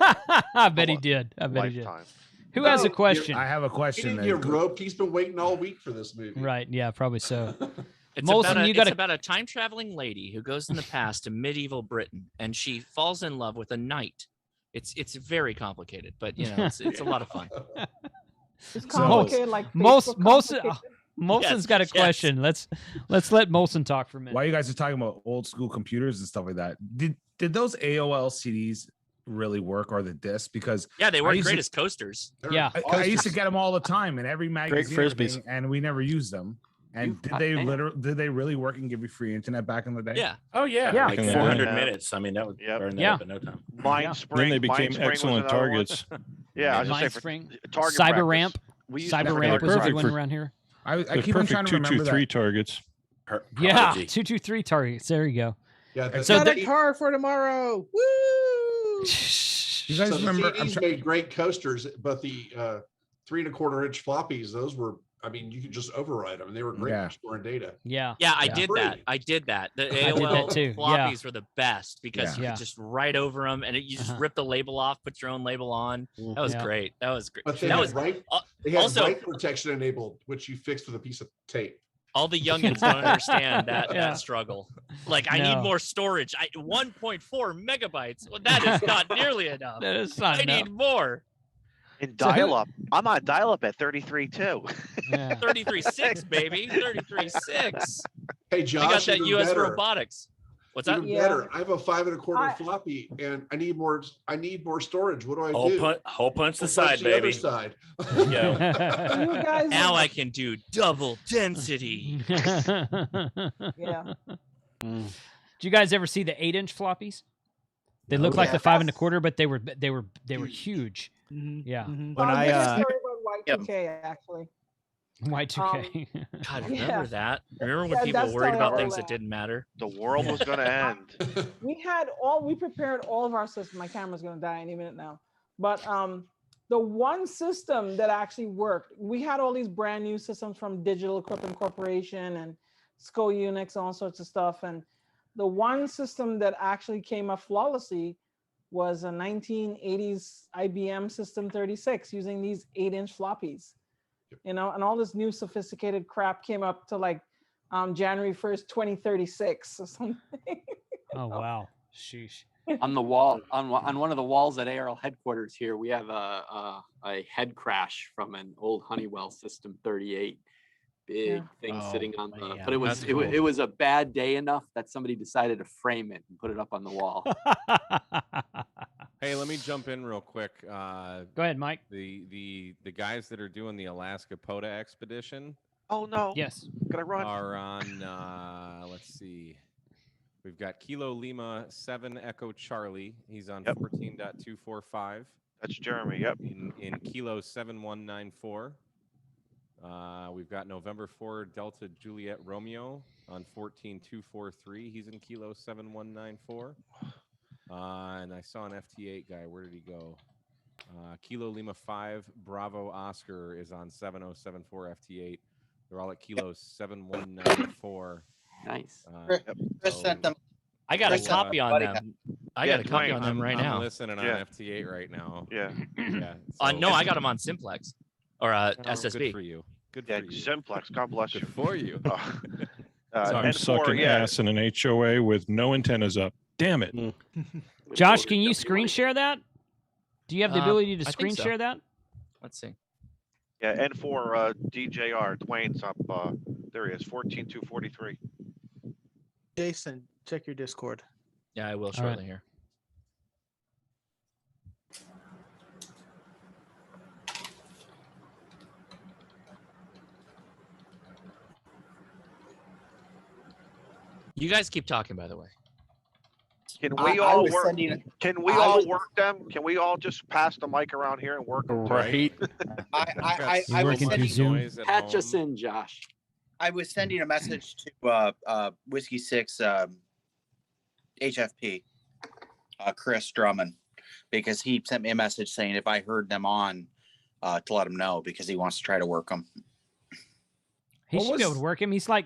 I bet he did. I bet he did. Who has a question? I have a He question. didn't get roped. He's been waiting all week for this movie. Right. Yeah, probably so. It's about a time traveling lady who goes in the past to medieval Britain, and she falls in love with a knight. It's very complicated, but it's a lot of fun. It's complicated, like Molson's got a question. Let's let Molson talk for a minute. While you guys are talking about old school computers and stuff like that, did those AOL CDs really work, or the discs? Because they work great as coasters. Yeah, I used to get them all the time in every magazine, frisbees. and we never used them. And did they really work and give you free internet back in the day? Yeah. Oh yeah. Yeah. Like 400 minutes. I mean, that would burn that up in no time. Mindspring. Then they became Mindspring was excellent another one. targets. Yeah, I was just Mindspring. target Cyber practice. Ramp. We used to have Cyber a Ramp was a target big one practice. around here. I keep on trying to remember 223 that. targets. Yeah, 223 targets. There you go. Yeah, so got a car for tomorrow. Woo! You guys remember? The CDs made great coasters, but the 3 1/4-inch floppies, those were. I mean, you could just override them, and they were great for storing data. Yeah. Yeah, I did that. I did that. The AOL too. floppies were the best because you Yeah. could just write over them, and you just rip the label off, put your own label on. That was great. That was great. But they that had was they had also write protection enabled, which you fixed with a piece of tape. all the youngins don't understand that struggle. Like, I need No. more storage. 1.4 megabytes. Well, that is not nearly enough. That is not I enough. need more. In dial-up, I'm on dial-up at 33 too. 33.6, baby. 33.6. Hey, I Josh, got that even US better. robotics. What's that? Even better. I have a 5 1/4 floppy, and I need more storage. What do I do? Hole punch the Hole side, the baby. Other side. There you go. You guys Now I can do double density. Yeah. Did you guys ever see the 8-inch floppies? They look like yeah. the 5 1/4, but they were huge. Yeah. When I'll I give you a story about Y2K actually. Y2K. God, remember Yeah. that? Remember when Yeah, people that's worried about totally things all that didn't matter? The world was going to end. We prepared all of our systems. My camera's going to die any minute now. But the one system that actually worked, we had all these brand new systems from Digital Equipment Corporation and SCO Unix, all sorts of stuff. And the one system that actually came up flawlessly was a 1980s IBM System 36 using these 8-inch floppies. And all this new sophisticated crap came up to like January 1st, 2036 or something. Oh wow. Sheesh. On the wall, on one of the walls at ARL headquarters here, we have a head crash from an old Honeywell System 38. Big thing sitting on the, but it was a bad day enough that somebody decided to frame it and put it up on the wall. Hey, let me jump in real quick. Go ahead, Mike. The guys that are doing the Alaska POTA expedition. Oh no! Yes. Gotta run. Are on. Let's see. We've got Kilo Lima 7 Echo Charlie. He's on 14.245. That's Jeremy. Yep. In Kilo 7194. We've got November 4 Delta Juliet Romeo on 14.243. He's in Kilo 7194. And I saw an FT8 guy. Where did he go? Kilo Lima 5 Bravo Oscar is on 7074 FT8. They're all at Kilo 7194. Nice. Chris sent them. I got a copy on them. I got a copy on them right now. I'm listening on FT8 right now. Yeah. Yeah. No, I got them on Simplex or SSB. Good for you. Good for you. Simplex. God bless you. Good for you. I'm sucking ass in an HOA with no antennas up. Damn it. Josh, can you screen share that? Do you have the ability to I screen think so. share that? Let's see. Yeah, N4 DJR. Dwayne's up. There he is. 14.243. Jason, check your Discord. Yeah, I will shortly here. You guys keep talking, by the way. Can we all work? Can we all work them? Can we all just pass the mic around here and work them? Right. I was sending, Patch us in, Josh. I was sending a message to Whiskey 6 HFP, Chris Drummond, because he sent me a message saying if I heard them on, to let him know because he wants to try to work them. He should be able to work him. He's like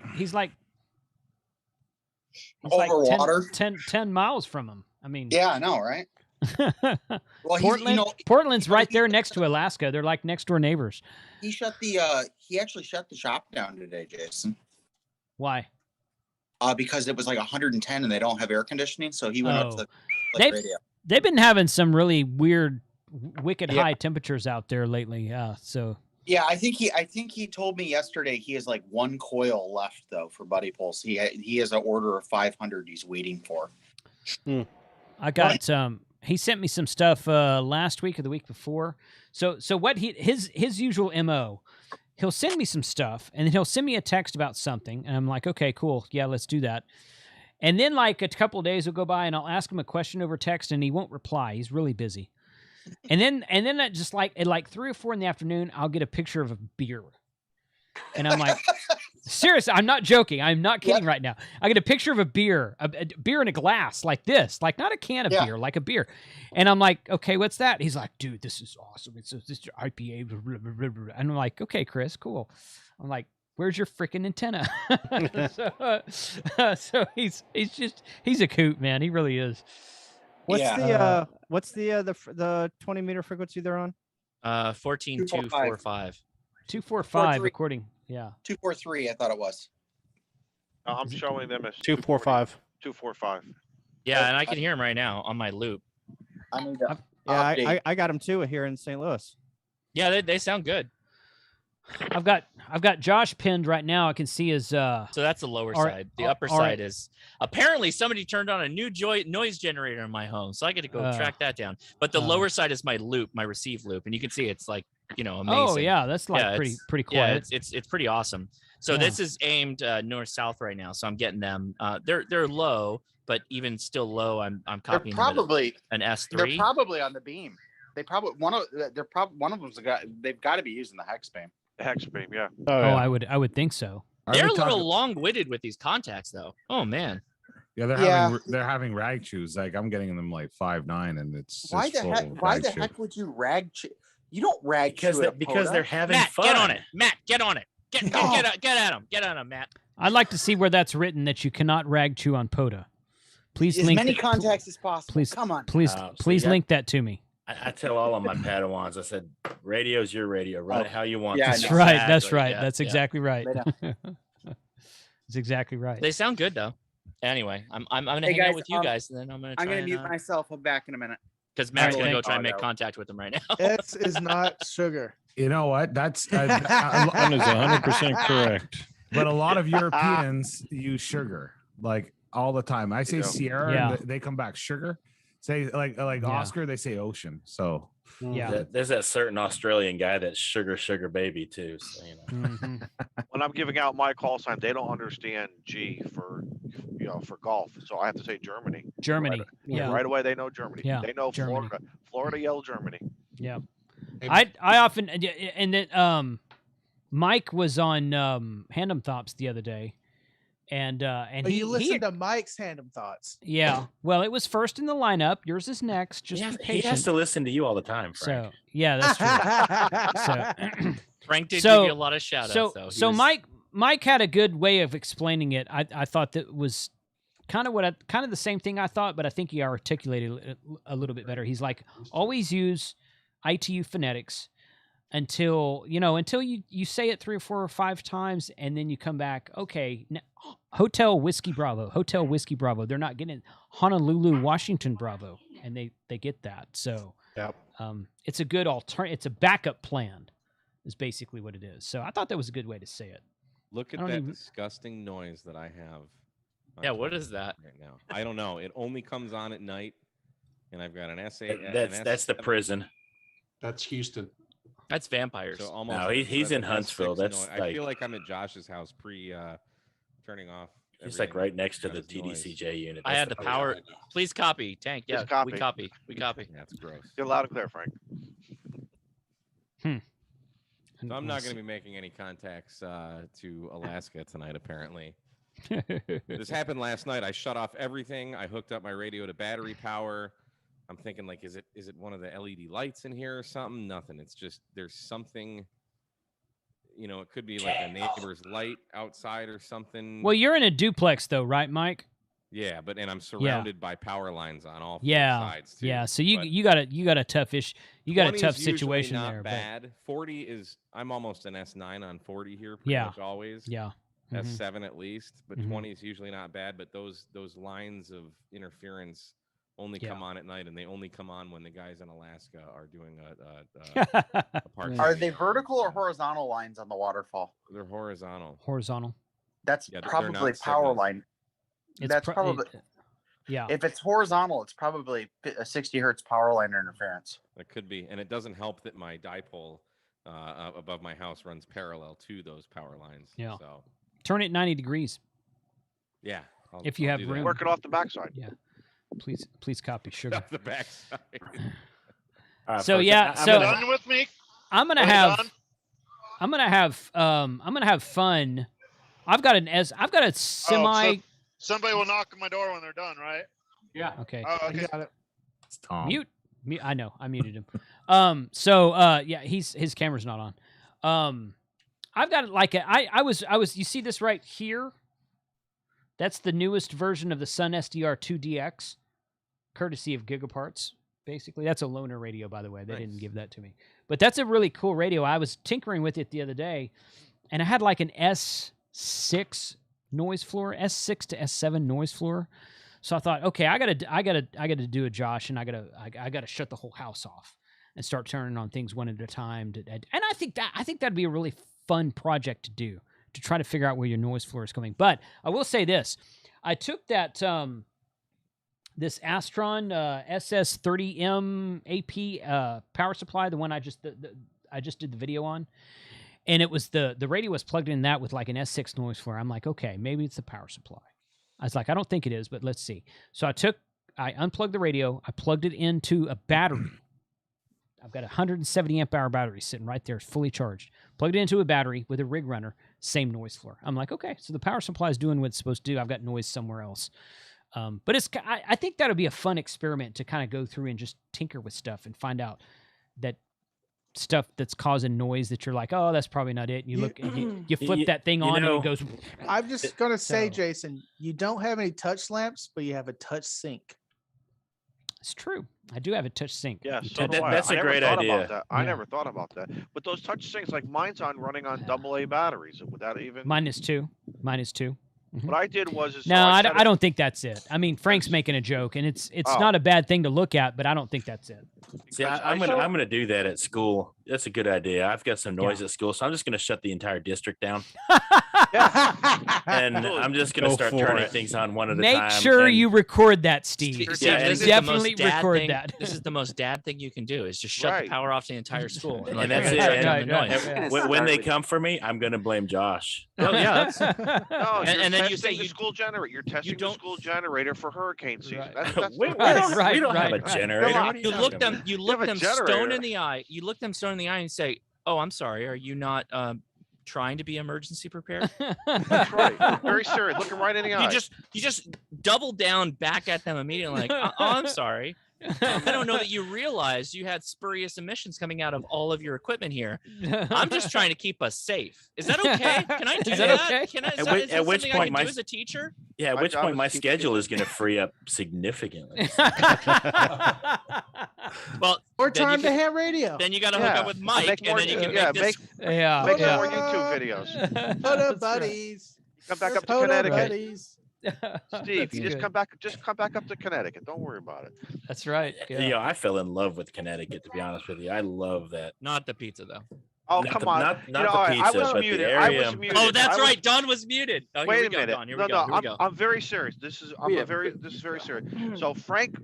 over water. 10 miles from him. I mean, yeah, I know, right? Well, Portland, Portland's right there next to Alaska. They're like next door neighbors. he actually shut the shop down today, Jason. Why? Because it was like 110 and they don't have air conditioning, so he went up to the radio. They've been having some really weird, wicked high temperatures out there lately. Yeah, so. Yeah, I think he told me yesterday he has like one coil left though for Buddy Pulse. He has an order of 500 he's waiting for. I got he sent me some stuff last week or the week before. So what his usual MO, he'll send me some stuff and then he'll send me a text about something and I'm like, okay, cool, yeah, let's do that. And then like a couple of days will go by and I'll ask him a question over text and he won't reply. He's really busy. And then at just like at like 3 or 4 in the afternoon, I'll get a picture of a beer. And I'm like, seriously, I'm not joking. I'm not kidding right now. I get a picture of a beer in a glass like this, like not a can of beer, like a beer. And I'm like, okay, what's that? He's like, dude, this is awesome. It's this IPA. And I'm like, okay, Chris, cool. I'm like, where's your freaking antenna? So he's a coot, man. He really is. What's the 20 meter frequency they're on? 14.245. 245 according. Yeah. 243, I thought it was. I'm showing them as 245. 245. Yeah, and I can hear him right now on my loop. I got them too here in St. Louis. Yeah, they sound good. I've got Josh pinned right now. I can see his so that's the lower side. The upper side is apparently somebody turned on a new noise generator in my home, so I get to go track that down. But the lower side is my loop, my receive loop, and you can see it's like, amazing. Oh yeah, that's like pretty quiet. Yeah, it's pretty awesome. So this is aimed north south right now, so I'm getting them. They're low, but even still low, I'm copying probably an S3. They're probably on the beam. One of them's they've got to be using the hex beam. Hex beam, yeah. Oh, I would think so. They're a little long-witted with these contacts, though. Oh man. Yeah, they're having rag chews. Like I'm getting them like 5.9, and it's why the heck would you rag chew? You don't rag because they're having fun. Get on it, Matt. Get on it. Get at him, Matt. I'd like to see where that's written that you cannot rag chew on POTA. Please as link many contacts as possible. Please, come on. Please link that to me. I tell all of my Padawans, I said, radio's your radio. Run it how you want. Yeah, that's right. That's right. Yeah, that's exactly right. That's exactly right. They sound good though. Anyway, I'm gonna hang out with you guys, and then I'm gonna mute myself. I'm back in a minute. Because Matt's gonna go try and make contact with them right now. X is not sugar. You know what? That's that is 100% correct. But a lot of Europeans use sugar like all the time. I say Sierra, and they come back sugar. Say like Oscar, they say ocean. So there's that certain Australian guy that's sugar baby too. So, When I'm giving out my call sign, they don't understand G for golf. So I have to say Germany. Right away they know Germany. Yeah. They know Germany. Florida yell Germany. Yeah. I often and then Mike was on Handem Thops the other day. And you listened to Mike's Handem Thoughts. Yeah. Well, it was first in the lineup. Yours is next. Just be patient. He has to listen to you all the time, Frank. So yeah, that's true. Frank did give you a lot of shout outs though. So Mike had a good way of explaining it. I thought that was kind of the same thing I thought, but I think he articulated it a little bit better. He's like, always use ITU phonetics until you say it 3 or 4 or 5 times, and then you come back. Okay, Hotel Whiskey Bravo. They're not getting Honolulu, Washington Bravo, and they get that. So it's a good alternative. It's a backup plan, is basically what it is. So I thought that was a good way to say it. Look at that disgusting noise that I have. Yeah, what is that right now? I don't know. It only comes on at night, and I've got an S8. That's the prison. That's Houston. That's vampires. So almost, no, he's in Huntsville. That's I feel like I'm at Josh's house turning off. It's like right next to the TDCJ unit. I had the power. Please copy, Tank. Yeah, copy. We copy. That's gross. You're loud and clear, Frank. So I'm not going to be making any contacts to Alaska tonight, apparently. This happened last night. I shut off everything. I hooked up my radio to battery power. I'm thinking, like, is it one of the LED lights in here or something? Nothing. It's just there's something, it could be like a neighbor's light outside or something. Well, you're in a duplex though, right, Mike? Yeah, and I'm surrounded by power lines on all four Yeah, sides too. yeah. So you But you got a tough issue. You got a 20 tough is usually situation not there. bad. 40 is I'm almost an S9 on 40 here pretty Yeah. much always. Yeah. Mhm. S7 at least, but Mhm. 20 is usually not bad. But those lines of interference only come on at night, and they only come on when the guys in Alaska are doing a park. Are they vertical or horizontal lines on the waterfall? They're horizontal. Horizontal. That's Yeah, they're probably not power signals. line. It's That's pro- probably Yeah. if it's horizontal, it's probably a 60 hertz power line interference. That could be, and it doesn't help that my dipole above my house runs parallel to those power lines. Yeah. So Turn it 90 degrees. yeah, If you I'll have do that. room. Work it off the backside. Yeah. Please copy sugar. Off the backside. So yeah, so done with me? I'm gonna Are we have done? I'm gonna have fun. I've got a semi. So somebody will knock on my door when they're done, right? Yeah. Okay. Oh, okay. It's Tom. Mute. I know. I muted him. So yeah, his camera's not on. I've got like I was you see this right here? That's the newest version of the Sun SDR 2DX, courtesy of Gigaparts. Basically, that's a loaner radio, by the way. They didn't give that to me, but that's a really cool radio. I was tinkering with it the other day, and I had like an S6 noise floor, S6 to S7 noise floor. So I thought, okay, I gotta do a Josh, and I gotta shut the whole house off and start turning on things one at a time. And I think that'd be a really fun project to do, to try to figure out where your noise floor is coming. But I will say this: I took that this Astron SS30M AP power supply, the one I just did the video on, and it was the radio was plugged in that with like an S6 noise floor. I'm like, okay, maybe it's the power supply. I was like, I don't think it is, but let's see. So I unplugged the radio, I plugged it into a battery. I've got a 170 amp hour battery sitting right there, fully charged. Plugged it into a battery with a rig runner, same noise floor. I'm like, okay, so the power supply is doing what it's supposed to do. I've got noise somewhere else. But I think that'll be a fun experiment to kind of go through and just tinker with stuff and find out that stuff that's causing noise that you're like, oh, that's probably not it. And you look, and you flip that thing on and it goes. I'm just gonna say, Jason, you don't have any touch lamps, but you have a touch sink. It's true. I do have a touch sink. Yeah, You so touch- do I. that's I a never great thought idea. About that. I Yeah. never thought about that. But those touch sinks, like mine's running on AA batteries. Would that even? Mine is two. What I did was No, I don't think that's it. I mean, Frank's making a joke, and it's Oh. not a bad thing to look at, but I don't think that's it. See, I'm gonna do that at school. That's a good idea. I've got some noise at school, so I'm just gonna shut the entire district down. And I'm just gonna Go start for turning it. things on one at a Make time. sure and- you record that, Steve. Steve, Yeah, this is definitely the most dad record thing, that. This is the most dad thing you can do is just shut Right. the power off the entire school. And like, that's okay, it. shut And- down the noise. and when they come for me, I'm gonna blame Josh. Oh yeah, that's, No, and then you say testing the school generator. You're testing the school generator for hurricane season. That's We what- don't have a generator. Come on. What are you talking look about? them you You look have a them stone generator. in the eye. You look them stone in the eye and say, "Oh, I'm sorry. Are you not trying to be emergency prepared?" That's right. Very serious. Looking right in the eye. You just double down back at them immediately, like, "Oh, I'm sorry. I don't know that you realized you had spurious emissions coming out of all of your equipment here. I'm just trying to keep us safe. Is that okay? Can I do Is that okay? Can I, is At that, which- is that at which something I point can my do as a teacher? Yeah, at My which job point is my to keep schedule is gonna free up significantly. Well, More then you time to can- ham radio. Then you got to hook up with Mike, Make and more, then you can yeah, make this. Yeah. make yeah. more YouTube videos. Photo buddies. Come back up to Photo Connecticut. buddies. Steve, That's you just good. come back up to Connecticut. Don't worry about it. That's right. Yeah, I fell in love with Connecticut. To be honest with you, I love that. Not the pizza though. Oh, Not come the- on. not You the know, I pizza, was but the muted. I was area. muted. Oh, that's I was- right. Don was muted. Oh, here Wait we a go, minute. Don. Here No, we go. no, Here we go. I'm very serious. This is very serious. So Frank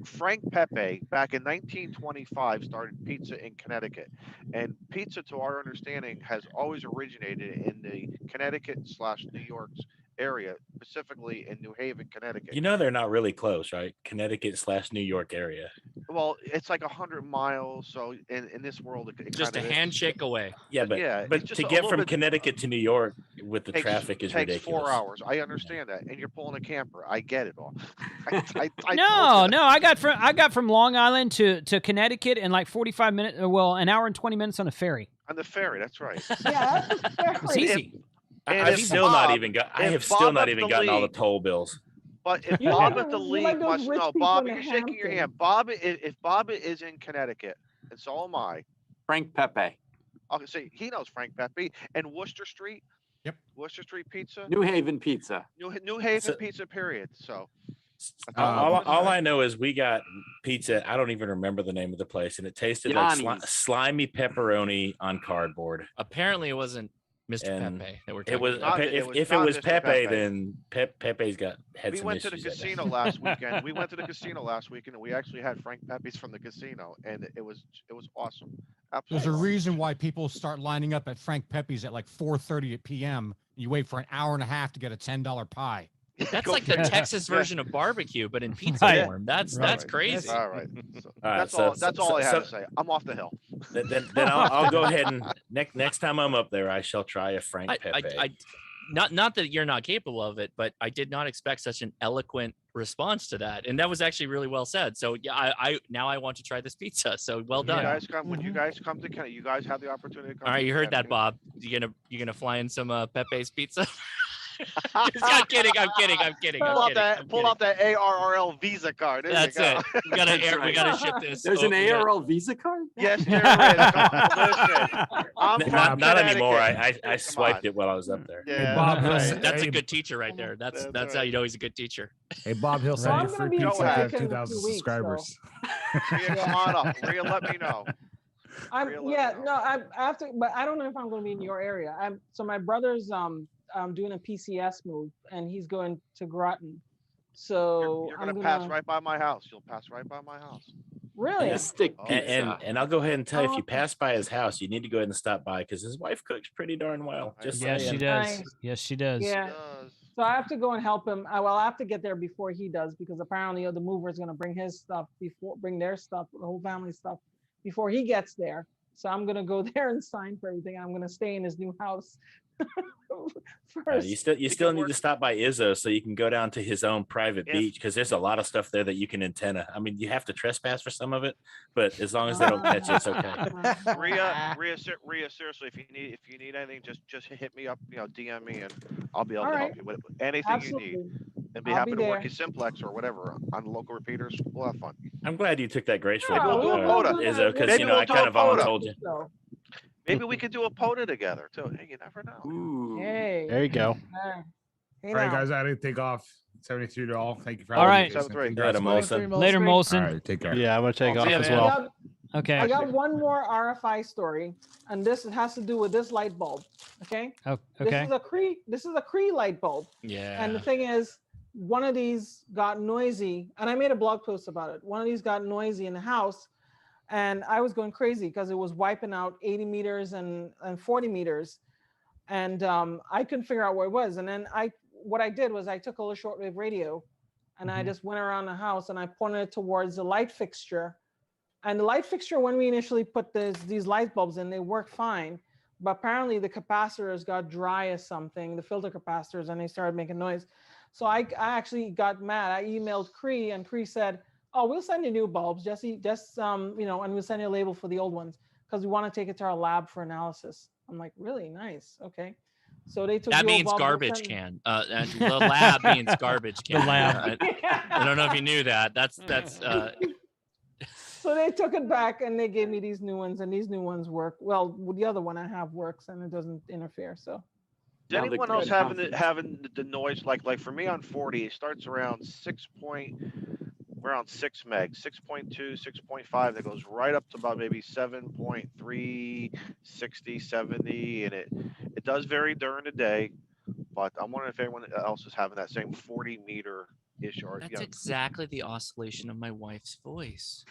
Pepe back in 1925 started pizza in Connecticut, and pizza, to our understanding, has always originated in the Connecticut/New York's area, specifically in New Haven, Connecticut. You know they're not really close, right? Connecticut/New York area. Well, it's like 100 miles. So in this world, it Just a kinda is. handshake away. Yeah, but Yeah, but it's just to a get little from bit- Connecticut to New York with the takes- traffic is takes ridiculous. 4 hours. I understand that, and you're pulling a camper. I get it all. I No, I got from Long Island to Connecticut in like 45 minutes. Well, an hour and 20 minutes on a ferry. On the ferry, that's right. Yeah, It's easy. And I've if still not Bob- even got. I if have still Bob not up even the gotten all the lead- toll bills. But if You Bob like at the those- you league like those must rich know, people Bob, in you're the shaking your hand. Hamptons. Bob is in Connecticut, and so am I. Frank Pepe. Okay, see, he knows Frank Pepe and Worcester Street. Yep. Worcester Street Pizza. New Haven Pizza. New Haven So- Pizza. Period. So. That's all I know is we got pizza. I don't even remember the name of the place, and it tasted like Yanni's. slimy pepperoni on cardboard. Apparently, it wasn't Mr. And Pepe that we're It talking was, about. if it not was Mr. Pepe, Pepe. then Pepe's had We some went to the issues, I think. casino last weekend. We went to the casino last weekend, and we actually had Frank Pepe's from the casino, and it was awesome. There's a Absolutely. reason why people start lining up at Frank Pepe's at like 4:30 p.m. You wait for an hour and a half to get a $10 pie. That's like the Texas version of barbecue, but in pizza Right. form. That's Right. crazy. All right. All right, That's all I had to say. I'm off the hill. Then I'll go ahead and next time I'm up there, I shall try a Frank Pepe. Not that you're not capable of it, but I did not expect such an eloquent response to that, and that was actually really well said. So yeah, I now I want to try this pizza. So well done. When you guys come to Canada, you guys have the opportunity to come. All right, to you heard that, Connecticut. Bob. You gonna fly in some Pepe's pizza? I'm kidding. I'm kidding. Pull out that ARRL Visa card. There That's you go. it. We gotta ship this. There's an Oh, we gotta- ARL Visa card? Yes, there is. Listen, I'm from Not anymore. Connecticut. I swiped it while I was up there. Yeah, Bob, That's hey, a good teacher right there. That's how you know he's a good teacher. Hey, Bob, he'll send Well, you I'm free gonna be in pizza if you have Connecticut in a 2,000 few weeks, subscribers. Rhea, come on up. Rhea, let me know. I have to, but I don't know if I'm going to be in your area. So my brother's doing a PCS move, and he's going to Groton. So You're I'm gonna pass right by my house. You'll pass right by my house. Really? And I'll go ahead and tell you, if you pass by his house, you need to go ahead and stop by because his wife cooks pretty darn well. Just Yes, saying. she does. Nice. Yes, she does. Yeah. So I have to go and help him. I have to get there before he does, because apparently the mover is going to bring their stuff, the whole family stuff, before he gets there. So I'm going to go there and sign for everything. I'm going to stay in his new house. First. You still need to stop by Izzo so you can go down to his own private beach because there's a lot of stuff there that you can antenna. I mean, you have to trespass for some of it, but as long as they don't catch you, it's okay. Rhea, seriously, if you need anything, just hit me up, DM me, and I'll be able to help you with anything you need. And be I'll happy be to work there. in simplex or whatever on the local repeaters. We'll have fun. I'm glad you took that gracefully, Yeah, we'll do a POTA. Izzo, because Maybe we'll I do kind a of POTA. told you. Maybe we could do a POTA together too. Hey, you never know. Hey. There you go. Hey, All right, now. guys, I didn't take off. 73 to all. Thank you for All having right. me. Jason. 73. Congrats, Later, Molson. Later, Molson. All right, take care. Yeah, I'm gonna take off Yeah, as man. well. Okay. I got one more RFI story, and this has to do with this light bulb. Okay. Oh, This okay. is a Cree light bulb. Yeah. And the thing is, one of these got noisy, and I made a blog post about it. One of these got noisy in the house, and I was going crazy because it was wiping out 80 meters and 40 meters, and I couldn't figure out where it was. And then what I did was I took a little shortwave radio, and I just went around the house and I pointed it towards the light fixture. And the light fixture, when we initially put these light bulbs in, they worked fine. But apparently the capacitors got dry or something, the filter capacitors, and they started making noise. So I actually got mad. I emailed Cree, and Cree said, "Oh, we'll send you new bulbs, Jesse. And we'll send you a label for the old ones because we want to take it to our lab for analysis." I'm like, "Really? Nice. Okay." So they took That the old means bulbs and garbage sent- can. And the lab means garbage can. The lab. I don't know if you knew that. That's So they took it back and they gave me these new ones, and these new ones work well. The other one I have works and it doesn't interfere. So. Is anyone else having the noise like for me on 40? It starts around 6 meg, 6.2, 6.5. That goes right up to about maybe 7.3, 60, 70, and it does vary during the day. But I'm wondering if anyone else is having that same 40 meter issue. That's exactly the oscillation of my wife's voice.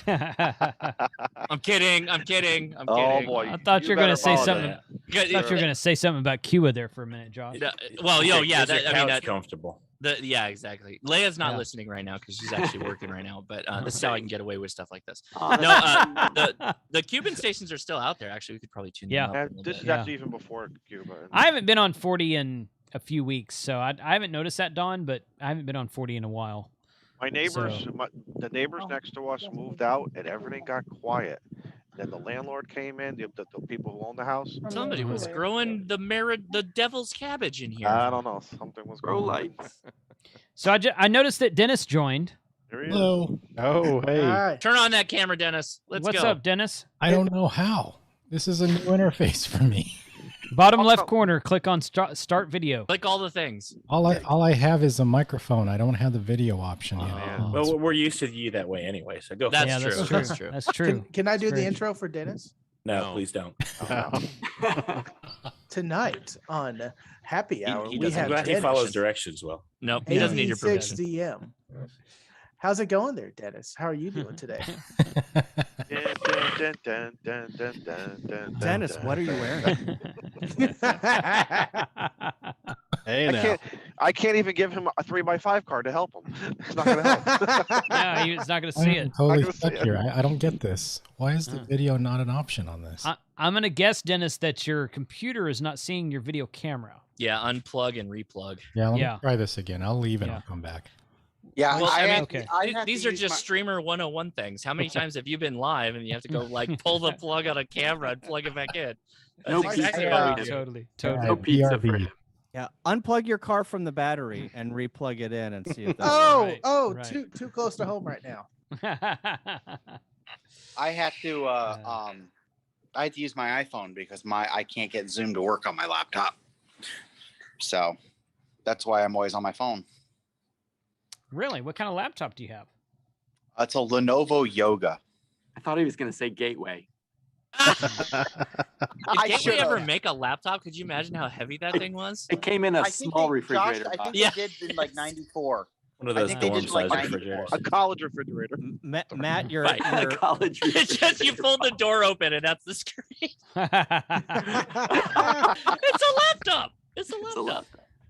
I'm kidding. Oh boy! I thought you were gonna say something. I Good- thought you were gonna say something about Cuba there for a minute, Josh. Well, yeah. Is your I mean, couch comfortable? Yeah, exactly. Leia's not Yeah. listening right now because she's actually working right now. But this is how I can get away with stuff like this. Oh, No, the Cuban stations are still out there. Actually, we could probably tune them up. a little This bit. is actually even before Cuba. I haven't been on 40 in a few weeks, so I haven't noticed that, Dawn. But I haven't been on 40 in a while. My neighbors, So- the neighbors next to us moved out, and everything got quiet. Then the landlord came in, the people who own the house. Somebody was growing the devil's cabbage in here. I don't know. Something was Grow going on. lights. So I noticed that Dennis joined. Hello. Oh, hey. Turn on that camera, Dennis. Let's What's go. up, Dennis? I don't know how. This is a new interface for me. Bottom left corner, click on start video. Click all the things. All I have is a microphone. I don't have the video option yet. Well, we're used to you that way anyway, so go. That's for it. true. That's true. That's true. Can I do the intro for Dennis? No, please don't. Tonight on Happy Hour, He we doesn't. have I'm glad he Dennis. follows directions well. Nope, he doesn't need your 86 permission. DM. How's it going there, Dennis? How are you doing today? Dennis, what are you wearing? Hey, now. I can't even give him a 3x5 card to help him. It's not gonna help. No, he's not going to I see am it. totally stuck here. I don't get this. Why is the video not an option on this? I'm going to guess, Dennis, that your computer is not seeing your video camera. Yeah, unplug and replug. Yeah, let me try this again. I'll leave and I'll come back. Yeah, Well, I mean, okay. these are just streamer 101 things. How many times have you been live and you have to go like pull the plug out of camera and plug it back in? No That's pizza exactly for what me. we do. Totally. No pizza for him. Yeah, unplug your car from the battery and replug it in and see if that Oh, works. too close to home right now. I had to I had to use my iPhone because I can't get Zoom to work on my laptop. So that's why I'm always on my phone. Really? What kind of laptop do you have? It's a Lenovo Yoga. I thought he was going to say Gateway. Did Gateway ever make a laptop? Could you imagine how heavy that thing was? It came in a I think small they- refrigerator Josh, I box. think they did in like '94. One of I those think they did dorm like size 94. refrigerators. A college refrigerator. Matt, you're, Right. you're College It's just you pull the door open and that's the screen. It's a laptop. It's a laptop.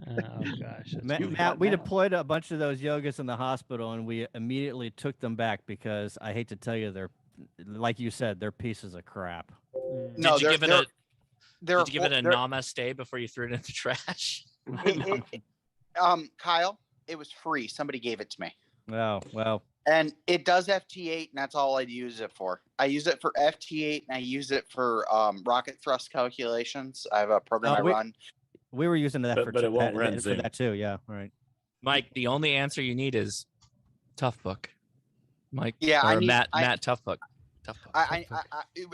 Oh gosh. Matt, we deployed a bunch of those yogas in the hospital and we immediately took them back because I hate to tell you, they're, like you said, they're pieces of crap. No, Did you give it a they're Did you give it a they're- namaste before you threw it in the trash? Kyle, it was free. Somebody gave it to me. Oh, well. And it does FT8, and that's all I use it for. I use it for FT8, and I use it for rocket thrust calculations. I have a program I run. We were using that But it won't run for Zoom. that too. Yeah, right. Mike, the only answer you need is Tough Book. Mike, Yeah, or I need- Matt I- Tough Book. Tough Book. I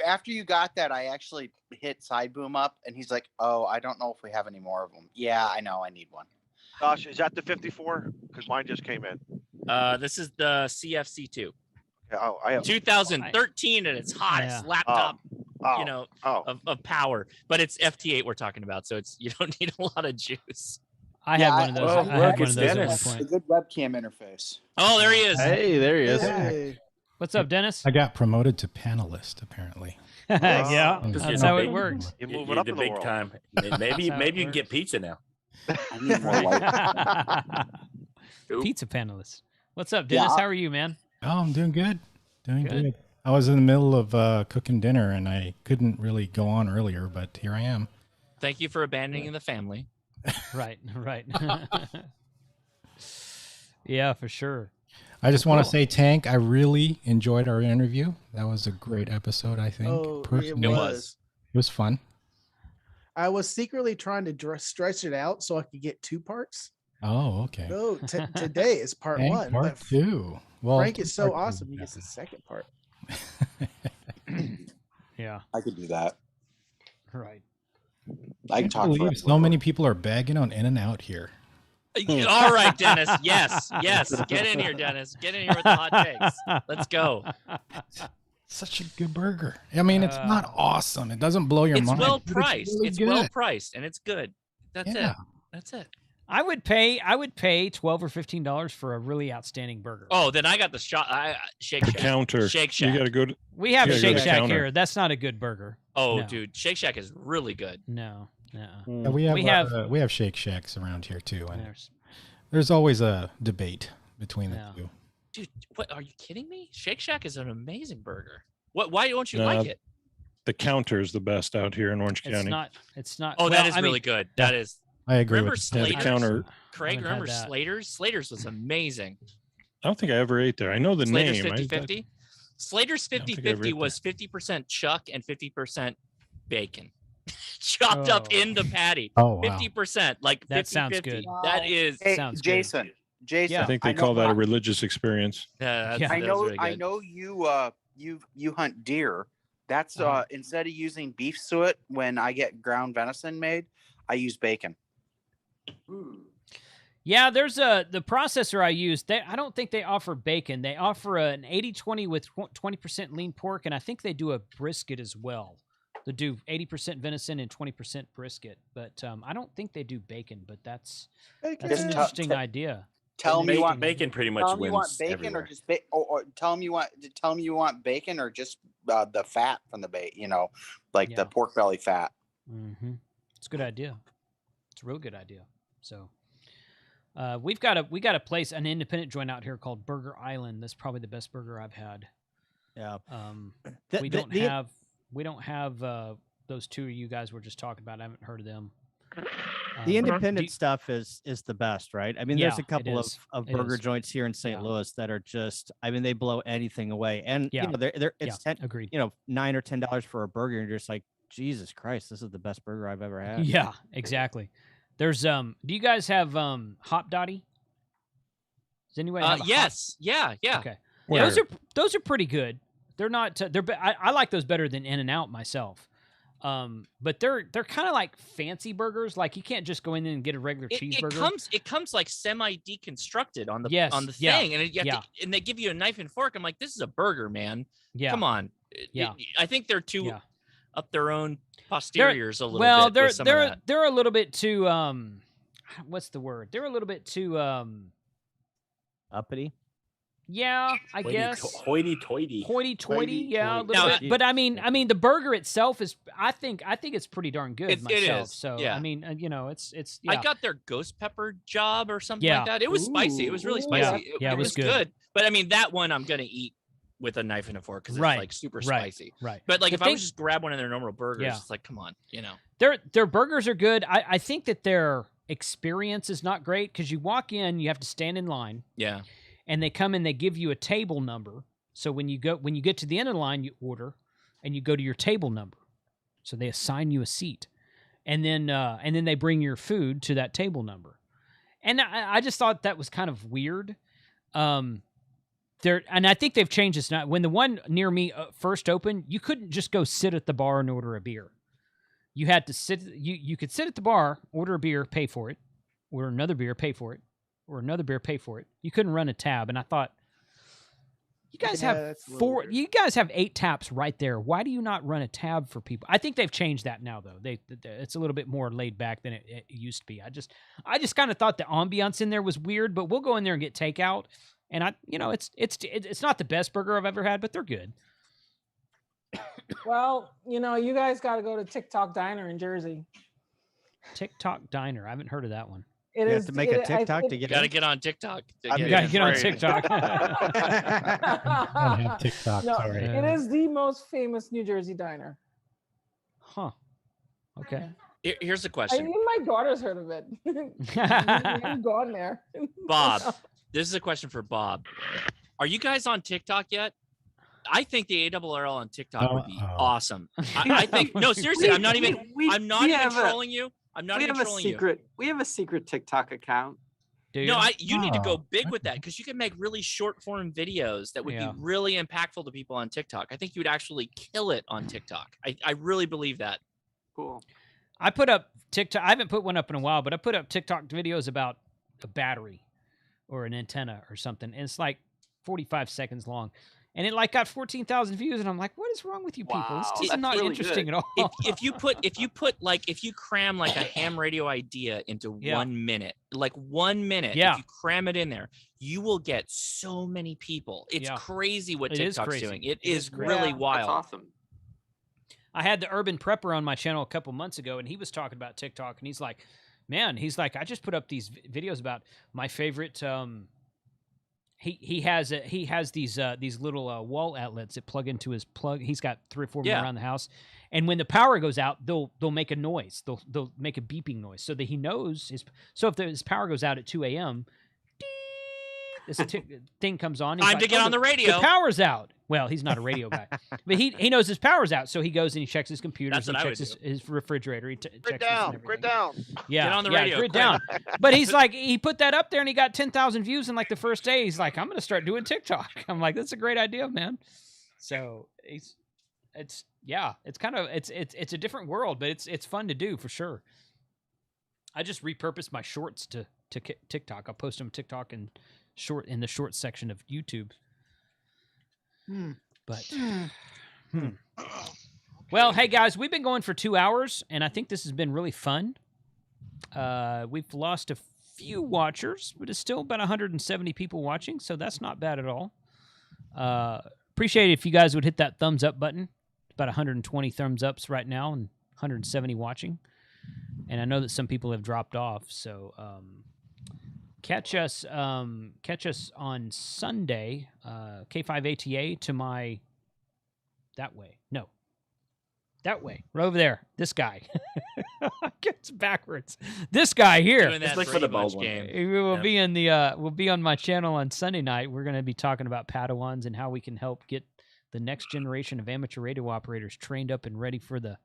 after you got that, I actually hit side boom up, and he's like, "Oh, I don't know if we have any more of them." Yeah, I know. I need one. Josh, is that the 54? Because mine just came in. This is the CFC2. Oh, I have 2013 at its hottest laptop, you know, of power. But it's FT8 we're talking about, so it's you don't need a lot of juice. I have one of those. I had one of those at one A point. good webcam interface. Oh, there he is. Hey, there he is. Hey. What's up, Dennis? I got promoted to panelist apparently. Yeah, Because that's you're how the it big- works. You're You're moving up the in the big world. time. Maybe That's how maybe it you can get works. pizza now. I need more light. Pizza panelist. What's up, Dennis? How are you, man? Oh, I'm doing good. Doing good. I was in the middle of cooking dinner and I couldn't really go on earlier, but here I am. Thank you for abandoning the family. Right. Yeah, for sure. I just want to say, Tank, I really enjoyed our interview. That was a great episode, I think. Oh, Personally. it was. It was fun. I was secretly trying to stretch it out so I could get 2 parts. Oh, okay. No, today is part Tank, 1. part but 2. Well, Frank is so part two, awesome. He gets the second part. Yeah. I could do that. Right. I can can't talk believe forever. so many people are bagging on In and Out here. All right, Dennis. Yes. Get in here, Dennis. Get in here with the hot takes. Let's go. Such a good burger. I mean, it's not awesome. It doesn't blow your It's mind. well but priced. really It's good. well priced and it's good. That's Yeah. it. That's it. I would pay $12 or $15 for a really outstanding burger. Oh, then I got the shot. Shake The Shack. counter. Shake Shack. You got to go to. We have you gotta go Shake to Shack counter. here. That's not a good burger. Oh, No. dude, Shake Shack is really good. No. Yeah, We we have Shake Shacks around here too, and There's- there's always a debate between the Yeah. two. Dude, what are you kidding me? Shake Shack is an amazing burger. Why don't you No, like it? The counter is the best out here in Orange It's County. not. It's not. Oh, well, that is I mean, really good. That is. I agree Remember with Yeah, the Slater's? counter. Craig, Haven't had remember that. Slater's? Slater's was amazing. I don't think I ever ate there. I know the Slater's name. 50-50? Slater's don't think I ever 50-50 ate was 50% chuck and 50% bacon. Chopped up Oh. in the patty. Oh, wow. 50%, like That 50-50. sounds good. That is Hey, Sounds good. Jason. Jason, I think they call that a religious experience. Yeah, I know you hunt deer. That's instead of using beef suet when I get ground venison made, I use bacon. Yeah, there's the processor I use. I don't think they offer bacon. They offer an 80-20 with 20% lean pork, and I think they do a brisket as well. They do 80% venison and 20% brisket, but I don't think they do bacon. But that's an interesting idea. Tell me you want bacon. Pretty much wins. You want bacon everywhere. or just or tell them you want bacon or just the fat from the bacon. The pork belly fat. Mm-hmm. It's a good idea. It's a real good idea. So. We got a place, an independent joint out here called Burger Island. That's probably the best burger I've had. Yeah. We don't have those two you guys were just talking about. I haven't heard of them. The independent stuff is the best, right? I mean, there's a couple of burger joints here in St. Louis that are just, I mean, they blow anything away. And you know, it's agreed. $9 or $10 for a burger, and you're just like, Jesus Christ, this is the best burger I've ever had. Yeah, exactly. There's do you guys have Hop Dotty? Does anyone have yes. Yeah. Okay. Yeah, those are pretty good. They're not I like those better than In-N-Out myself. But they're kind of like fancy burgers. Like you can't just go in and get a regular cheeseburger. It comes like semi deconstructed on the thing, and and they give you a knife and fork. I'm like, this is a burger, man. Yeah. Come on. Yeah. I think they're too up their own posteriors a little bit. Well, they're a little bit too what's the word? They're a little bit too uppity. Yeah, I guess. Hoity-toity. Hoity-toity, yeah, a little bit. But I mean, the burger itself is. I think it's pretty darn good myself. It is. So yeah. I mean, it's. I got their ghost pepper job or something like that. It was spicy. It was really spicy. Yeah, it was good. But I mean, that one I'm gonna eat with a knife and a fork because it's like super spicy. Right. But like, if I was just grab one of their normal burgers, it's like, come on, Their burgers are good. I think that their experience is not great because you walk in, you have to stand in line. Yeah. And they come and they give you a table number. So when you get to the end of the line, you order, and you go to your table number. So they assign you a seat, and then they bring your food to that table number. And I just thought that was kind of weird. And I think they've changed this now. When the one near me first opened, you couldn't just go sit at the bar and order a beer. You had to sit. You could sit at the bar, order a beer, pay for it, order another beer, pay for it. Or another beer, pay for it. You couldn't run a tab, and I thought, you guys have four. You guys have 8 taps right there. Why do you not run a tab for people? I think they've changed that now, though. It's a little bit more laid back than it used to be. I just kind of thought the ambiance in there was weird, but we'll go in there and get takeout, and it's not the best burger I've ever had, but they're good. Well, you guys got to go to TikTok Diner in Jersey. TikTok Diner. I haven't heard of that one. You have to make a TikTok to get. Got to get on TikTok. You got to get on TikTok. I don't have TikTok. No, Sorry. it is the most famous New Jersey diner. Huh. Okay. Here's the I question. mean, my daughter's heard of it. You've gone there. Bob, this is a question for Bob. Are you guys on TikTok yet? I think the ARRL on TikTok would be awesome. I think no, seriously, I'm not even trolling you. I'm not even trolling you. We have a secret TikTok account. No, you need to go big with that because you can make really short form videos that would be really impactful to people on TikTok. I think you would actually kill it on TikTok. I really believe that. Cool. I put up TikTok. I haven't put one up in a while, but I put up TikTok videos about a battery or an antenna or something. And it's like 45 seconds long. And it got 14,000 views, and I'm like, "What is wrong with you people? Wow, this is not really interesting good. at all." If you cram like a ham radio idea into 1 minute, like 1 minute, if you cram it in there, you will get so many people. It's crazy what TikTok's doing. It is really wild. That's awesome. I had the Urban Prepper on my channel a couple months ago, and he was talking about TikTok, and he's like, "Man, I just put up these videos about my favorite." He has these little wall outlets that plug into his plug. He's got 3 or 4 more around the house, and when the power goes out, they'll make a noise. They'll make a beeping noise so that he knows his. So if his power goes out at 2 a.m., thing comes on. Time to get on the radio. The power's out. Well, he's not a radio guy, but he knows his power's out, so he goes and he checks his computers. That's what he I checks would his refrigerator. He checks Grid this and down, everything. grid down. Yeah, Get on the yeah, radio, grid quick. down. But he's like, he put that up there and he got 10,000 views in like the first day. He's like, I'm gonna start doing TikTok. I'm like, that's a great idea, man. So it's kind of it's a different world, but it's fun to do for sure. I just repurposed my shorts to TikTok. I'll post them TikTok and in the short section of YouTube. But well, hey guys, we've been going for 2 hours, and I think this has been really fun. We've lost a few watchers, but it's still about 170 people watching, so that's not bad at all. Appreciate it if you guys would hit that thumbs up button. About 120 thumbs ups right now and 170 watching. And I know that some people have dropped off, so catch us on Sunday, K5ATA to my that way. No. That way. Right over there. This guy. It's backwards. This guy here. It's like for the ball game. We'll be in the we'll be on my channel on Sunday night. We're going to be talking about Padawans and how we can help get the next generation of amateur radio operators trained up and ready for the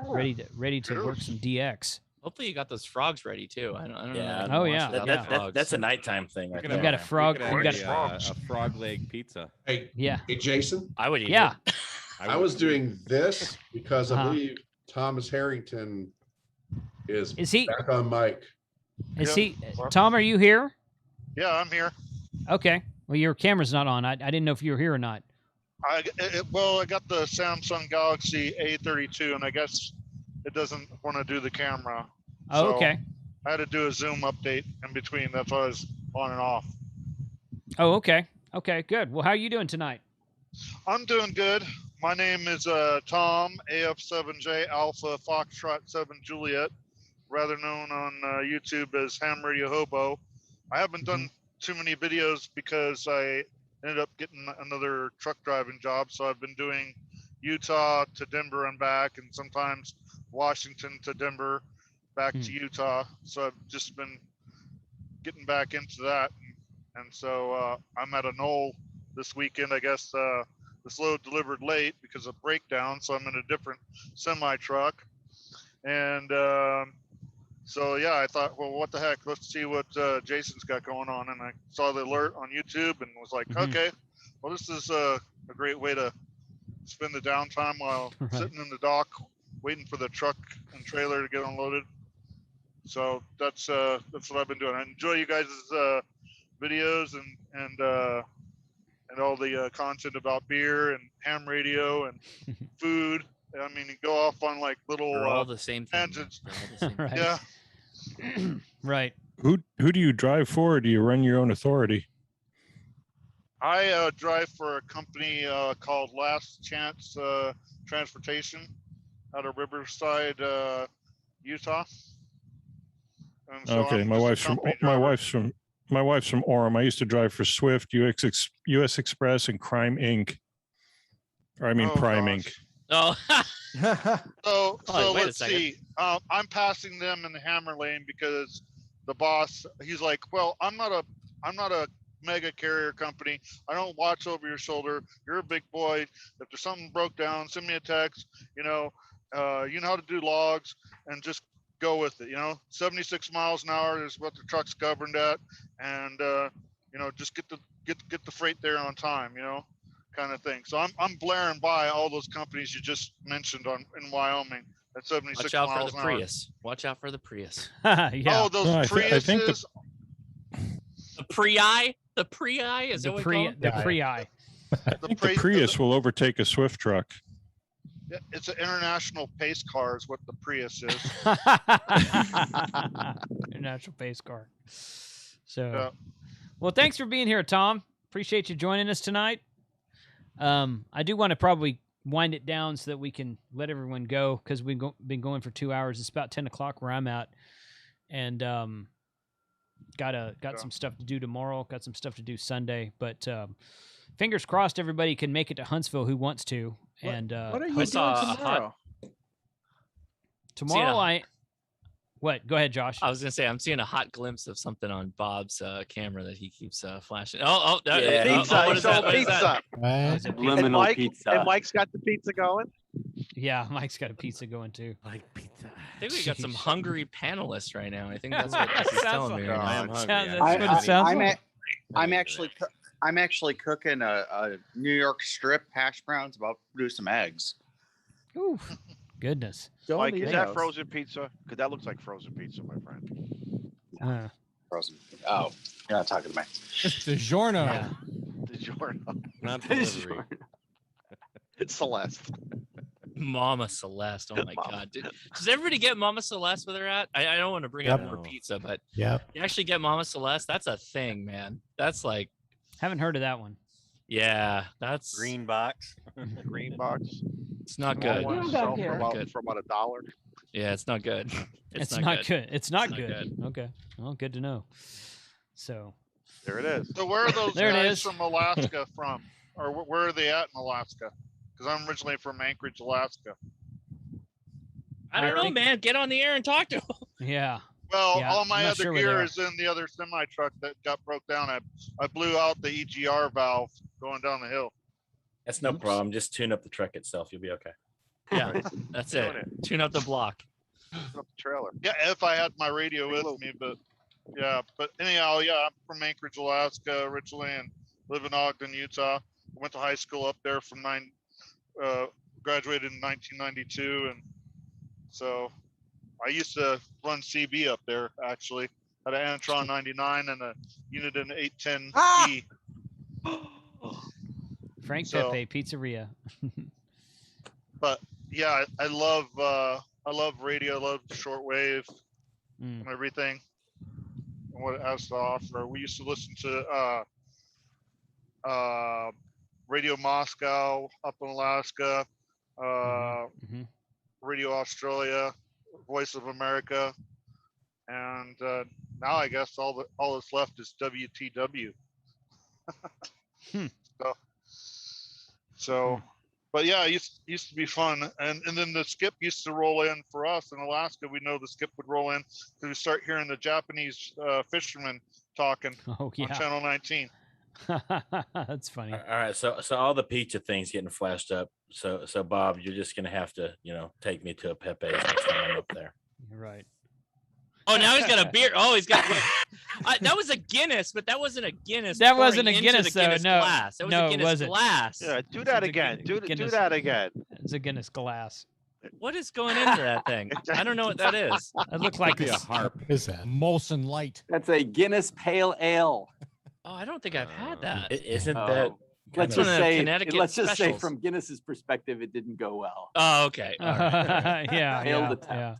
ready to work some DX. Hopefully you got those frogs ready too. I don't Yeah. know. Oh, yeah. That's a nighttime thing. We Right could there. We've got a frog. we could We've got have a frog leg pizza. Hey, Yeah. hey, Jason. I would eat Yeah. it. I was doing this because I Uh-huh. believe Thomas Harrington is he back on mic. Is he Tom, are you here? Yeah, I'm here. Okay. Well, your camera's not on. I didn't know if you were here or not. I got the Samsung Galaxy A32, and I guess it doesn't want to do the camera. Oh, So okay. I had to do a Zoom update in between. That's why I was on and off. Oh, okay. Okay, good. Well, how are you doing tonight? I'm doing good. My name is Tom, AF7J Alpha Foxtrot 7 Juliet, rather known on YouTube as Ham Radio Hobo. I haven't done too many videos because I ended up getting another truck driving job. So I've been doing Utah to Denver and back, and sometimes Washington to Denver, back to Utah. So I've just been getting back into that. And so I'm at a knoll this weekend. I guess this load delivered late because of breakdown. So I'm in a different semi truck. And so, yeah, I thought, well, what the heck? Let's see what Jason's got going on. And I saw the alert on YouTube and was like, okay, well, this is a great way to spend the downtime while sitting in the dock waiting for the truck and trailer to get unloaded. So that's what I've been doing. I enjoy you guys' videos and all the content about beer and ham radio and food. I mean, you go off on like little They're all the same thing. tangents. Right. Yeah. Right. Who do you drive for? Or do you run your own authority? I drive for a company called Last Chance Transportation out of Riverside, Utah. And so Okay, I'm my just a wife's from company my driver. wife's from Orem. I used to drive for Swift, US Express, and Crime Inc. Or I mean Oh, Prime gosh. Inc. Oh. So Oh, wait a let's second. see. I'm passing them in the hammer lane because the boss, he's like, well, I'm not a mega carrier company. I don't watch over your shoulder. You're a big boy. If there's something broke down, send me a text. You know how to do logs and just go with it. 76 miles an hour is what the truck's governed at, and just get the freight there on time. Kind of thing. So I'm blaring by all those companies you just mentioned in Wyoming at 76 Watch out for miles the an hour. Prius. Watch out for the Prius. Yeah. Oh, those No, I think Priuses. The Prii? The Prii? Is The that what pre you call the it? pre I think the Prius will overtake a Swift truck. Yeah, it's an international pace car is what the Prius is. International pace car. So, well, thanks for being here, Tom. Appreciate you joining us tonight. I do want to probably wind it down so that we can let everyone go because we've been going for 2 hours. It's about 10 o'clock where I'm at, and got some stuff to do tomorrow. Got some stuff to do Sunday, but fingers crossed everybody can make it to Huntsville who wants to. And What are you I doing saw a tomorrow? tomorrow Seeing What? Go ahead, Josh. I was gonna say I'm seeing a hot glimpse of something on Bob's camera that he keeps flashing. Oh, there, Yeah. Pizza. what He is that? sold What is that? pizza. Subliminal pizza. And Mike's got the pizza going. Yeah, Mike's got a pizza going too. Like pizza. I think we got some Jeez. hungry panelists right now. I think that's what this is Sounds telling me like- right I now. am hungry. That's I- what it sounds like. I'm actually cooking a New York strip hash browns. About to do some eggs. Ooh, goodness. Mike, is that frozen pizza? Because that looks like frozen pizza, my friend. Frozen. Oh, you're not talking to me. DiGiorno. DiGiorno. Not delivery. It's Celeste. Mama Celeste. Oh my God. Does everybody get Mama Celeste where they're at? I don't want to bring up more pizza, but you actually get Mama Celeste. That's a thing, man. That's like. Haven't heard of that one. Yeah, that's green box. Green box. It's not good. One sell for about $1. Yeah, it's not good. It's not good. It's not good. Okay. Well, good to know. So there it is. So where are those There it guys is. from Alaska from? Or where are they at in Alaska? Because I'm originally from Anchorage, Alaska. I don't know, man. Get on the air and talk to them. Yeah. Well, Yeah, all I'm my not other sure where they gear are. is in the other semi truck that got broke down. I blew out the EGR valve going down the hill. That's no problem. Just tune up the truck itself. You'll be okay. Yeah, that's it. Tune up the block. Up the trailer. Yeah, if I had my radio with me, but yeah. But anyhow, yeah, I'm from Anchorage, Alaska originally, and live in Ogden, Utah. Went to high school up there from graduated in 1992, and so I used to run CB up there actually. Had an Antron 99 and a Uniden 810E. Frank So- Pepe Pizzeria. But yeah, I love radio, I love shortwave and everything and what it has to offer. We used to listen to Radio Moscow up in Alaska, Radio Australia, Voice of America, and now I guess all that's left is WTW. So, but yeah, it used to be fun, and then the skip used to roll in for us in Alaska. We know the skip would roll in because we start hearing the Japanese fishermen talking Oh, yeah. on Channel 19. That's funny. All right, so all the pizza things getting flashed up. So Bob, you're just gonna have to, take me to a Pepe's next time I'm up there. You're right. Oh, now he's got a beer. Oh, he's got. That was a Guinness, but that wasn't a Guinness. That pouring wasn't a into Guinness, the though. Guinness No. glass. That was No, a it Guinness wasn't. glass. Yeah, do that again. Do that again. It's a Guinness glass. What is going into that thing? I don't know what that is. That looked like Could be a harp. Is that Molson Light? That's a Guinness Pale Ale. Oh, I don't think I've had that. Isn't that? Let's kind just of say, Connecticut let's just say, specials? from Guinness's perspective, it didn't go well. Oh, okay. All right. yeah, Failed yeah, attempt. yeah.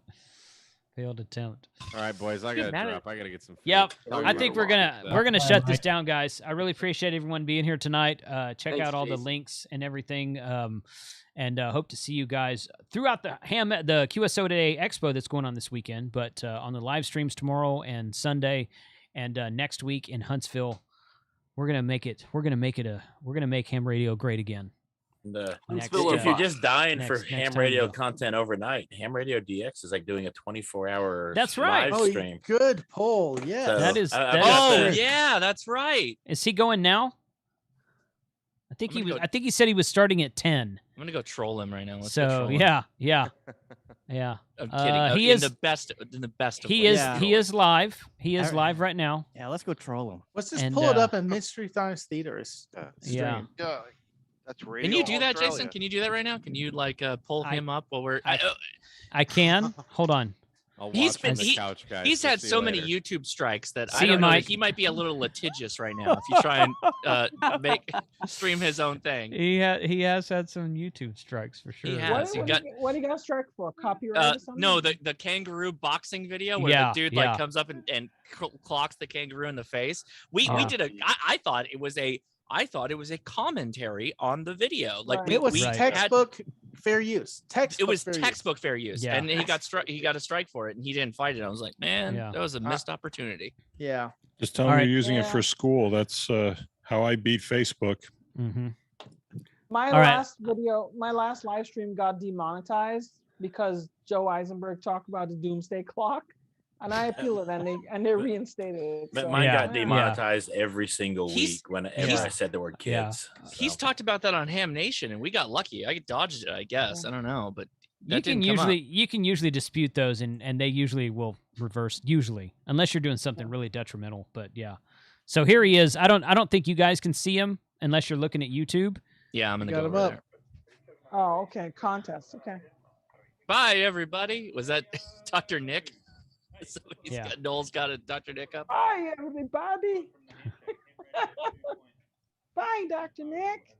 Failed attempt. All right, boys, I gotta drop. I gotta get some food. Yep. Talk I about think it. we're gonna shut this down, guys. I really appreciate everyone being here tonight. Check Thanks, out all the Jason. links and everything. And hope to see you guys throughout the QSO Today Expo that's going on this weekend, but on the live streams tomorrow and Sunday, and next week in Huntsville. We're gonna make ham radio great again. If you're just dying for next ham time radio we go. content overnight, Ham Radio DX is like doing a 24-hour That's right. live stream. Good poll. Yeah. So, That is. I've that got is- the- Yeah, that's right. Is he going now? I think he was. I think he said he was starting at 10. I'm gonna go troll him right now. Let's go So troll him. yeah. I'm kidding. He in is the best. In the best. Of He ways. is. He is live. He is live right now. Yeah, let's go troll him. Let's just And, pull it up in Mystery Science Theater's Yeah. stream. Yeah, that's radio. Can you do that, Australia. Jason? Can you do that right now? Can you pull him up while we're? I can. Hold on. I'll He's watch been from the couch, guys. he's We'll had see so you many later. YouTube strikes that See I you, don't know. Mike. He might be a little litigious right now if you try and stream his own thing. He has had some YouTube strikes for sure. He has. He got What do you got a strike for? Copyright or something? no the kangaroo boxing video where Yeah, the dude yeah. comes up and clocks the kangaroo in the face. We Yeah. did I thought it was a commentary on the video. Like It was we had- textbook fair use. it was fair use. textbook fair use, Yeah. and he got a strike for it, and he didn't fight it. I was like, man, Yeah. that was a missed opportunity. Yeah. Just tell All them right. you're using it for school. That's how I beat Facebook. Mm-hmm. My All right. last video, my last live stream got demonetized because Joe Eisenberg talked about the doomsday clock. and I appeal it, and they reinstated it. But So, mine got yeah. demonetized every single He's- week whenever I said the word kids. He's talked about that on Ham Nation, and we got lucky. I dodged it, I guess. I don't know, but that You can didn't come up. usually dispute those, and they usually will reverse. Usually, unless you're doing something really detrimental. But yeah, so here he is. I don't think you guys can see him unless you're looking at YouTube. Yeah, I'm gonna Got go him over up. there. Oh, okay. Contest. Okay. Bye, everybody. Was that Dr. Nick? So Yeah. Noel's got a Dr. Nick up. Bye, everybody. Bye, Dr. Nick.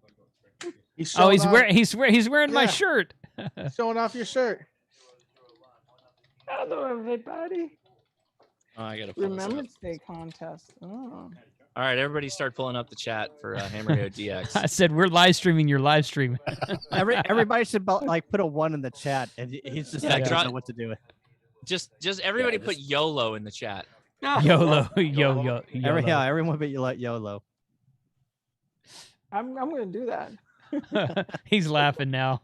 He's Oh, he's showing he's wearing my Yeah. shirt. showing off your shirt. Hello, everybody. Oh, I gotta pull this up. Remembrance Day contest. Oh. All right, everybody, start pulling up the chat for Ham Radio DX. I said we're live streaming your live stream. Everybody should like put a 1 in the chat, and he's just Yeah, like, try- doesn't know what to do with. Just everybody put YOLO in the chat. YOLO, YOLO. Everyone but you like YOLO. I'm gonna do that. He's laughing now.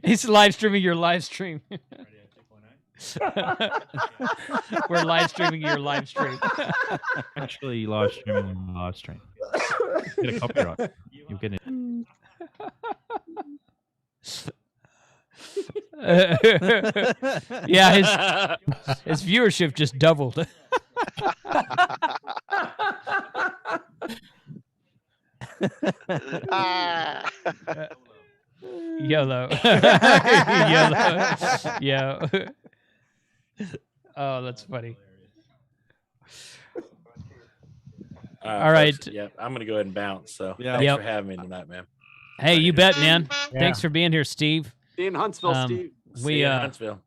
He's live streaming your live stream. We're live streaming your live stream. Actually, live streaming on the live stream. Get a copyright. You'll get it. Yeah, his viewership just doubled. YOLO. YOLO. Yo. Oh, that's funny. All right. Folks, yeah, I'm gonna go ahead and bounce. So Yeah. thanks Yep. for having me tonight, man. Hey, you bet, man. Yeah. Thanks for being here, Steve. See you in Huntsville, Steve. See you in Huntsville.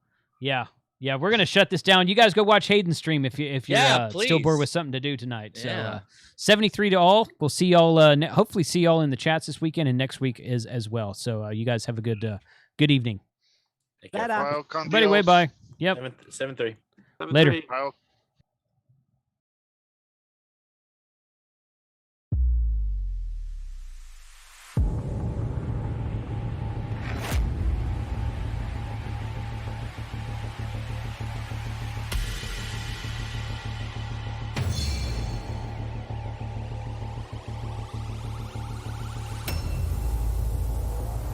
Yeah, we're gonna shut this down. You guys go watch Hayden's stream if you're Yeah, still bored please. with something to do tonight. So, Yeah. 73 to all. We'll see y'all. Hopefully, see y'all in the chats this weekend and next week as well. So, you guys have a good evening. Well, Everybody, way bye. Yep. 7-3. Later. Kyle.